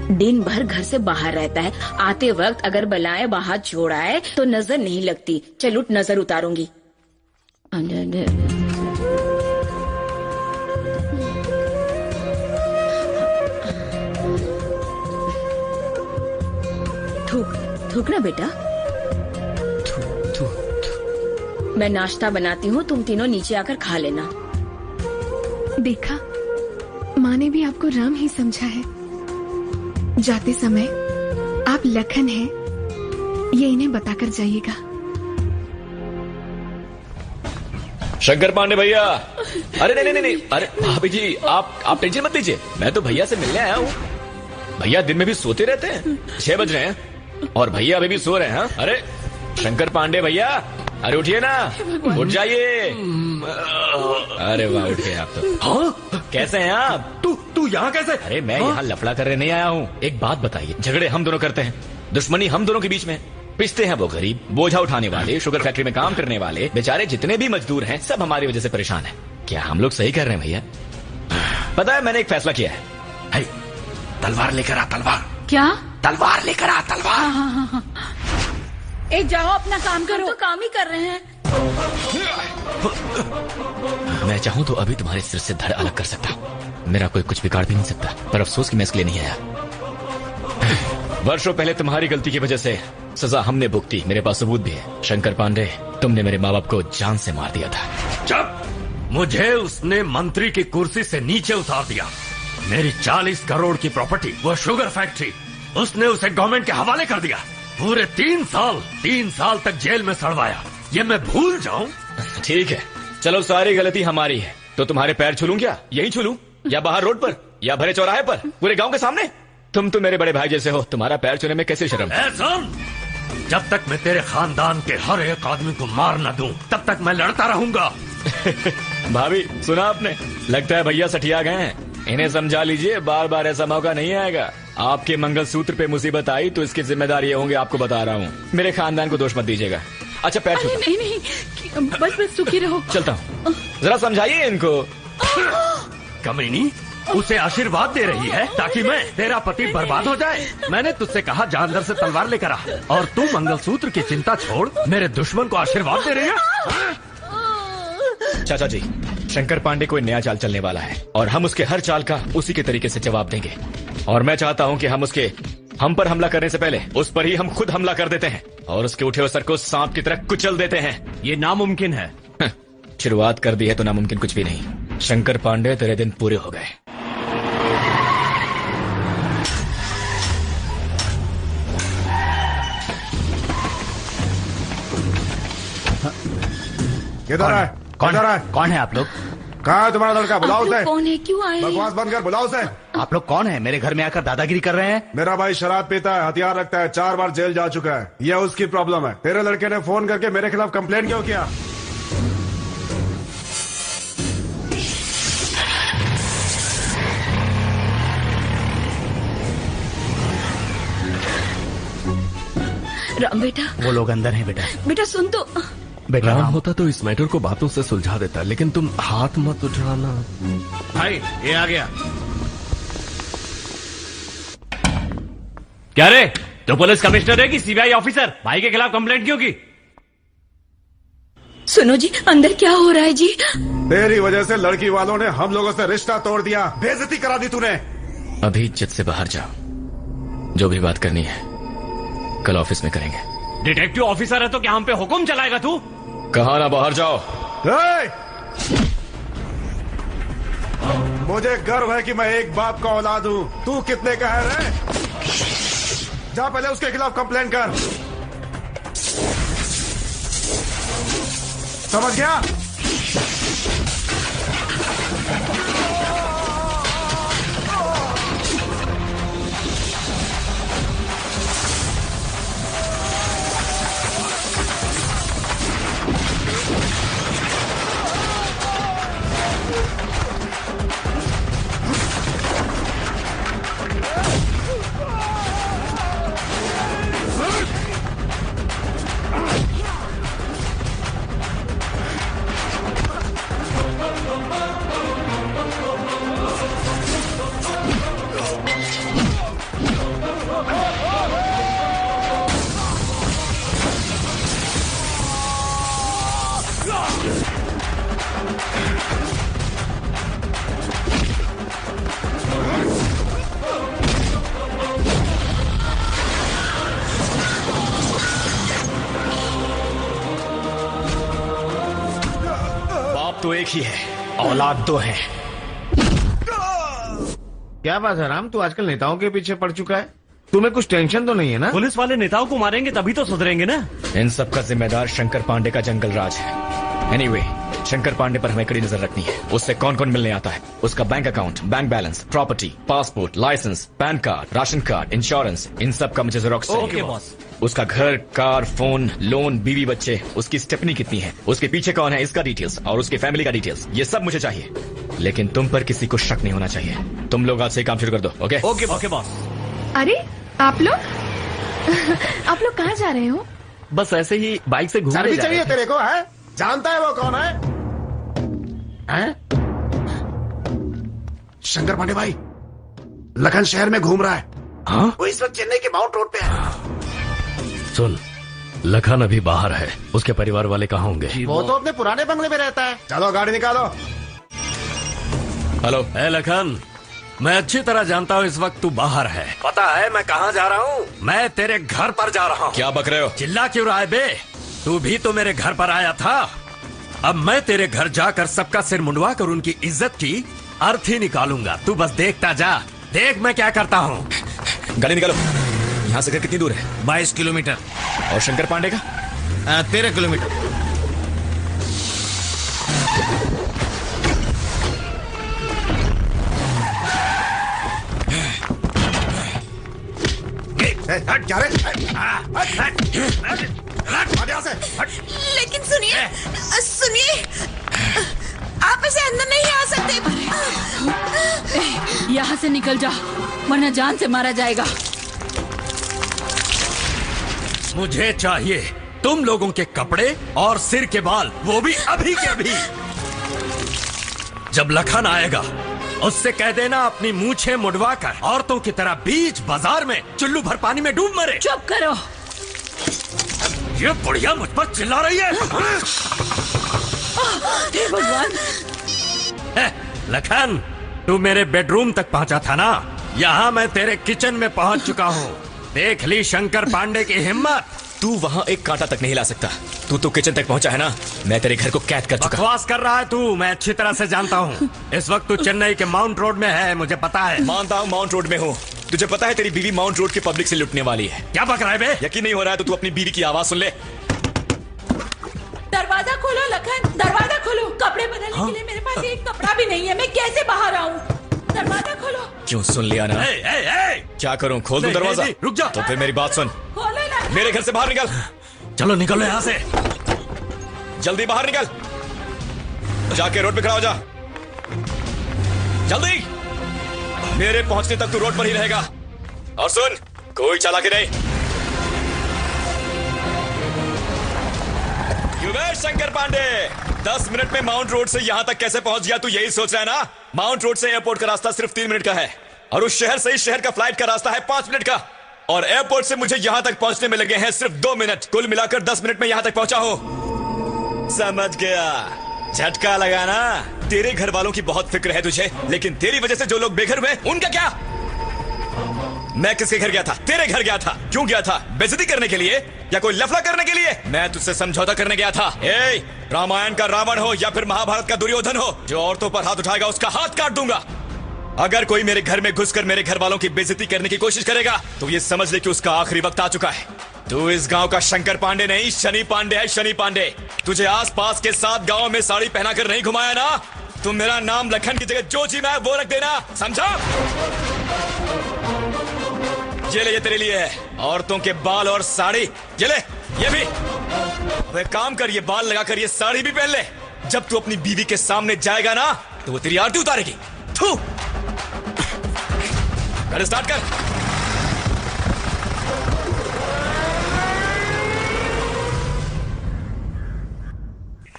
दिन भर घर से बाहर रहता है, आते वक्त अगर बलाएं बाहर छोड़ आए तो नजर नहीं लगती। चल उठ, नजर उतारूंगी। थूक थूक ना बेटा। मैं नाश्ता बनाती हूँ, तुम तीनों नीचे आकर खा लेना। देखा, माँ ने भी आपको राम ही समझा है। जाते समय आप लखन हैं, ये इन्हें बताकर जाइएगा। शंकर पांडे भैया। अरे नहीं नहीं नहीं, अरे भाभी जी आप टेंशन मत लीजिए, मैं तो भैया से मिलने आया हूँ। भैया दिन में भी सोते रहते हैं? 6 बज रहे हैं और भैया अभी भी सो रहे हैं। हाँ? अरे शंकर पांडे भैया, अरे उठिए ना, उठ जाइए। अरे वाह, उठ गए आप तो। हाँ? कैसे हैं आप? तू यहाँ कैसे? अरे मैं यहाँ लफड़ा करने नहीं आया हूँ। एक बात बताइए, झगड़े हम दोनों करते हैं, दुश्मनी हम दोनों के बीच में। पिसते हैं वो गरीब, बोझा उठाने वाले, शुगर फैक्ट्री में काम करने वाले बेचारे जितने भी मजदूर हैं, सब हमारी वजह से परेशान हैं। क्या हम लोग सही कर रहे हैं भैया? पता है मैंने एक फैसला किया है। तलवार लेकर आ, तलवार। क्या? तलवार लेकर आ, तलवार। हाँ। ए जाओ अपना काम करो। तो काम ही कर रहे हैं। मैं चाहूँ तो अभी तुम्हारे सिर से धड़ अलग कर सकता हूँ। मेरा कोई कुछ बिगाड़ भी नहीं सकता, पर अफसोस कि मैं इसके लिए नहीं आया। वर्षों पहले तुम्हारी गलती की वजह से सजा हमने भुगती, मेरे पास सबूत भी है। शंकर पांडे, तुमने मेरे माँ बाप को जान से मार दिया था। चुप! मुझे उसने मंत्री की कुर्सी से नीचे उतार दिया। मेरी 40 करोड़ की प्रॉपर्टी, वो शुगर फैक्ट्री, उसने उसे गवर्नमेंट के हवाले कर दिया। पूरे 3 साल तक जेल में सड़वाया। ये मैं भूल जाऊं? ठीक है, चलो सारी गलती हमारी है, तो तुम्हारे पैर छू लूं क्या? यहीं छू लूं या बाहर रोड पर या भरे चौराहे पर, पूरे गांव के सामने? तुम तो मेरे बड़े भाई जैसे हो, तुम्हारा पैर छूने में कैसे शर्म? सुन, जब तक मैं तेरे खानदान के हर एक आदमी को मार न दूं, तब तक मैं लड़ता रहूंगा। भाभी सुना आपने? लगता है भैया सठिया गए हैं। इन्हें समझा लीजिए, बार बार ऐसा मौका नहीं आएगा। आपके मंगलसूत्र पे मुसीबत आई तो इसके जिम्मेदार ये होंगे, आपको बता रहा हूँ। मेरे खानदान को दोष मत दीजिएगा। अच्छा पैर छूता। नहीं, बस सुखी रहो। चलता हूँ, जरा समझाइए इनको। कमीनी, उसे आशीर्वाद दे रही है ताकि मैं तेरा पति बर्बाद हो जाए। मैंने तुझसे कहा जानवर से तलवार लेकर आ, और तू मंगलसूत्र की चिंता छोड़ मेरे दुश्मन को आशीर्वाद दे रही है। चाचा जी, शंकर पांडे कोई नया चाल चलने वाला है और हम उसके हर चाल का उसी के तरीके से जवाब देंगे। और मैं चाहता हूँ कि हम पर हमला करने से पहले उस पर ही हम खुद हमला कर देते हैं और उसके उठे हुए सर को सांप की तरह कुचल देते हैं। ये नामुमकिन है। शुरुआत कर दी है तो नामुमकिन कुछ भी नहीं। शंकर पांडे, तेरे दिन पूरे हो गए। किधर है? कौन है आप लोग? कहाँ है तुम्हारा लड़का? बुलाओ उसे। कौन है? क्यों आए? बकवास बंद कर, बुलाओ उसे। आप लोग कौन है? मेरे घर में आकर दादागिरी कर रहे हैं। मेरा भाई शराब पीता है, हथियार रखता है, 4 बार जेल जा चुका है। यह उसकी प्रॉब्लम है। तेरे लड़के ने फोन करके मेरे खिलाफ कंप्लेंट क्यों किया? राम बेटा। वो लोग अंदर हैं बेटा। बेटा सुन तो। बेटा राम होता तो इस मैटर को बातों से सुलझा देता, लेकिन तुम हाथ मत उठाना। भाई ये आ गया। क्या रे, तो पुलिस कमिश्नर है कि सीबीआई ऑफिसर? भाई के खिलाफ कंप्लेंट क्यों की? सुनो जी, अंदर क्या हो रहा है जी? तेरी वजह से लड़की वालों ने हम लोगों से रिश्ता तोड़ दिया, बेइज्जती करा दी तूने। अभी इज्जत से बाहर जाओ, जो भी बात करनी है कल ऑफिस में करेंगे। डिटेक्टिव ऑफिसर है तो क्या हम पे हुक्म चलाएगा तू? कहा ना बाहर जाओ। मुझे गर्व है कि मैं एक बाप का औलाद हूँ। तू कितने का है रे? जा पहले उसके खिलाफ कंप्लेंट कर। समझ गया? तो एक ही है, औलाद 2 है। क्या बात है राम, तू आजकल नेताओं के पीछे पड़ चुका है? तुम्हें कुछ टेंशन तो नहीं है ना? पुलिस वाले नेताओं को मारेंगे तभी तो सुधरेंगे ना। इन सब का जिम्मेदार शंकर पांडे का जंगल राज है। एनीवे, शंकर पांडे पर हमें कड़ी नजर रखनी है। उससे कौन कौन मिलने आता है, उसका bank account, bank balance, property, passport, licence, PAN card, ration card, insurance, इन सब का मुझे जेरॉक्स चाहिए। Okay boss. उसका घर, कार, फोन, लोन, बीवी, बच्चे, उसकी स्टेपनी कितनी है, उसके पीछे कौन है, इसका डिटेल्स और उसकी फैमिली का डिटेल्स, ये सब मुझे चाहिए। लेकिन तुम पर किसी को शक नहीं होना चाहिए। तुम लोग आज से काम शुरू कर दो। Okay okay boss. अरे आप लोग आप लोग कहाँ जा रहे हो? बस ऐसे ही बाइक से घूमने सर्विस जा रहे चाहिए थे। तेरे को है? जानता है वो कौन है? शंकर पांडे भाई, लखन शहर में घूम रहा है। हाँ? वो इस वक्त चेन्नई के माउंट रोड पे है। सुन, लखन अभी बाहर है, उसके परिवार वाले कहाँ होंगे? वो तो अपने पुराने बंगले में रहता है। चलो गाड़ी निकालो। हेलो। है लखन, मैं अच्छी तरह जानता हूँ इस वक्त तू बाहर है। पता है मैं कहाँ जा रहा हूँ? मैं तेरे घर पर जा रहा हूँ। क्या बक रहे हो? चिल्ला क्यों रहा है बे? तू भी तो मेरे घर पर आया था। अब मैं तेरे घर जाकर सबका सिर मुंडवा कर उनकी इज्जत की अर्थी निकालूंगा। तू बस देखता जा, देख मैं क्या करता हूँ। गाड़ी निकालो। यहाँ से घर कितनी दूर है? 22 किलोमीटर। और शंकर पांडे का? 13 किलोमीटर। हट जा रे। लेकिन सुनिए सुनिए, आप ऐसे अंदर नहीं आ सकते। यहाँ से निकल जा, वरना जान से मारा जाएगा। मुझे चाहिए तुम लोगों के कपड़े और सिर के बाल, वो भी अभी के अभी। जब लखन आएगा उससे कह देना अपनी मूछें मुड़वा कर औरतों की तरह बीच बाजार में चुल्लू भर पानी में डूब मरे। चुप करो। ये बुढ़िया मुझ पर चिल्ला रही है। हे भगवान। लखन, तू मेरे बेडरूम तक पहुंचा था ना? यहाँ मैं तेरे किचन में पहुंच चुका हूँ। देख ली शंकर पांडे की हिम्मत। तू वहाँ एक कांटा तक नहीं ला सकता। तू तो किचन तक पहुंचा है ना? मैं तेरे घर को कैद कर चुका। बकवास कर रहा है तू, मैं अच्छी तरह से जानता हूँ। इस वक्त तू चेन्नई के माउंट रोड में है, मुझे पता है। मानता हूँ माउंट रोड में हूँ। तुझे पता है तेरी बीवी माउंट रोड के पब्लिक से लुटने वाली है। क्या बक रहा है बे? यकीन नहीं हो रहा है तो तू अपनी बीवी की आवाज सुन ले। दरवाजा खोलो लखन, दरवाजा खोलो। कपड़े बदलने के लिए मेरे पास एक कपड़ा भी नहीं है, मैं कैसे बाहर आऊँ? दरवाजा खोलो। क्यों, सुन लिया ना? क्या करूँ, खोल दूं दरवाजा? रुक जा। तो फिर मेरी बात सुन। खोलो लखन। मेरे घर से बाहर निकल। चलो निकलो यहाँ से, जल्दी बाहर निकल। जाके रोड पे खड़ा हो जा, जल्दी। मेरे पहुंचने तक तू रोड पर ही रहेगा। और सुन, कोई चालाकी नहीं। युवेश शंकर पांडे, 10 मिनट में माउंट रोड से यहां तक कैसे पहुंच गया? तू यही सोच रहा है ना? माउंट रोड से एयरपोर्ट का रास्ता सिर्फ 3 मिनट का है, और उस शहर से इस शहर का फ्लाइट का रास्ता है 5 मिनट का, और एयरपोर्ट से मुझे यहां तक पहुंचने में लगे हैं सिर्फ 2 मिनट। कुल मिलाकर 10 मिनट में यहां तक पहुंचा हूं। समझ गया? झटका लगा ना? तेरे घर वालों की बहुत फिक्र है तुझे, लेकिन तेरी वजह से जो लोग बेघर हुए उनका क्या? मैं किसके घर गया था? तेरे घर गया था। क्यों गया था? बेइज्जती करने के लिए या कोई लफड़ा करने के लिए? मैं तुझसे समझौता करने गया था। रामायण का रावण हो या फिर महाभारत का दुर्योधन हो, जो औरतों पर हाथ उठाएगा उसका हाथ काट दूंगा। अगर कोई मेरे घर में घुसकर मेरे घर वालों की बेइज्जती करने की कोशिश करेगा तो ये समझ ले कि उसका आखिरी वक्त आ चुका है। तू इस गांव का शंकर पांडे नहीं, शनि पांडे है, शनि पांडे। तुझे आसपास के 7 गांवों में साड़ी पहनाकर नहीं घुमाया ना? तुम मेरा नाम लखन की जगह जो जी मैं वो रख देना, समझा? ये ले, ये तेरे लिए है। औरतों के बाल और साड़ी, ये ले, ये भी। अब एक काम कर, ये बाल लगाकर ये साड़ी भी पहन ले। जब तू अपनी बीवी के सामने जाएगा ना तो वो तेरी आरती उतारेगी। थू, कर स्टार्ट कर।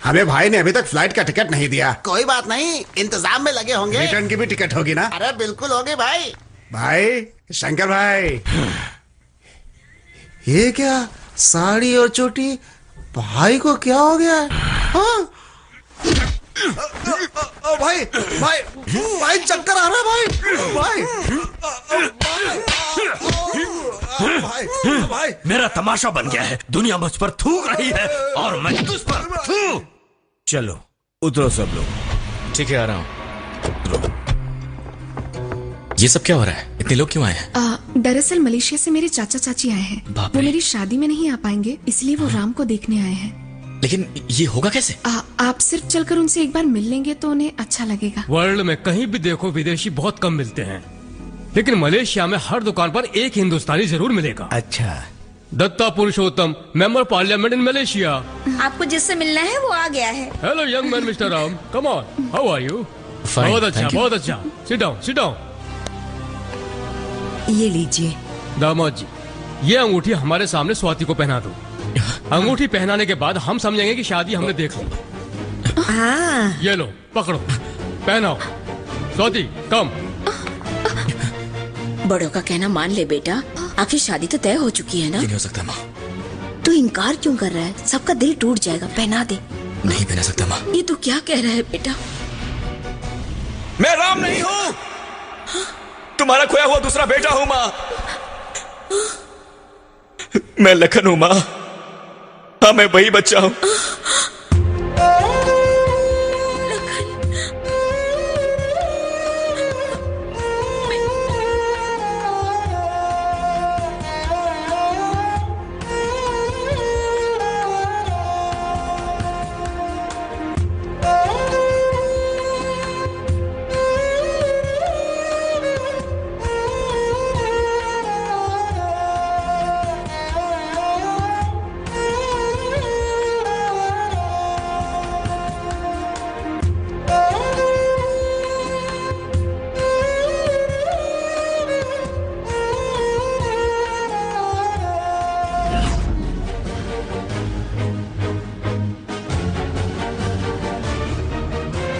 हमें भाई ने अभी तक फ्लाइट का टिकट नहीं दिया। कोई बात नहीं, इंतजाम में लगे होंगे। रिटर्न की भी टिकट होगी ना? अरे बिल्कुल होगी भाई। भाई शंकर भाई, ये क्या साड़ी और चोटी? भाई को क्या हो गया? हाँ? भाई भाई भाई चक्कर आ रहा है भाई। भाई भाई मेरा तमाशा बन गया है। दुनिया मुझ पर थूक रही है और मैं तुझ पर थू। चलो उतरो सब लोग। ठीक है, आ रहा हूँ। ये सब क्या हो रहा है? इतने लोग क्यों आए हैं? दरअसल मलेशिया से मेरे चाचा चाची आए हैं। वो मेरी शादी में नहीं आ पाएंगे, इसलिए वो राम को देखने आए हैं। लेकिन ये होगा कैसे? आप सिर्फ चलकर उनसे एक बार मिल लेंगे तो उन्हें अच्छा लगेगा। वर्ल्ड में कहीं भी देखो विदेशी बहुत कम मिलते हैं, लेकिन मलेशिया में हर दुकान पर एक हिंदुस्तानी जरूर मिलेगा। अच्छा। Datta Purushottam, member parliament in Malaysia. आपको जिससे मिलना है वो आ गया है। Hello young man mister Ram, come on, how are you? बहुत अच्छा, बहुत अच्छा। Sit down, sit down. ये लीजिए। दामाद जी, ये अंगूठी हमारे सामने स्वाति को पहना दो। अंगूठी पहनाने के बाद हम समझेंगे कि शादी हमने देख ली। ये लो, पकड़ो, पहनाओ। स्वाति, कम। बड़ों का कहना मान ले बेटा, आखिर शादी तो तय हो चुकी है ना। नहीं हो सकता माँ। तू इनकार क्यों कर रहा है? सबका दिल टूट जाएगा। पहना दे। नहीं पहना सकता माँ। ये तू क्या कह रहा है बेटा? मैं राम नहीं हूँ, तुम्हारा खोया हुआ दूसरा बेटा हूँ माँ। मैं लखन हूँ माँ। हाँ, मैं वही बच्चा हूँ।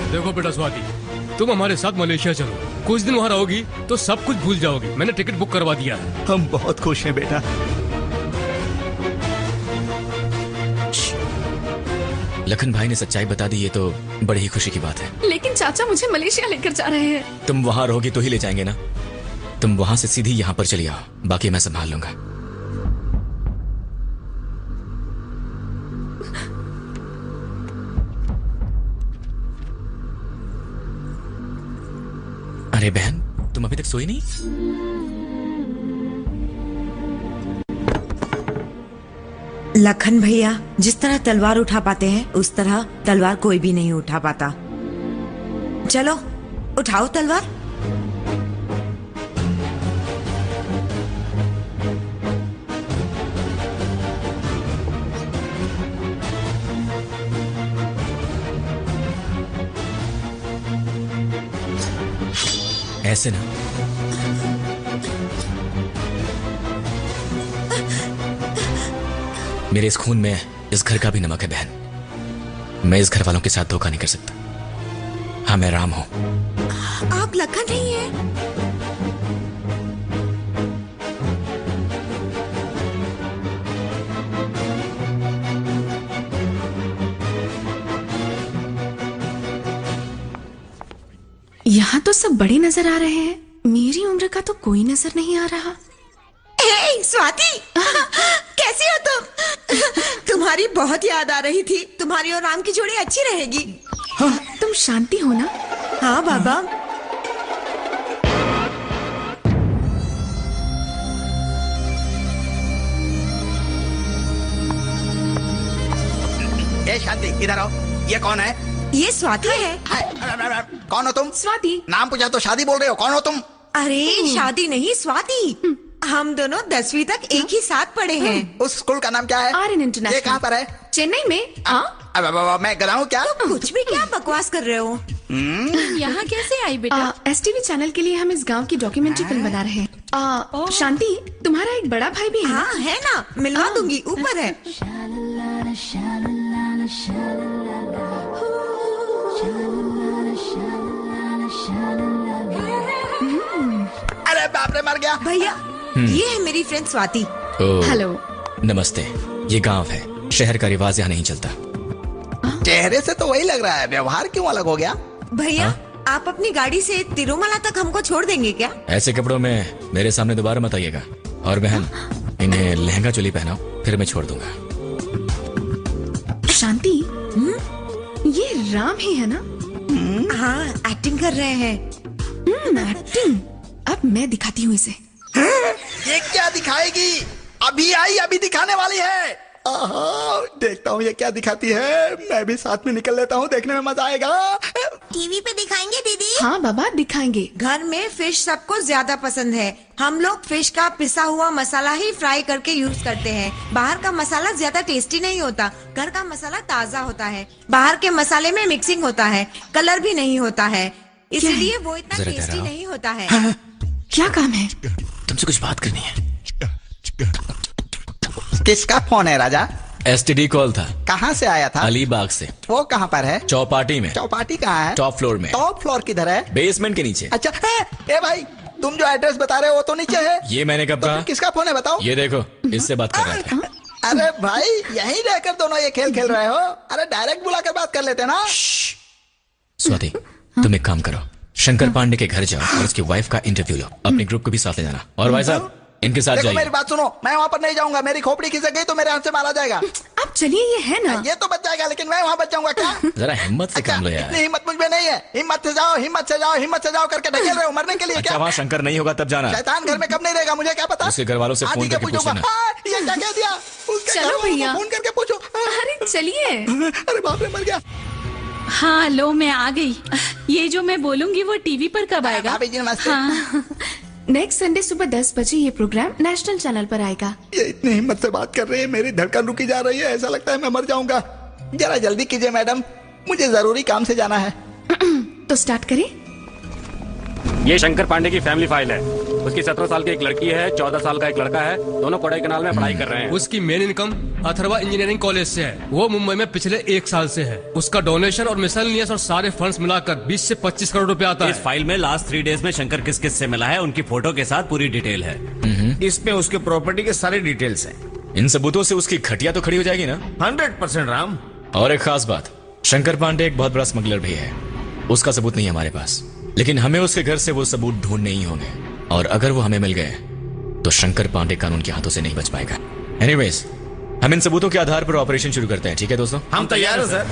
देखो बेटा स्वाति, तुम हमारे साथ मलेशिया चलो। कुछ दिन वहाँ रहोगी तो सब कुछ भूल जाओगी। मैंने टिकट बुक करवा दिया है। हम बहुत खुश हैं बेटा। लखन भाई ने सच्चाई बता दी, ये तो बड़ी ही खुशी की बात है। लेकिन चाचा मुझे मलेशिया लेकर जा रहे हैं। तुम वहाँ रहोगी तो ही ले जाएंगे ना। तुम वहाँ से सीधी यहाँ पर चली आओ, बाकी मैं संभाल लूंगा। अरे बहन, तुम अभी तक सोई नहीं? लखन भैया जिस तरह तलवार उठा पाते हैं उस तरह तलवार कोई भी नहीं उठा पाता। चलो उठाओ तलवार। ऐसे ना। मेरे इस खून में इस घर का भी नमक है बहन। मैं इस घर वालों के साथ धोखा नहीं कर सकता। हाँ, मैं राम हूं। आप लखन नहीं है? यहाँ तो सब बड़े नजर आ रहे हैं, मेरी उम्र का तो कोई नजर नहीं आ रहा। हे स्वाति, कैसी हो तुम? तुम्हारी बहुत याद आ रही थी। तुम्हारी और राम की जोड़ी अच्छी रहेगी। हाँ, तुम शांति हो ना? हाँ बाबा। ए शांति, इधर आओ। ये कौन है? ये स्वाति है। कौन हो तुम? स्वाति। नाम पूछा तो शादी बोल रहे हो, कौन हो तुम? अरे शादी नहीं, स्वाति। हम दोनों 10वीं तक एक ही साथ पढ़े हैं। उस स्कूल का नाम क्या है? आर्यन इंटरनेशनल। ये कहाँ पर है? चेन्नई में। मैं गधा हूँ क्या? कुछ भी क्या बकवास कर रहे हो? यहाँ कैसे आई बेटा? एसटीवी चैनल के लिए हम इस गांव की डॉक्यूमेंट्री फिल्म बना रहे हैं। शांति, तुम्हारा एक बड़ा भाई भी है? हाँ है ना, मिलवा दूंगी, ऊपर है। अरे बाप रे, मर गया। भैया ये है मेरी फ्रेंड स्वाति। हेलो। नमस्ते। ये गांव है, शहर का रिवाज यहाँ नहीं चलता। चेहरे से तो वही लग रहा है, व्यवहार क्यों अलग हो गया? भैया आप अपनी गाड़ी से तिरुमला तक हमको छोड़ देंगे क्या? ऐसे कपड़ों में मेरे सामने दोबारा मत आइएगा। और बहन, इन्हें लहंगा चोली पहनाओ, फिर मैं छोड़ दूंगा। शांति, ये राम ही है ना? हाँ, एक्टिंग कर रहे हैं। एक्टिंग? अब मैं दिखाती हूँ इसे। ये क्या दिखाएगी? अभी आई, अभी दिखाने वाली है। देखता हूँ ये क्या दिखाती है। मैं भी साथ में निकल लेता हूँ, देखने में मजा आएगा। टीवी पे दिखाएंगे दीदी? हाँ बाबा दिखाएंगे। घर में फिश सबको ज्यादा पसंद है। हम लोग फिश का पिसा हुआ मसाला ही फ्राई करके यूज करते हैं। बाहर का मसाला ज्यादा टेस्टी नहीं होता, घर का मसाला ताज़ा होता है। बाहर के मसाले में मिक्सिंग होता है, कलर भी नहीं होता है, इसलिए वो इतना टेस्टी नहीं होता है। क्या काम है? तुमसे कुछ बात करनी है। किसका फोन है राजा? एसटीडी कॉल था। कहाँ से आया था? अलीबाग से। वो कहाँ पर है? चौपाटी में। चौपाटी कहाँ है? टॉप फ्लोर में। टॉप फ्लोर किधर है? बेसमेंट के नीचे। अच्छा ए भाई, तुम जो एड्रेस बता रहे हो वो तो नीचे है। ये मैंने कब कहा? किसका फोन है बताओ? ये देखो, इससे बात कर रहा था। अरे भाई यहीं रहकर दोनों ये खेल खेल रहे हो? अरे डायरेक्ट बुलाकर बात कर लेते ना। स्वाति, तुम एक काम करो, शंकर पांडे के घर जाओ और उसकी वाइफ का इंटरव्यू लो। अपने ग्रुप को भी साथ ले जाना। और भाई साहब इनके साथ जाइए। मेरी बात सुनो, मैं वहाँ पर नहीं जाऊंगा। मेरी खोपड़ी खिसक गई तो मेरे हाथ से मारा जाएगा। अब चलिए, ये है ना। ये तो बच जाएगा, लेकिन मैं वहाँ बच जाऊंगा क्या? जरा हिम्मत से काम लो यार। इतनी हिम्मत मुझ में नहीं है। हिम्मत से जाओ, हिम्मत से जाओ, हिम्मत से जाओ करके ढकेल रहे हो मरने के लिए। अच्छा, वहाँ शंकर नहीं होगा तब जाना। शैतान घर में कब नहीं रहेगा मुझे क्या पता। उसके घर वालों से फोन करके पूछना। ये क्या कह दिया? चलो भैया, फोन करके पूछो। अरे चलिए। अरे बाप रे, मर गया। हाँ लो, मैं आ गई। ये जो मैं बोलूंगी वो टीवी पर कब आएगा? हाँ। नेक्स्ट संडे सुबह 10 बजे ये प्रोग्राम नेशनल चैनल पर आएगा। ये इतनी हिम्मत से बात कर रही है, मेरी धड़कन रुकी जा रही है। ऐसा लगता है मैं मर जाऊंगा। जरा जल्दी कीजिए मैडम, मुझे जरूरी काम से जाना है। तो स्टार्ट करें। ये शंकर पांडे की फैमिली फाइल है। उसकी 17 साल की एक लड़की है, 14 साल का एक लड़का है। दोनों कोडाईकनाल में पढ़ाई कर रहे हैं। उसकी main income Atharva engineering college से है। वो मुंबई में पिछले 1 साल से है। उसका डोनेशन और मिसलेनियस और सारे फंड्स मिलाकर 20 से 25 करोड़ रुपए आता है। इस फाइल में लास्ट 3 डेज में शंकर किस किस से मिला है उनकी फोटो के साथ पूरी डिटेल है। इसमें उसके प्रॉपर्टी के सारे डिटेल्स हैं। इन सबूतों से उसकी खटिया तो खड़ी हो जाएगी ना? 100% राम। और एक खास बात, शंकर पांडे एक बहुत बड़ा स्मगलर भी है। उसका सबूत नहीं है हमारे पास, लेकिन हमें उसके घर से वो सबूत ढूंढने ही होंगे। और अगर वो हमें मिल गए तो शंकर पांडे कानून के हाथों से नहीं बच पाएगा। एनीवेज, हम इन सबूतों के आधार पर ऑपरेशन शुरू करते हैं। ठीक है दोस्तों? हम तैयार हैं सर।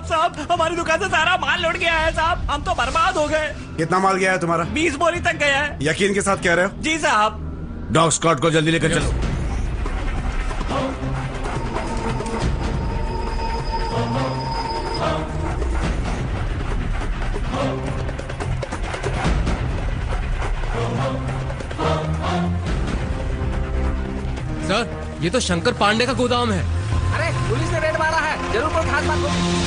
साहब, हमारी दुकान से सारा माल लुट गया है साहब। हम तो बर्बाद हो गए। कितना माल गया है तुम्हारा? 20 बोरी तक गया है। यकीन के साथ कह रहे हो? जी साहब। डॉग स्क्वाड को जल्दी लेकर चलो। सर, ये तो शंकर पांडे का गोदाम है। अरे पुलिस ने रेड मारा है, जरूर कोई खास बात होगी।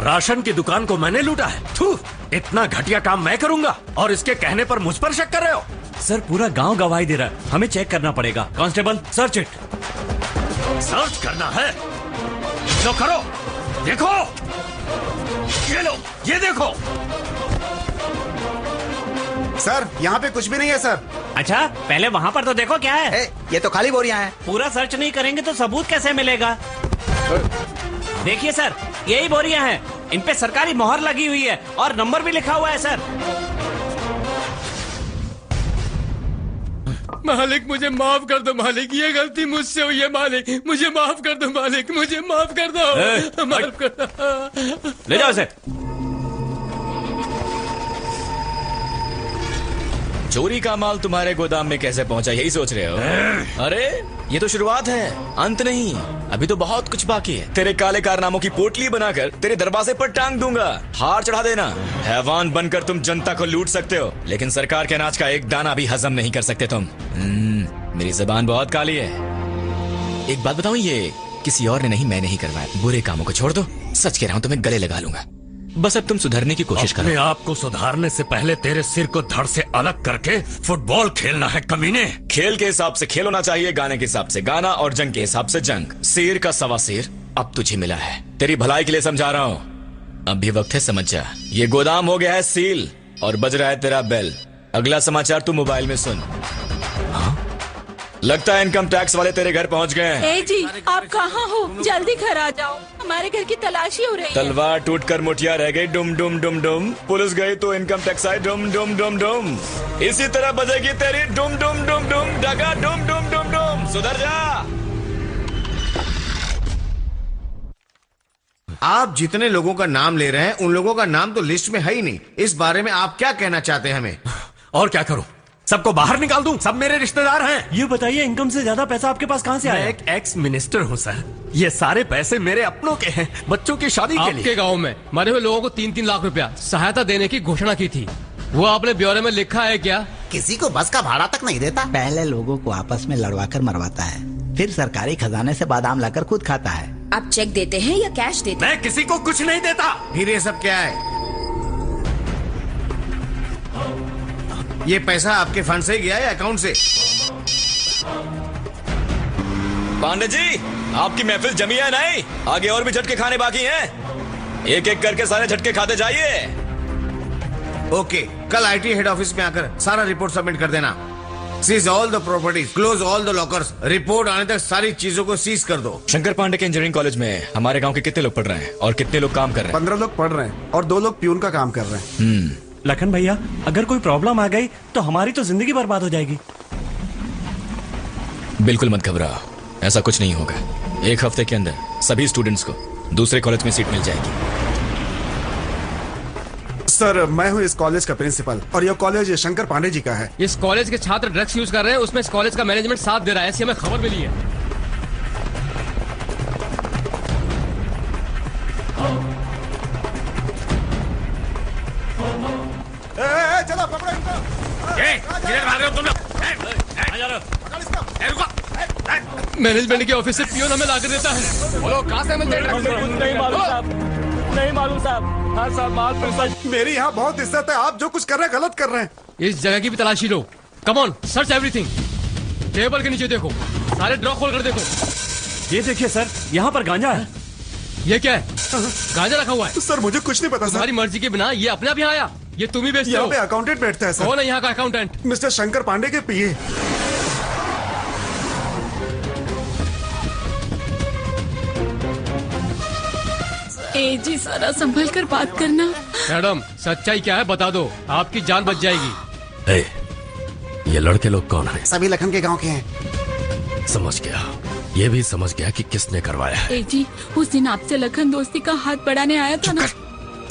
राशन की दुकान को मैंने लूटा है। थू, इतना घटिया काम मैं करूंगा और इसके कहने पर मुझ पर शक कर रहे हो? सर पूरा गांव गवाही दे रहा है, हमें चेक करना पड़ेगा। Constable search it. सर्च करना है? लो करो, देखो, ये लो, ये देखो। सर यहाँ पे कुछ भी नहीं है सर। अच्छा, पहले वहाँ पर तो देखो क्या है। ये तो खाली बोरियां हैं। पूरा सर्च नहीं करेंगे तो सबूत कैसे मिलेगा? देखिए सर, यही बोरियां हैं। इन पे सरकारी मोहर लगी हुई है और नंबर भी लिखा हुआ है सर। मालिक मुझे माफ कर दो मालिक, ये गलती मुझसे हुई है मालिक, मुझे माफ कर दो मालिक, मुझे माफ कर दो, माफ कर दो। ले जाओ इसे। चोरी का माल तुम्हारे गोदाम में कैसे पहुंचा, यही सोच रहे हो? अरे ये तो शुरुआत है, अंत नहीं। अभी तो बहुत कुछ बाकी है। तेरे काले कारनामों की पोटली बनाकर तेरे दरवाजे पर टांग दूंगा। हार चढ़ा देना। हैवान बनकर तुम जनता को लूट सकते हो, लेकिन सरकार के अनाज का एक दाना भी हजम नहीं कर सकते तुम। मेरी जबान बहुत काली है। एक बात बताऊं, ये किसी और ने नहीं, मैंने ही करवाया। बुरे कामों को छोड़ दो, सच कह रहा हूं, तुम्हें गले लगा लूंगा। बस अब तुम सुधरने की कोशिश करो। अपने आप को सुधारने से पहले तेरे सिर को धड़ से अलग करके फुटबॉल खेलना है कमीने। खेल के हिसाब से खेल होना चाहिए, गाने के हिसाब से गाना और जंग के हिसाब से जंग। शेर का सवा शेर अब तुझे मिला है। तेरी भलाई के लिए समझा रहा हूँ। अब भी वक्त है, समझ जा। ये गोदाम हो गया है सील और बज रहा है तेरा बेल। अगला समाचार तू मोबाइल में सुन। लगता है इनकम टैक्स वाले तेरे घर पहुंच गए हैं। ए जी, आप कहाँ हो? जल्दी घर आ जाओ, हमारे घर की तलाशी हो रही है। तलवार टूटकर मुठिया रह गई, डुम डुम डुम डुम। पुलिस गई तो इनकम टैक्स आए, डुम डुम डुम डुम। इसी तरह बजेगी तेरी डुम डुम डुम डुम डगा, डुम डुम डुम डुम। सुधर जा। आप जितने लोगों का नाम ले रहे हैं उन लोगों का नाम तो लिस्ट में है ही नहीं। इस बारे में आप क्या कहना चाहते हैं हमें? और क्या करूं? सबको बाहर निकाल दूं? सब मेरे रिश्तेदार हैं। ये बताइए, इनकम से ज्यादा पैसा आपके पास कहाँ से आया? मैं एक एक्स मिनिस्टर हूं सर। ये सारे पैसे मेरे अपनों के हैं, बच्चों की शादी के लिए। आपके गांव में मरे हुए लोगों को 3-3 लाख रुपया सहायता देने की घोषणा की थी, वो आपने ब्यौरे में लिखा है क्या? किसी को बस का भाड़ा तक नहीं देता। पहले लोगों को आपस में लड़वा कर मरवाता है, फिर सरकारी खजाने से बादाम लाकर खुद खाता है। आप चेक देते हैं या कैश देते हैं? मैं किसी को कुछ नहीं देता। फिर ये सब क्या है? ये पैसा आपके फंड से गया है अकाउंट से? पांडे जी, आपकी महफिल जमी है नहीं? आगे और भी झटके खाने बाकी हैं। एक एक करके सारे झटके खाते जाइए। ओके, कल आईटी हेड ऑफिस में आकर सारा रिपोर्ट सबमिट कर देना। Seize all the properties, close all the lockers. Report आने तक सारी चीजों को सीज कर दो। शंकर पांडे के इंजीनियरिंग कॉलेज में हमारे गांव के कितने लोग पढ़ रहे हैं और कितने लोग काम कर रहे हैं? 15 लोग पढ़ रहे हैं और 2 लोग प्यून का काम कर रहे हैं। लखन भैया, अगर कोई प्रॉब्लम आ गई तो हमारी तो जिंदगी बर्बाद हो जाएगी। बिल्कुल मत घबराओ, ऐसा कुछ नहीं होगा। 1 हफ्ते के अंदर सभी स्टूडेंट्स को दूसरे कॉलेज में सीट मिल जाएगी। सर, मैं हूँ इस कॉलेज का प्रिंसिपल और यह कॉलेज शंकर पांडे जी का है। इस कॉलेज के छात्र ड्रग्स यूज कर रहे हैं, उसमें इस कॉलेज का मैनेजमेंट साथ दे रहा है, ऐसी हमें खबर मिली है। चलो पकड़ो इनको। किधर भाग रहे हो तुम लोग? मैनेजमेंट के ऑफिस से पियोन हमें लाकर देता है। बोलो कहाँ से मिलते हैं? नहीं मालूम साहब, नहीं मालूम साहब। हर साल माल पैसा। मेरी यहाँ बहुत इज्जत है, आप जो कुछ कर रहे हैं गलत कर रहे हैं। इस जगह की भी तलाशी लो। Come on, search everything. Table के नीचे देखो, सारे ड्रॉ खोल कर देखो। ये देखिए सर, यहाँ पर गांजा है। ये क्या है? गांजा रखा हुआ है। सर मुझे कुछ नहीं पता सर। तुम्हारी मर्जी के बिना ये अपने आप यहाँ आया? ये तुम ही बेचते हो? यहाँ पे अकाउंटेंट बैठता है सर। कौन है यहाँ का अकाउंटेंट? मिस्टर शंकर पांडे के पीए। ए जी, सारा संभल कर बात करना। मैडम, सच्चाई क्या है बता दो, आपकी जान बच जाएगी। ये लड़के लोग कौन हैं? सभी लखन के गांव के हैं। समझ गया, ये भी समझ गया कि किसने करवाया है। ए जी, उस दिन आपसे लखन दोस्ती का हाथ बढ़ाने आया था ना।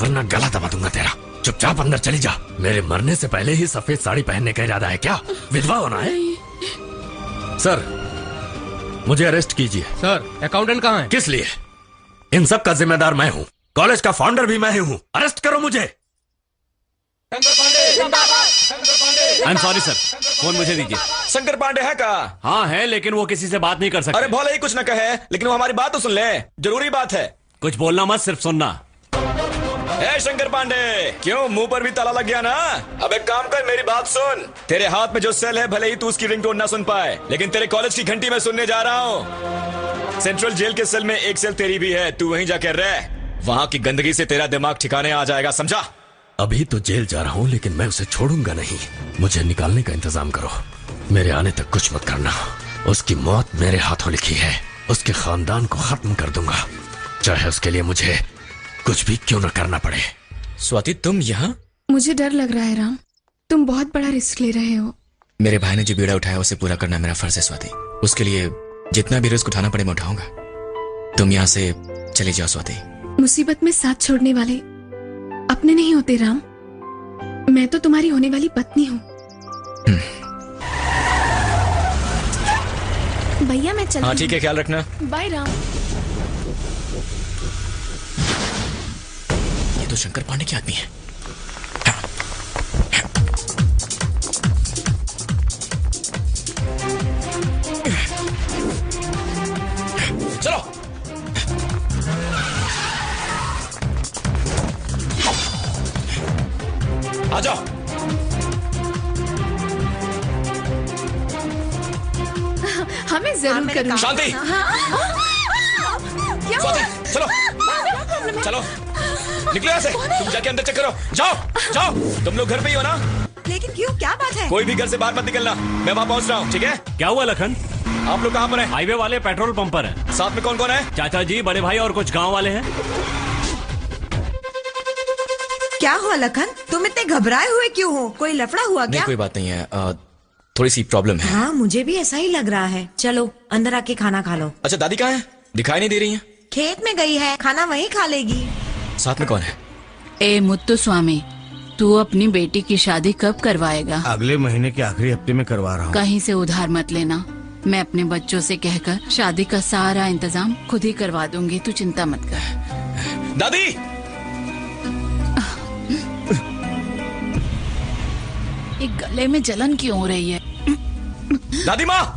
वरना गला दबा दूंगा तेरा। चुपचाप अंदर चली जा। मेरे मरने से पहले ही सफेद साड़ी पहनने का इरादा है क्या? विधवा होना है? सर, मुझे अरेस्ट कीजिए। सर, अकाउंटेंट कहाँ है? किस लिए? इन सब का जिम्मेदार मैं हूँ, कॉलेज का फाउंडर भी मैं ही हूँ। अरेस्ट करो मुझे। I am sorry sir, phone मुझे दीजिए। शंकर पांडे है का? हाँ है, लेकिन वो किसी से बात नहीं कर सकते। अरे भले ही कुछ न कहे, लेकिन वो हमारी बात तो सुन ले। जरूरी बात है। कुछ बोलना मत, सिर्फ सुनना। ए शंकर पांडे, क्यों मुंह पर भी ताला लग गया ना? अब एक काम कर, मेरी बात सुन। तेरे हाथ में जो सेल है, भले ही तू उसकी रिंगटोन ना सुन पाए, लेकिन तेरे कॉलेज की घंटी मैं सुनने जा रहा हूँ। सेंट्रल जेल के सेल में एक सेल तेरी भी है, तू वहीं जाकर रह। वहां की गंदगी से तेरा दिमाग ठिकाने आ जाएगा, समझा? अभी तो जेल जा रहा हूँ, लेकिन मैं उसे छोड़ूंगा नहीं। मुझे निकालने का इंतजाम करो। मेरे आने तक कुछ मत करना। उसकी मौत मेरे हाथों लिखी है। उसके खानदान को खत्म कर दूंगा, चाहे उसके लिए मुझे कुछ भी क्यों न करना पड़े। स्वाति, तुम यहाँ? मुझे डर लग रहा है राम, तुम बहुत बड़ा रिस्क ले रहे हो। मेरे भाई ने जो बीड़ा उठाया उसे पूरा करना मेरा फर्ज है स्वाति। उसके लिए जितना भी रिस्क उठाना पड़े मैं उठाऊंगा। तुम यहाँ से चली जाओ स्वाति। मुसीबत में साथ छोड़ने वाले अपने नहीं होते राम। मैं तो तुम्हारी होने वाली पत्नी हूँ। भैया मैं चलती हूँ। हाँ ठीक है, ख्याल रखना। बाय राम। ये तो शंकर पांडे के आदमी है। चलो। आ जाओ। हमें जरूर करूँगी। शांति। क्या स्वाति, चलो चलो, निकलो यहाँ से। तुम जाके अंदर चेक करो। जाओ जाओ, तुम लोग घर पे ही हो ना? लेकिन क्यों, क्या बात है? कोई भी घर से बाहर मत निकलना, मैं वहाँ पहुँच रहा हूँ, ठीक है? क्या हुआ लखन? आप लोग कहाँ पर हैं? हाईवे वाले पेट्रोल पंप पर हैं। साथ में कौन कौन है? चाचा जी, बड़े भाई और कुछ गांव वाले हैं। क्या हुआ लखन, तुम इतने घबराए हुए क्यों हो? कोई लफड़ा हुआ क्या? नहीं, कोई बात नहीं है, थोड़ी सी प्रॉब्लम है। हाँ मुझे भी ऐसा ही लग रहा है। चलो अंदर आके खाना खा लो। अच्छा दादी कहाँ है? दिखाई नहीं दे रही है। खेत में गई है, खाना वहीं खा लेगी। साथ में कौन है? ए मुत्तु स्वामी, तू अपनी बेटी की शादी कब करवाएगा? अगले महीने के आखिरी हफ्ते में करवा रहा हूँ। कहीं से उधार मत लेना। मैं अपने बच्चों से कहकर शादी का सारा इंतजाम खुद ही करवा दूंगी, तू चिंता मत कर। दादी! एक गले में जलन क्यों हो रही है? दादी माँ!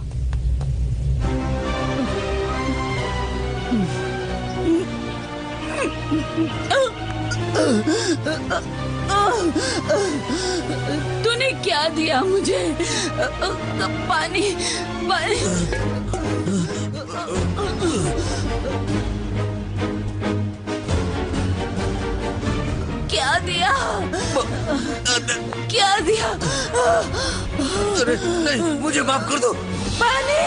तूने क्या दिया मुझे? पानी, पानी। क्या दिया? क्या दिया? अरे नहीं, मुझे माफ कर दो। पानी,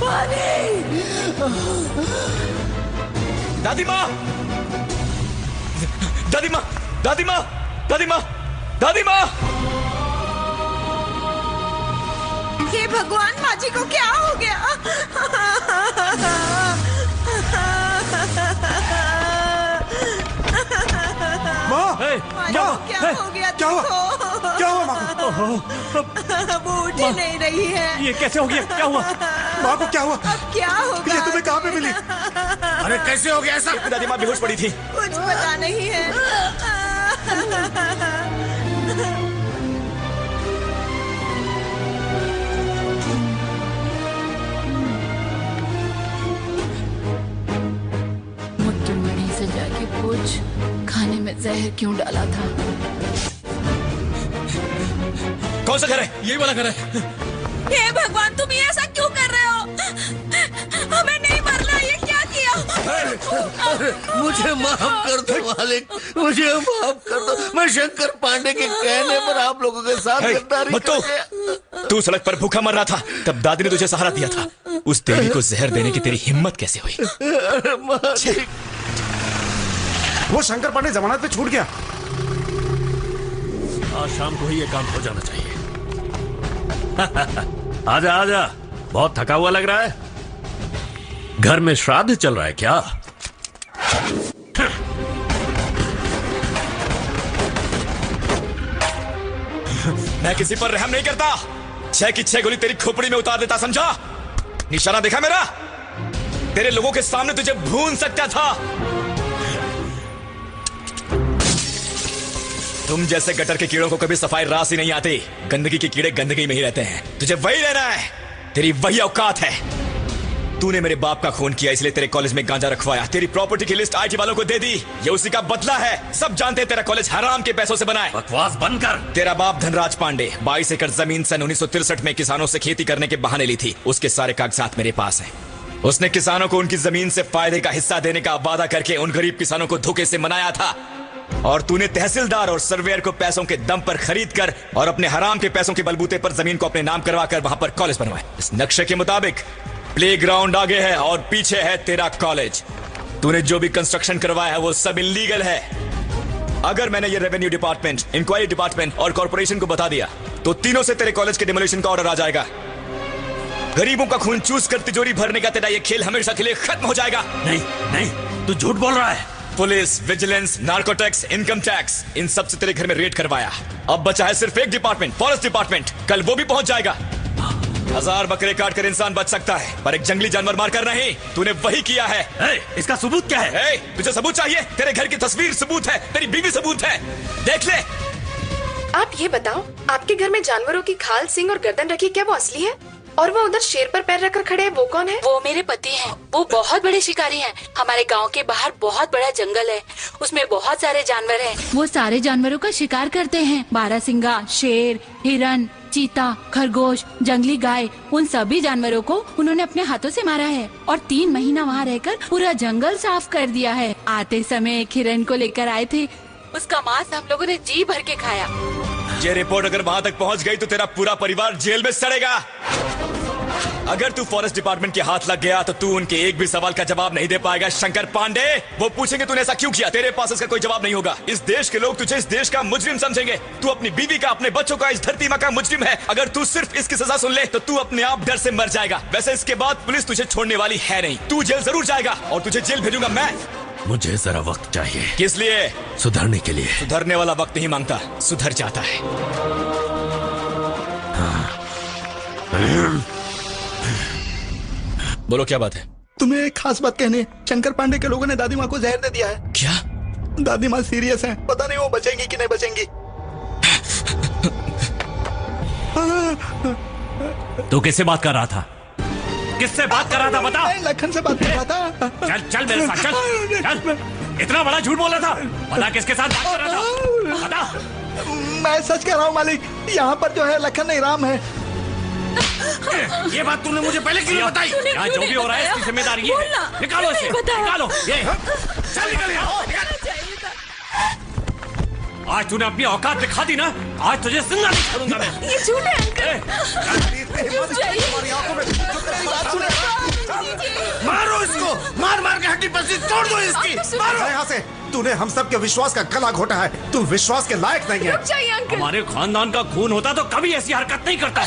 पानी। दादी माँ! दादी माँ! दादी माँ! दादी माँ! दादी माँ! हे भगवान, माँ जी को क्या हो गया? माँ! क्या हो गया? क्या हुआ? क्या हुआ माँ को? वो उठ ही नहीं रही है। ये कैसे हो गया? क्या हुआ? माँ को क्या हुआ? अब क्या होगा? ये तुम्हें कहाँ पे मिली? अरे कैसे हो गया ऐसा? दादी माँ बेहोश पड़ी थी। कुछ पता नहीं है। मुत्तु मणि से जाके पूछ, खाने में जहर क्यों डाला था? कौन सा घर है? यही वाला घर है। हे भगवान, तुम ये ऐसा क्यों कर रहे हो? हमें नहीं मरना, ये क्या किया? मुझे माफ कर दो मालिक, मुझे माफ कर दो। मैं शंकर पांडे के कहने पर आप लोगों के साथ गद्दारी कर गया। तू सड़क पर भूखा मर रहा था, तब दादी ने तुझे सहारा दिया था। उस देवी को जहर देने की तेरी हिम्मत कैसे हुई? वो शंकर पांडे जमानत पे छूट गया। आज शाम को ही ये काम हो जाना चाहिए। आजा आजा, बहुत थका हुआ लग रहा है। घर में श्राद्ध चल रहा है क्या? मैं किसी पर रहम नहीं करता। 6 की 6 गोली तेरी खोपड़ी में उतार देता, समझा? निशाना देखा मेरा? तेरे लोगों के सामने तुझे भून सकता था। तुम जैसे गटर के कीड़ों को कभी सफाई रास ही नहीं आती। गंदगी के कीड़े गंदगी में ही रहते हैं। तुझे वही रहना है, तेरी वही औकात है। तूने मेरे बाप का खून किया, इसलिए तेरे कॉलेज में गांजा रखवाया। तेरी प्रॉपर्टी की लिस्ट आईटी वालों को दे दी, ये उसी का बदला है। सब जानते हैं तेरा कॉलेज हराम के पैसों से बना है। बकवास बंद कर। तेरा बाप धनराज पांडे 22 एकड़ जमीन सन 1963 में किसानों से खेती करने के बहाने ली थी। उसके सारे कागजात मेरे पास हैं। उसने किसानों को उनकी जमीन से फायदे का हिस्सा देने का वादा करके उन गरीब किसानों को धोखे से मनाया था। और तूने तहसीलदार और सर्वेयर को पैसों के दम पर खरीद कर और अपने हराम के पैसों के बलबूते पर जमीन को अपने नाम करवा कर वहां पर कॉलेज बनवाया। इस नक्शे के मुताबिक प्लेग्राउंड आगे है और पीछे है तेरा कॉलेज। तूने जो भी कंस्ट्रक्शन करवाया है वो सब इलीगल है। अगर मैंने ये रेवेन्यू डिपार्टमेंट, इंक्वायरी डिपार्टमेंट और कॉर्पोरेशन को बता दिया तो तीनों से तेरे कॉलेज के डिमोलिशन का ऑर्डर आ जाएगा। गरीबों का खून चूस कर तिजोरी भरने का तेरा ये खेल हमेशा के लिए खत्म हो जाएगा। नहीं नहीं, तू झूठ बोल रहा है। Police, vigilance, narcotics, income tax, इन सब से तेरे घर में रेड करवाया। अब बचा है सिर्फ एक डिपार्टमेंट, फॉरेस्ट डिपार्टमेंट। कल वो भी पहुंच जाएगा। 1000 बकरे काट कर इंसान बच सकता है, पर एक जंगली जानवर मारकर नहीं। तूने वही किया है। इसका सबूत क्या है? तुझे सबूत चाहिए? तेरे घर की तस्वीर सबूत है, तेरी बीवी सबूत है, देख ले। आप ये बताओ, आपके घर में जानवरों की खाल, सिंग और गर्दन रखी, क्या वो असली है? और वो उधर शेर पर पैर रखकर खड़े हैं, वो कौन है? वो मेरे पति हैं। वो बहुत बड़े शिकारी हैं। हमारे गांव के बाहर बहुत बड़ा जंगल है, उसमें बहुत सारे जानवर हैं। वो सारे जानवरों का शिकार करते हैं। बारहसिंगा, शेर, हिरन, चीता, खरगोश, जंगली गाय, उन सभी जानवरों को उन्होंने अपने हाथों से मारा है और 3 महीना वहाँ रहकर पूरा जंगल साफ कर दिया है। आते समय एक हिरन को लेकर आए थे, उसका मांस हम लोगों ने जी भर के खाया। ये रिपोर्ट अगर वहाँ तक पहुँच गई तो तेरा पूरा परिवार जेल में सड़ेगा। अगर तू फॉरेस्ट डिपार्टमेंट के हाथ लग गया तो तू उनके एक भी सवाल का जवाब नहीं दे पाएगा शंकर पांडे। वो पूछेंगे तूने ऐसा क्यों किया, तेरे पास इसका कोई जवाब नहीं होगा। इस देश के लोग तुझे इस देश का मुजरिम समझेंगे। तू अपनी बीवी का, अपने बच्चों का, इस धरती माँ का मुजरिम है। अगर तू सिर्फ इसकी सजा सुन ले तो तू अपने आप डर से मर जाएगा। वैसे इसके बाद पुलिस तुझे छोड़ने वाली है नहीं, तू जेल जरूर जाएगा और तुझे जेल भेजूंगा मैं। मुझे जरा वक्त चाहिए। किस लिए? सुधरने के लिए। सुधरने वाला वक्त नहीं मांगता, सुधर जाता है। बोलो क्या बात है? तुम्हें एक खास बात कहनी है। शंकर पांडे के लोगों ने दादी माँ को जहर दे दिया है। क्या? दादी माँ सीरियस हैं, पता नहीं वो बचेंगी कि नहीं बचेंगी। तू किससे बात कर रहा था? किससे बात कर रहा था बता? लखन से बात कर रहा था। चल चल मेरे साथ चल चल। इतना बड़ा झूठ बोला था, बता किसके साथ बात कर रहा था बता। मैं सच कह रहा हूँ मालिक, यहाँ पर जो है लखन नहीं राम है। ये बात तूने मुझे पहले क्यों नहीं बताई? यहाँ जो भी हो रहा है इसकी जिम्मेदारी ये है। निकालो इसे, निकालो ये। चल निकल यहाँ। आज तूने अपनी औकात दिखा दी ना, आज तुझे जिंदा नहीं छोड़ूंगा मैं। ये झूठ है अंकल। मारो इसको, मार मार के हड्डी पसली तोड़ दो इसकी। मारो यहाँ से। तूने हम सब के विश्वास का गला घोटा है। तू विश्वास के लायक नहीं है। हमारे खानदान का खून होता तो कभी ऐसी हरकत नहीं करता।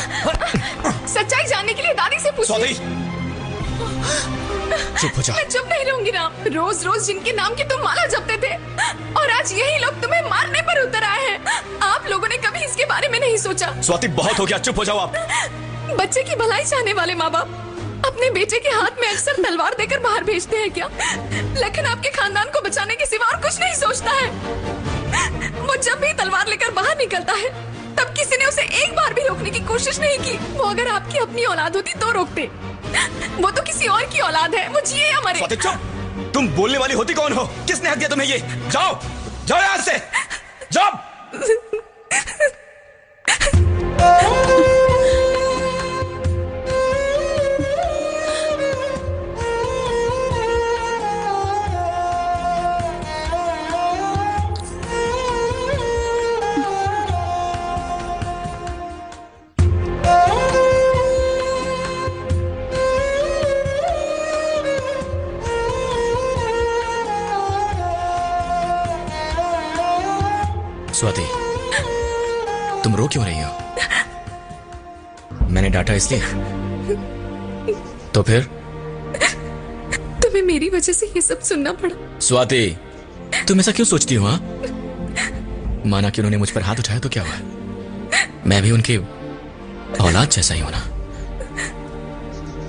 सच्चाई जानने के लिए दादी से पूछिए। चुप हो जा। मैं चुप नहीं रहूंगी राम। रोज रोज जिनके नाम की तुम माला जपते थे और आज यही लोग तुम्हें मारने पर उतर आए हैं। आप लोगों ने कभी इसके बारे में नहीं सोचा। स्वाति बहुत हो गया, चुप हो जाओ आप। बच्चे की भलाई चाहने वाले माँ बाप अपने बेटे के हाथ में अक्सर तलवार देकर बाहर भेजते हैं क्या? लखन आपके खानदान को बचाने के सिवा और कुछ नहीं सोचता है। वो जब भी तलवार लेकर बाहर निकलता है तब किसी ने उसे एक बार भी रोकने की कोशिश नहीं की। वो अगर आपकी अपनी औलाद होती तो रोकते। वो तो किसी और की औलाद है, वो जिए या मरे। चुप। तुम बोलने वाली होती कौन हो? किसने हक दिया तुम्हें ये? जाओ जाओ यहाँ से, जाओ। स्वाति, तुम रो क्यों रही हो? मैंने डांटा इसलिए? तो फिर? तुम्हें मेरी वजह से ये सब सुनना पड़ा। स्वाति, तुम ऐसा क्यों सोचती हो? हाँ, माना कि उन्होंने मुझ पर हाथ उठाया तो क्या हुआ? मैं भी उनकी औलाद जैसा ही हूं ना।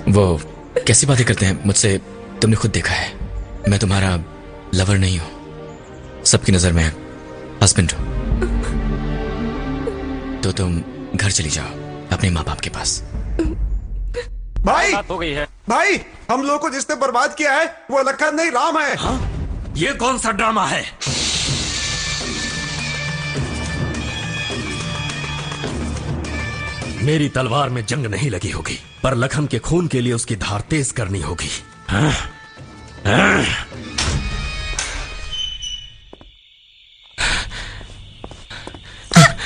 वो कैसी बातें करते हैं मुझसे, तुमने खुद देखा है। मैं तुम्हारा लवर नहीं हूं, सबकी नजर में हस्बैंड हूं। तो तुम घर चली जाओ अपने माँ बाप के पास। भाई हो गई है। भाई, हम लोगों को जिसने बर्बाद किया है वो लखन नहीं राम है। हाँ? ये कौन सा ड्रामा है? मेरी तलवार में जंग नहीं लगी होगी, पर लखन के खून के लिए उसकी धार तेज करनी होगी। हाँ? हाँ?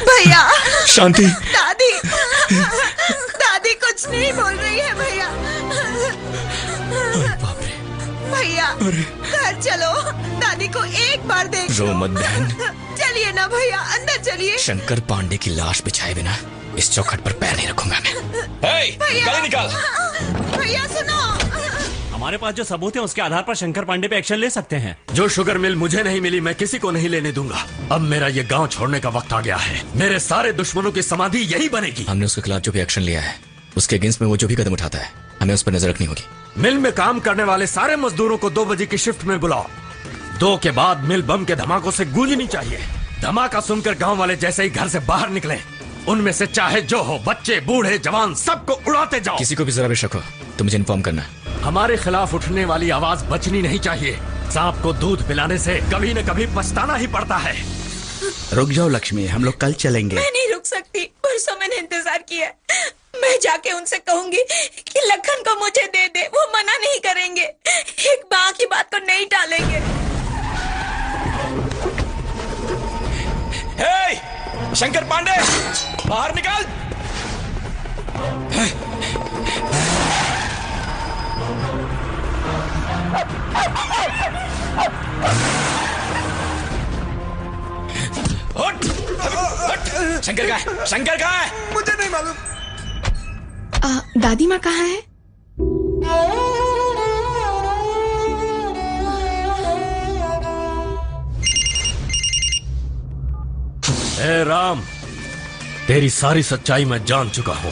भैया। शांति। दादी। दादी कुछ नहीं बोल रही है भैया। भैया घर चलो, दादी को एक बार देख लो। रो मत बहन। चलिए ना भैया, अंदर चलिए। शंकर पांडे की लाश बिछाए बिना इस चौखट पर पैर नहीं रखूंगा मैं। भैया निकाल। भैया सुनो, हमारे पास जो सबूत है उसके आधार पर शंकर पांडे पे एक्शन ले सकते हैं। जो शुगर मिल मुझे नहीं मिली मैं किसी को नहीं लेने दूंगा। अब मेरा ये गांव छोड़ने का वक्त आ गया है। मेरे सारे दुश्मनों की समाधि यही बनेगी। हमने उसके खिलाफ जो भी एक्शन लिया है उसके अगेंस्ट में वो जो भी कदम उठाता है हमें उस पर नजर रखनी होगी। मिल में काम करने वाले सारे मजदूरों को 2 बजे की शिफ्ट में बुलाओ। 2 के बाद मिल बम के धमाकों से गूंजनी चाहिए। धमाका सुनकर गांव वाले जैसे ही घर से बाहर निकले, उनमें से चाहे जो हो, बच्चे बूढ़े जवान, सबको उड़ाते जाओ। किसी को भी जरा भी शक हो तो मुझे इन्फॉर्म करना। हमारे खिलाफ उठने वाली आवाज बचनी नहीं चाहिए। सांप को दूध पिलाने से कभी न कभी पछताना ही पड़ता है। रुक जाओ लक्ष्मी, हम लोग कल चलेंगे। मैं नहीं रुक सकती, परसों मैंने इंतजार किया। मैं जाके उनसे कहूंगी कि लखन को मुझे दे दे, वो मना नहीं करेंगे। एक माँ की बात को नहीं टालेंगे। हे, शंकर पांडे बाहर निकल। शंकर कहाँ है? शंकर कहाँ है? मुझे नहीं मालूम। दादी माँ कहाँ है? ए राम, तेरी सारी सच्चाई मैं जान चुका हूँ।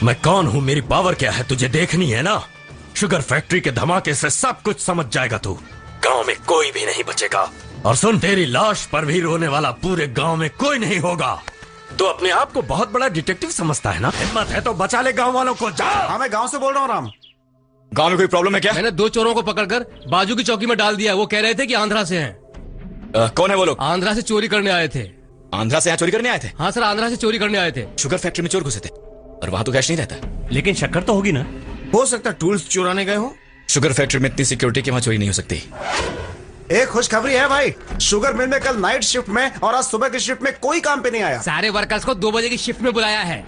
मैं कौन हूँ, मेरी पावर क्या है, तुझे देखनी है ना। शुगर फैक्ट्री के धमाके से सब कुछ समझ जाएगा तू। गांव में कोई भी नहीं बचेगा। और सुन, तेरी लाश पर भी रोने वाला पूरे गांव में कोई नहीं होगा। तो अपने आप को बहुत बड़ा डिटेक्टिव समझता है ना। हिम्मत है तो बचा ले गांव वालों को। जा। हाँ, मैं गांव से बोल रहा हूँ राम। गांव में कोई प्रॉब्लम है क्या? मैंने 2 चोरों को पकड़कर बाजू की चौकी में डाल दिया। वो कह रहे थे कि आंध्रा से हैं। कौन है वो लोग? आंध्रा से चोरी करने आए थे। आंध्रा से यहाँ चोरी करने आए थे? हाँ सर, आंध्रा से चोरी करने आए थे। शुगर फैक्ट्री में चोर घुसे थे और वहां तो कैश नहीं रहता। लेकिन शक्कर तो होगी ना। हो सकता टूल्स चुराने गए हो। शुगर फैक्ट्री में इतनी सिक्योरिटी की वहां चोरी नहीं हो सकती। एक खुशखबरी है भाई, शुगर मिल में कल नाइट शिफ्ट में और आज सुबह की शिफ्ट में कोई काम पे नहीं आया। सारे वर्कर्स को 2 बजे की शिफ्ट में बुलाया है।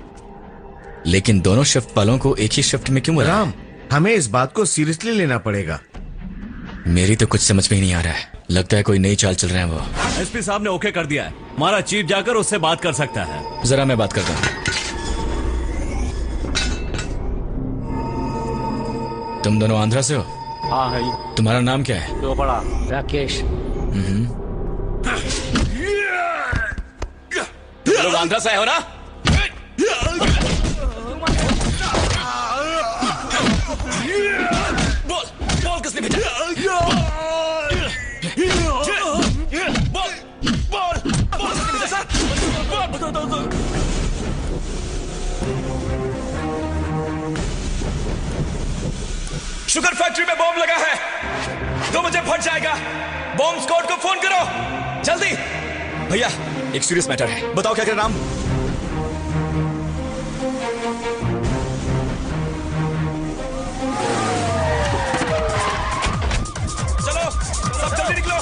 लेकिन दोनों शिफ्ट वालों को एक ही शिफ्ट में क्यों बुलाया? राम, हमें इस बात को सीरियसली लेना पड़ेगा। मेरी तो कुछ समझ में ही नहीं आ रहा है। लगता है कोई नई चाल चल रहे हैं वो। एसपी साहब ने ओके कर दिया है। हमारा चीफ जाकर उससे बात कर सकता है। जरा मैं बात करता हूँ। तुम दोनों आंध्रा से हो? हाँ है। तुम्हारा नाम क्या है? तो बड़ा राकेश। तुम लोग आंध्रा से आए हो ना? बोल बोल, किसने भेजा? शुगर फैक्ट्री में बॉम्ब लगा है, 2 बजे फट जाएगा। बॉम्ब स्क्वाड को फोन करो जल्दी। भैया, एक सीरियस मैटर है, बताओ क्या कर राम? चलो सब जल्दी निकलो,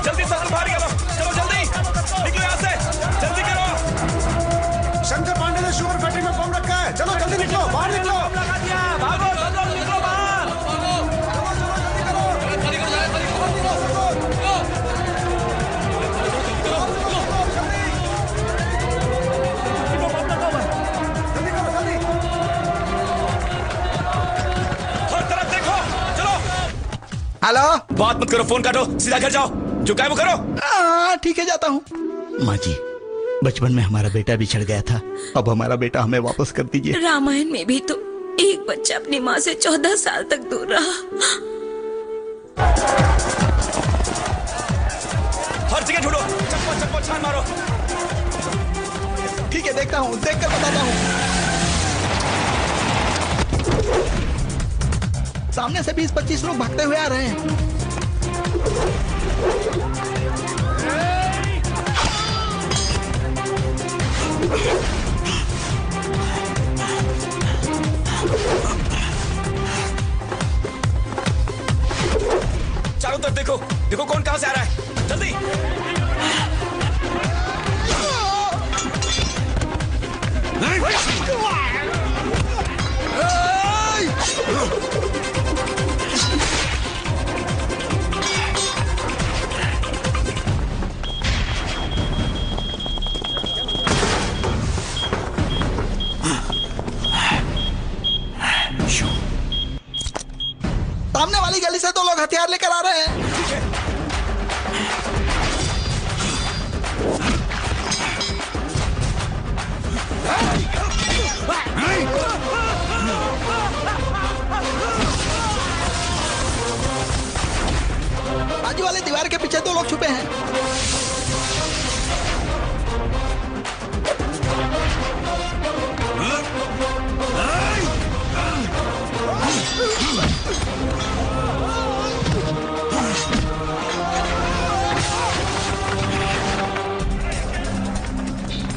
जल्दी सब बाहर निकलो। चलो जल्दी निकलो यहाँ से, जल्दी करो। शंकर पांडे ने शुगर फैक्ट्री में बम रखा है। चलो जल्दी निकलो, बाहर निकलो। भागो सब लोग, निकलो बाहर। हेलो, बात मत करो, फोन काटो, सीधा घर जाओ। जो कहे वो करो। ठीक है, जाता हूँ। माँ जी, बचपन में हमारा बेटा बिछड़ गया था, अब हमारा बेटा हमें वापस कर दीजिए। रामायण में भी तो एक बच्चा अपनी माँ से 14 साल तक दूर रहा। हर जगह ढूंढो, चप्पो चप्पो छान मारो। ठीक है, देखता हूँ, देख कर बताता हूँ। सामने से 20-25 लोग भागते हुए आ रहे हैं। चारों तरफ देखो, देखो कौन कहां से आ रहा है, जल्दी। सामने वाली गली से 2 लोग हथियार लेकर आ रहे हैं। बाजू वाले दीवार के पीछे 2 लोग छुपे हैं।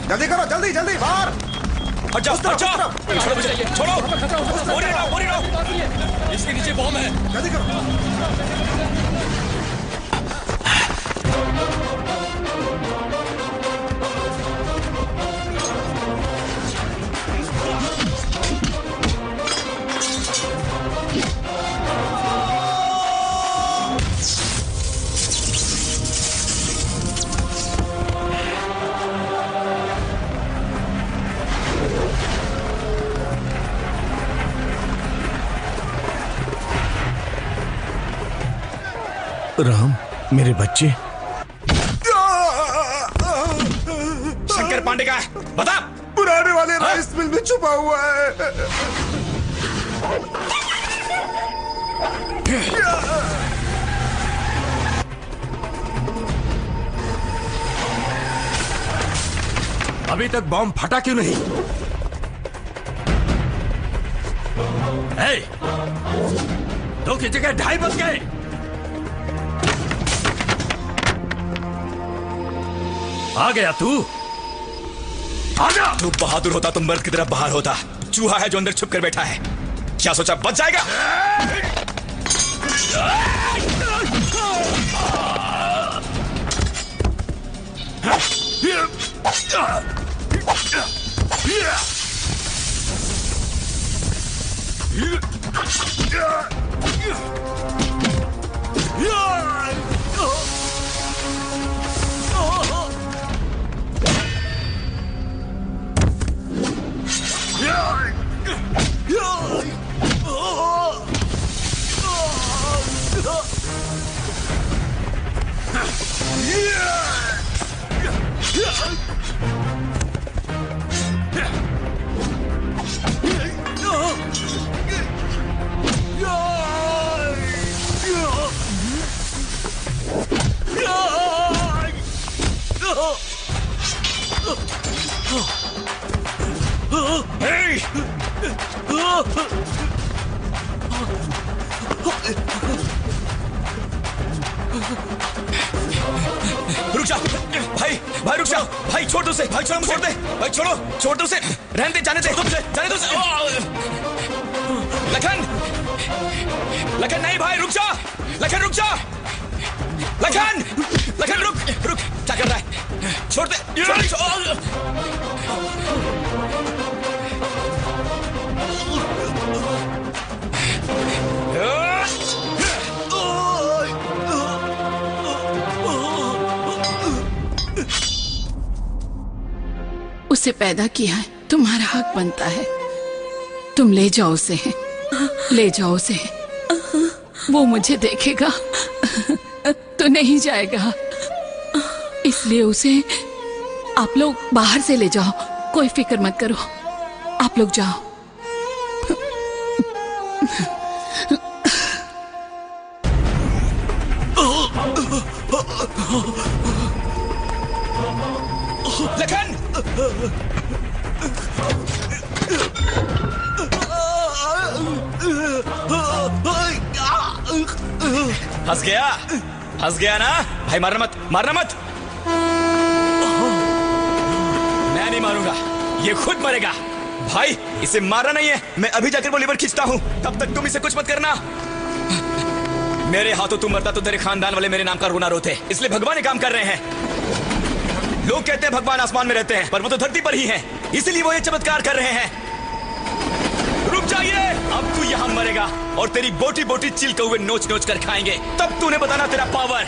जल्दी करो, जल्दी जल्दी बाहर। हट जाओ, हट जाओ। छोड़ो मुझे, छोड़ो। बोरी उठाओ, बोरी उठाओ। इसके नीचे बॉम्ब है। जल्दी करो। राम, मेरे बच्चे। शंकर पांडे का है, बता। पुराने वाले राइस मिल में छुपा हुआ है। अभी तक बॉम्ब फटा क्यों नहीं? दो की जगह 2:30 बज गए। आ गया तू? आजा। तू बहादुर होता तो मर्द की तरफ बाहर होता। चूहा है जो अंदर छुप कर बैठा है। क्या सोचा बच जाएगा? रुक जा भाई, भाई रुक जा भाई, छोड़ दो उसे, भाई छोड़ दे भाई, छोड़ दो उसे, रहने दे, जाने दे उसे। लखन नहीं भाई, रुक जा लखन, रुक जा लखन, रुक, क्या कर रहा है? छोड़ दे, उसे पैदा किया है, तुम्हारा हक बनता है। तुम ले जाओ उसे, ले जाओ उसे। वो मुझे देखेगा तो नहीं जाएगा, इसलिए उसे आप लोग बाहर से ले जाओ। कोई फिक्र मत करो, आप लोग जाओ। लखन! हंस गया ना भाई, मारना मत। मैं नहीं मारूंगा, ये खुद मरेगा। भाई इसे मारना नहीं है, मैं अभी जाकर वो लीवर खींचता हूँ, तब तक तुम इसे कुछ मत करना। मेरे हाथों तुम मरता तो तेरे खानदान वाले मेरे नाम का रोना रोते, इसलिए भगवान ये काम कर रहे हैं। लोग कहते हैं भगवान आसमान में रहते हैं, पर वो तो धरती पर ही हैं, इसीलिए वो ये चमत्कार कर रहे हैं। रुक जाइए, अब तू यहाँ मरेगा और तेरी बोटी बोटी चिल कौवे नोच नोच कर खाएंगे, तब तूने बताना तेरा पावर।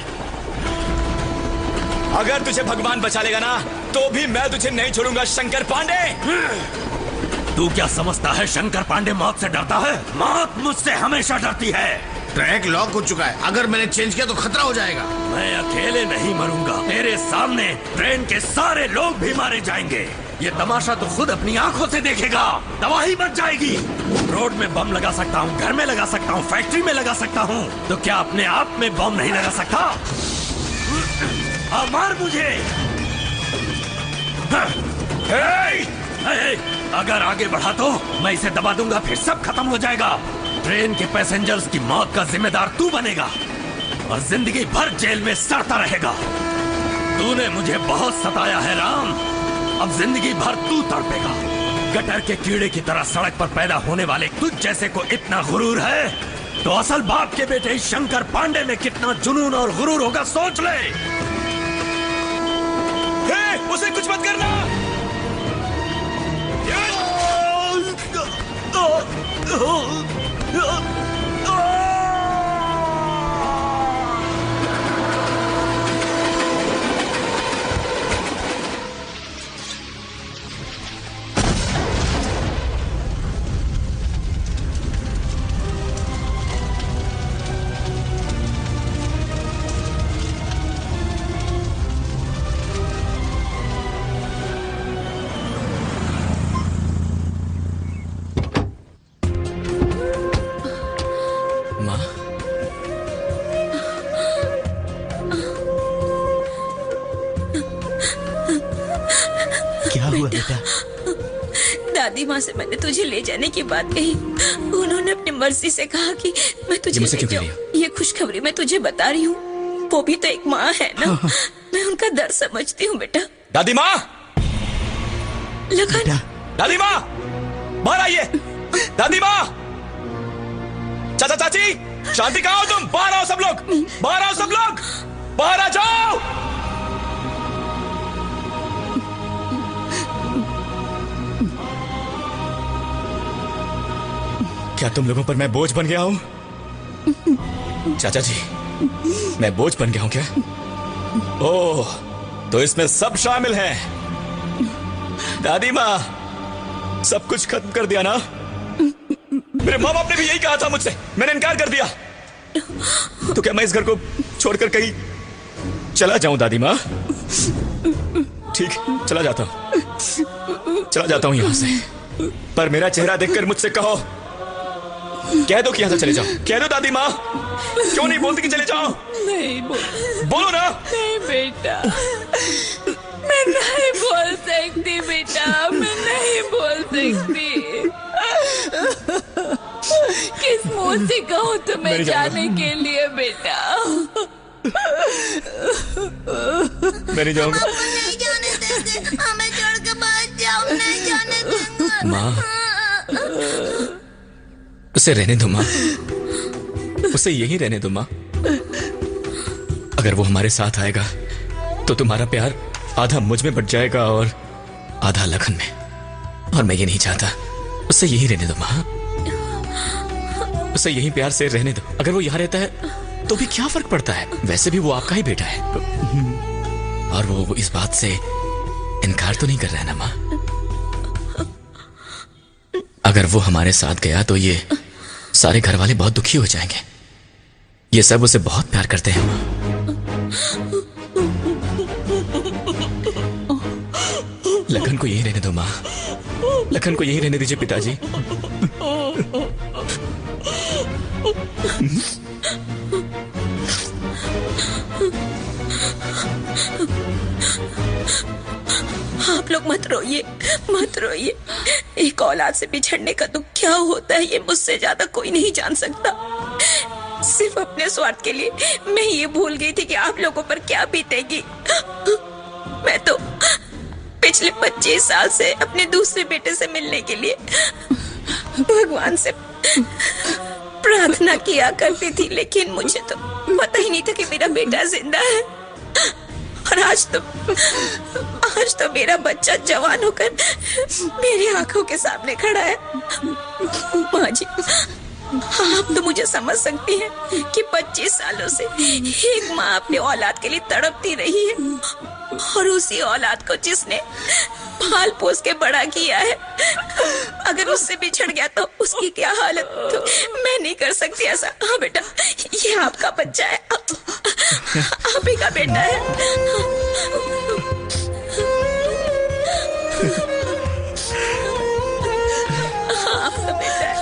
अगर तुझे भगवान बचा लेगा ना, तो भी मैं तुझे नहीं छोड़ूंगा शंकर पांडे। तू क्या समझता है शंकर पांडे मौत से डरता है? मौत मुझसे हमेशा डरती है। ट्रैक लॉक हो चुका है, अगर मैंने चेंज किया तो खतरा हो जाएगा। मैं अकेले नहीं मरूंगा, तेरे सामने ट्रेन के सारे लोग भी मारे जाएंगे। ये तमाशा तो खुद अपनी आंखों से देखेगा। तबाही मच जाएगी। रोड में बम लगा सकता हूँ, घर में लगा सकता हूँ, फैक्ट्री में लगा सकता हूँ, तो क्या अपने आप में बम नहीं लगा सकता? मार मुझे। अगर आगे बढ़ा तो मैं इसे दबा दूंगा, फिर सब खत्म हो जाएगा। ट्रेन के पैसेंजर्स की मौत का जिम्मेदार तू बनेगा और जिंदगी भर जेल में सड़ता रहेगा। तूने मुझे बहुत सताया है राम, अब जिंदगी भर तू तड़पेगा। गटर के कीड़े की तरह सड़क पर पैदा होने वाले तुझ जैसे को इतना गुरूर है, तो असल बाप के बेटे शंकर पांडे में कितना जुनून और गुरूर होगा, सोच ले। उसे कुछ मत करना। हुआ बेटा? दादी माँ से मैंने तुझे ले जाने की बात कही। उन्होंने अपनी मर्जी से कहा कि मैं तुझे ले जाऊं। ये खुशखबरी मैं तुझे बता रही हूँ। वो भी तो एक माँ है ना। मैं उनका दर्द समझती हूँ बेटा। दादी माँ, लखन, दादी माँ, बाहर आइए। दादी माँ, चाचा चाची, शांति कहाँ हो तुम? बाहर आओ सब लोग, बाहर आओ सब लोग, बाहर आ जाओ। क्या तुम लोगों पर मैं बोझ बन गया हूं? चाचा जी, मैं बोझ बन गया हूं क्या? ओह, तो इसमें सब शामिल हैं। दादी माँ, सब कुछ खत्म कर दिया ना? मेरे माँ बाप ने भी यही कहा था मुझसे, मैंने इनकार कर दिया। तो क्या मैं इस घर को छोड़कर कहीं चला जाऊं दादी माँ? ठीक, चला जाता हूं यहां से। पर मेरा चेहरा देखकर मुझसे कहो, कह दो कि यहां से चले जाओ। कह दो दादी माँ, क्यों नहीं बोलती कि चले जाओ? नहीं बोलो ना। नहीं बेटा, मैं नहीं बोल सकती बेटा, मैं नहीं बोल सकती। किस मुंह से कहूँ तुम्हें जाने के लिए बेटा? मैं नहीं जाऊंगा। नहीं जाने देंगे, हमें छोड़ के भाग जाओ, नहीं जाने देंगे। माँ, उसे रहने दो माँ, उसे यही रहने दो माँ। अगर वो हमारे साथ आएगा तो तुम्हारा प्यार आधा मुझ में बट जाएगा और आधा लखन में, और मैं ये नहीं चाहता। उसे यही रहने दो माँ, उसे यही प्यार से रहने दो। अगर वो यहाँ रहता है तो भी क्या फर्क पड़ता है? वैसे भी वो आपका ही बेटा है, और वो इस बात से इनकार तो नहीं कर रहा है ना माँ? अगर वो हमारे साथ गया तो ये सारे घर वाले बहुत दुखी हो जाएंगे। ये सब उसे बहुत प्यार करते हैं माँ। लखन को यही रहने दो माँ, लखन को यही रहने दीजिए पिताजी। आप लोग मत रोइए, मत रोइए। एक औलाद से बिछड़ने का दुख क्या होता है ये मुझसे ज्यादा कोई नहीं जान सकता। सिर्फ अपने स्वार्थ के लिए मैं ये भूल गई थी कि आप लोगों पर क्या बीतेगी। मैं तो पिछले 25 साल से अपने दूसरे बेटे से मिलने के लिए भगवान से प्रार्थना किया करती थी, लेकिन मुझे तो पता ही नहीं था कि मेरा बेटा जिंदा है। और आज तो मेरा बच्चा जवान होकर मेरी आंखों के सामने खड़ा है। माँ जी, आप तो मुझे समझ सकती हैं कि 25 सालों से एक माँ अपने औलाद के लिए तड़पती रही है, और उसी औलाद को जिसने पाल पोस के बड़ा किया है, अगर उससे बिछड़ गया तो उसकी क्या हालत। तो मैं नहीं कर सकती ऐसा। हाँ बेटा, ये आपका बच्चा है, आप ही का बेटा है। आपका बेटा है।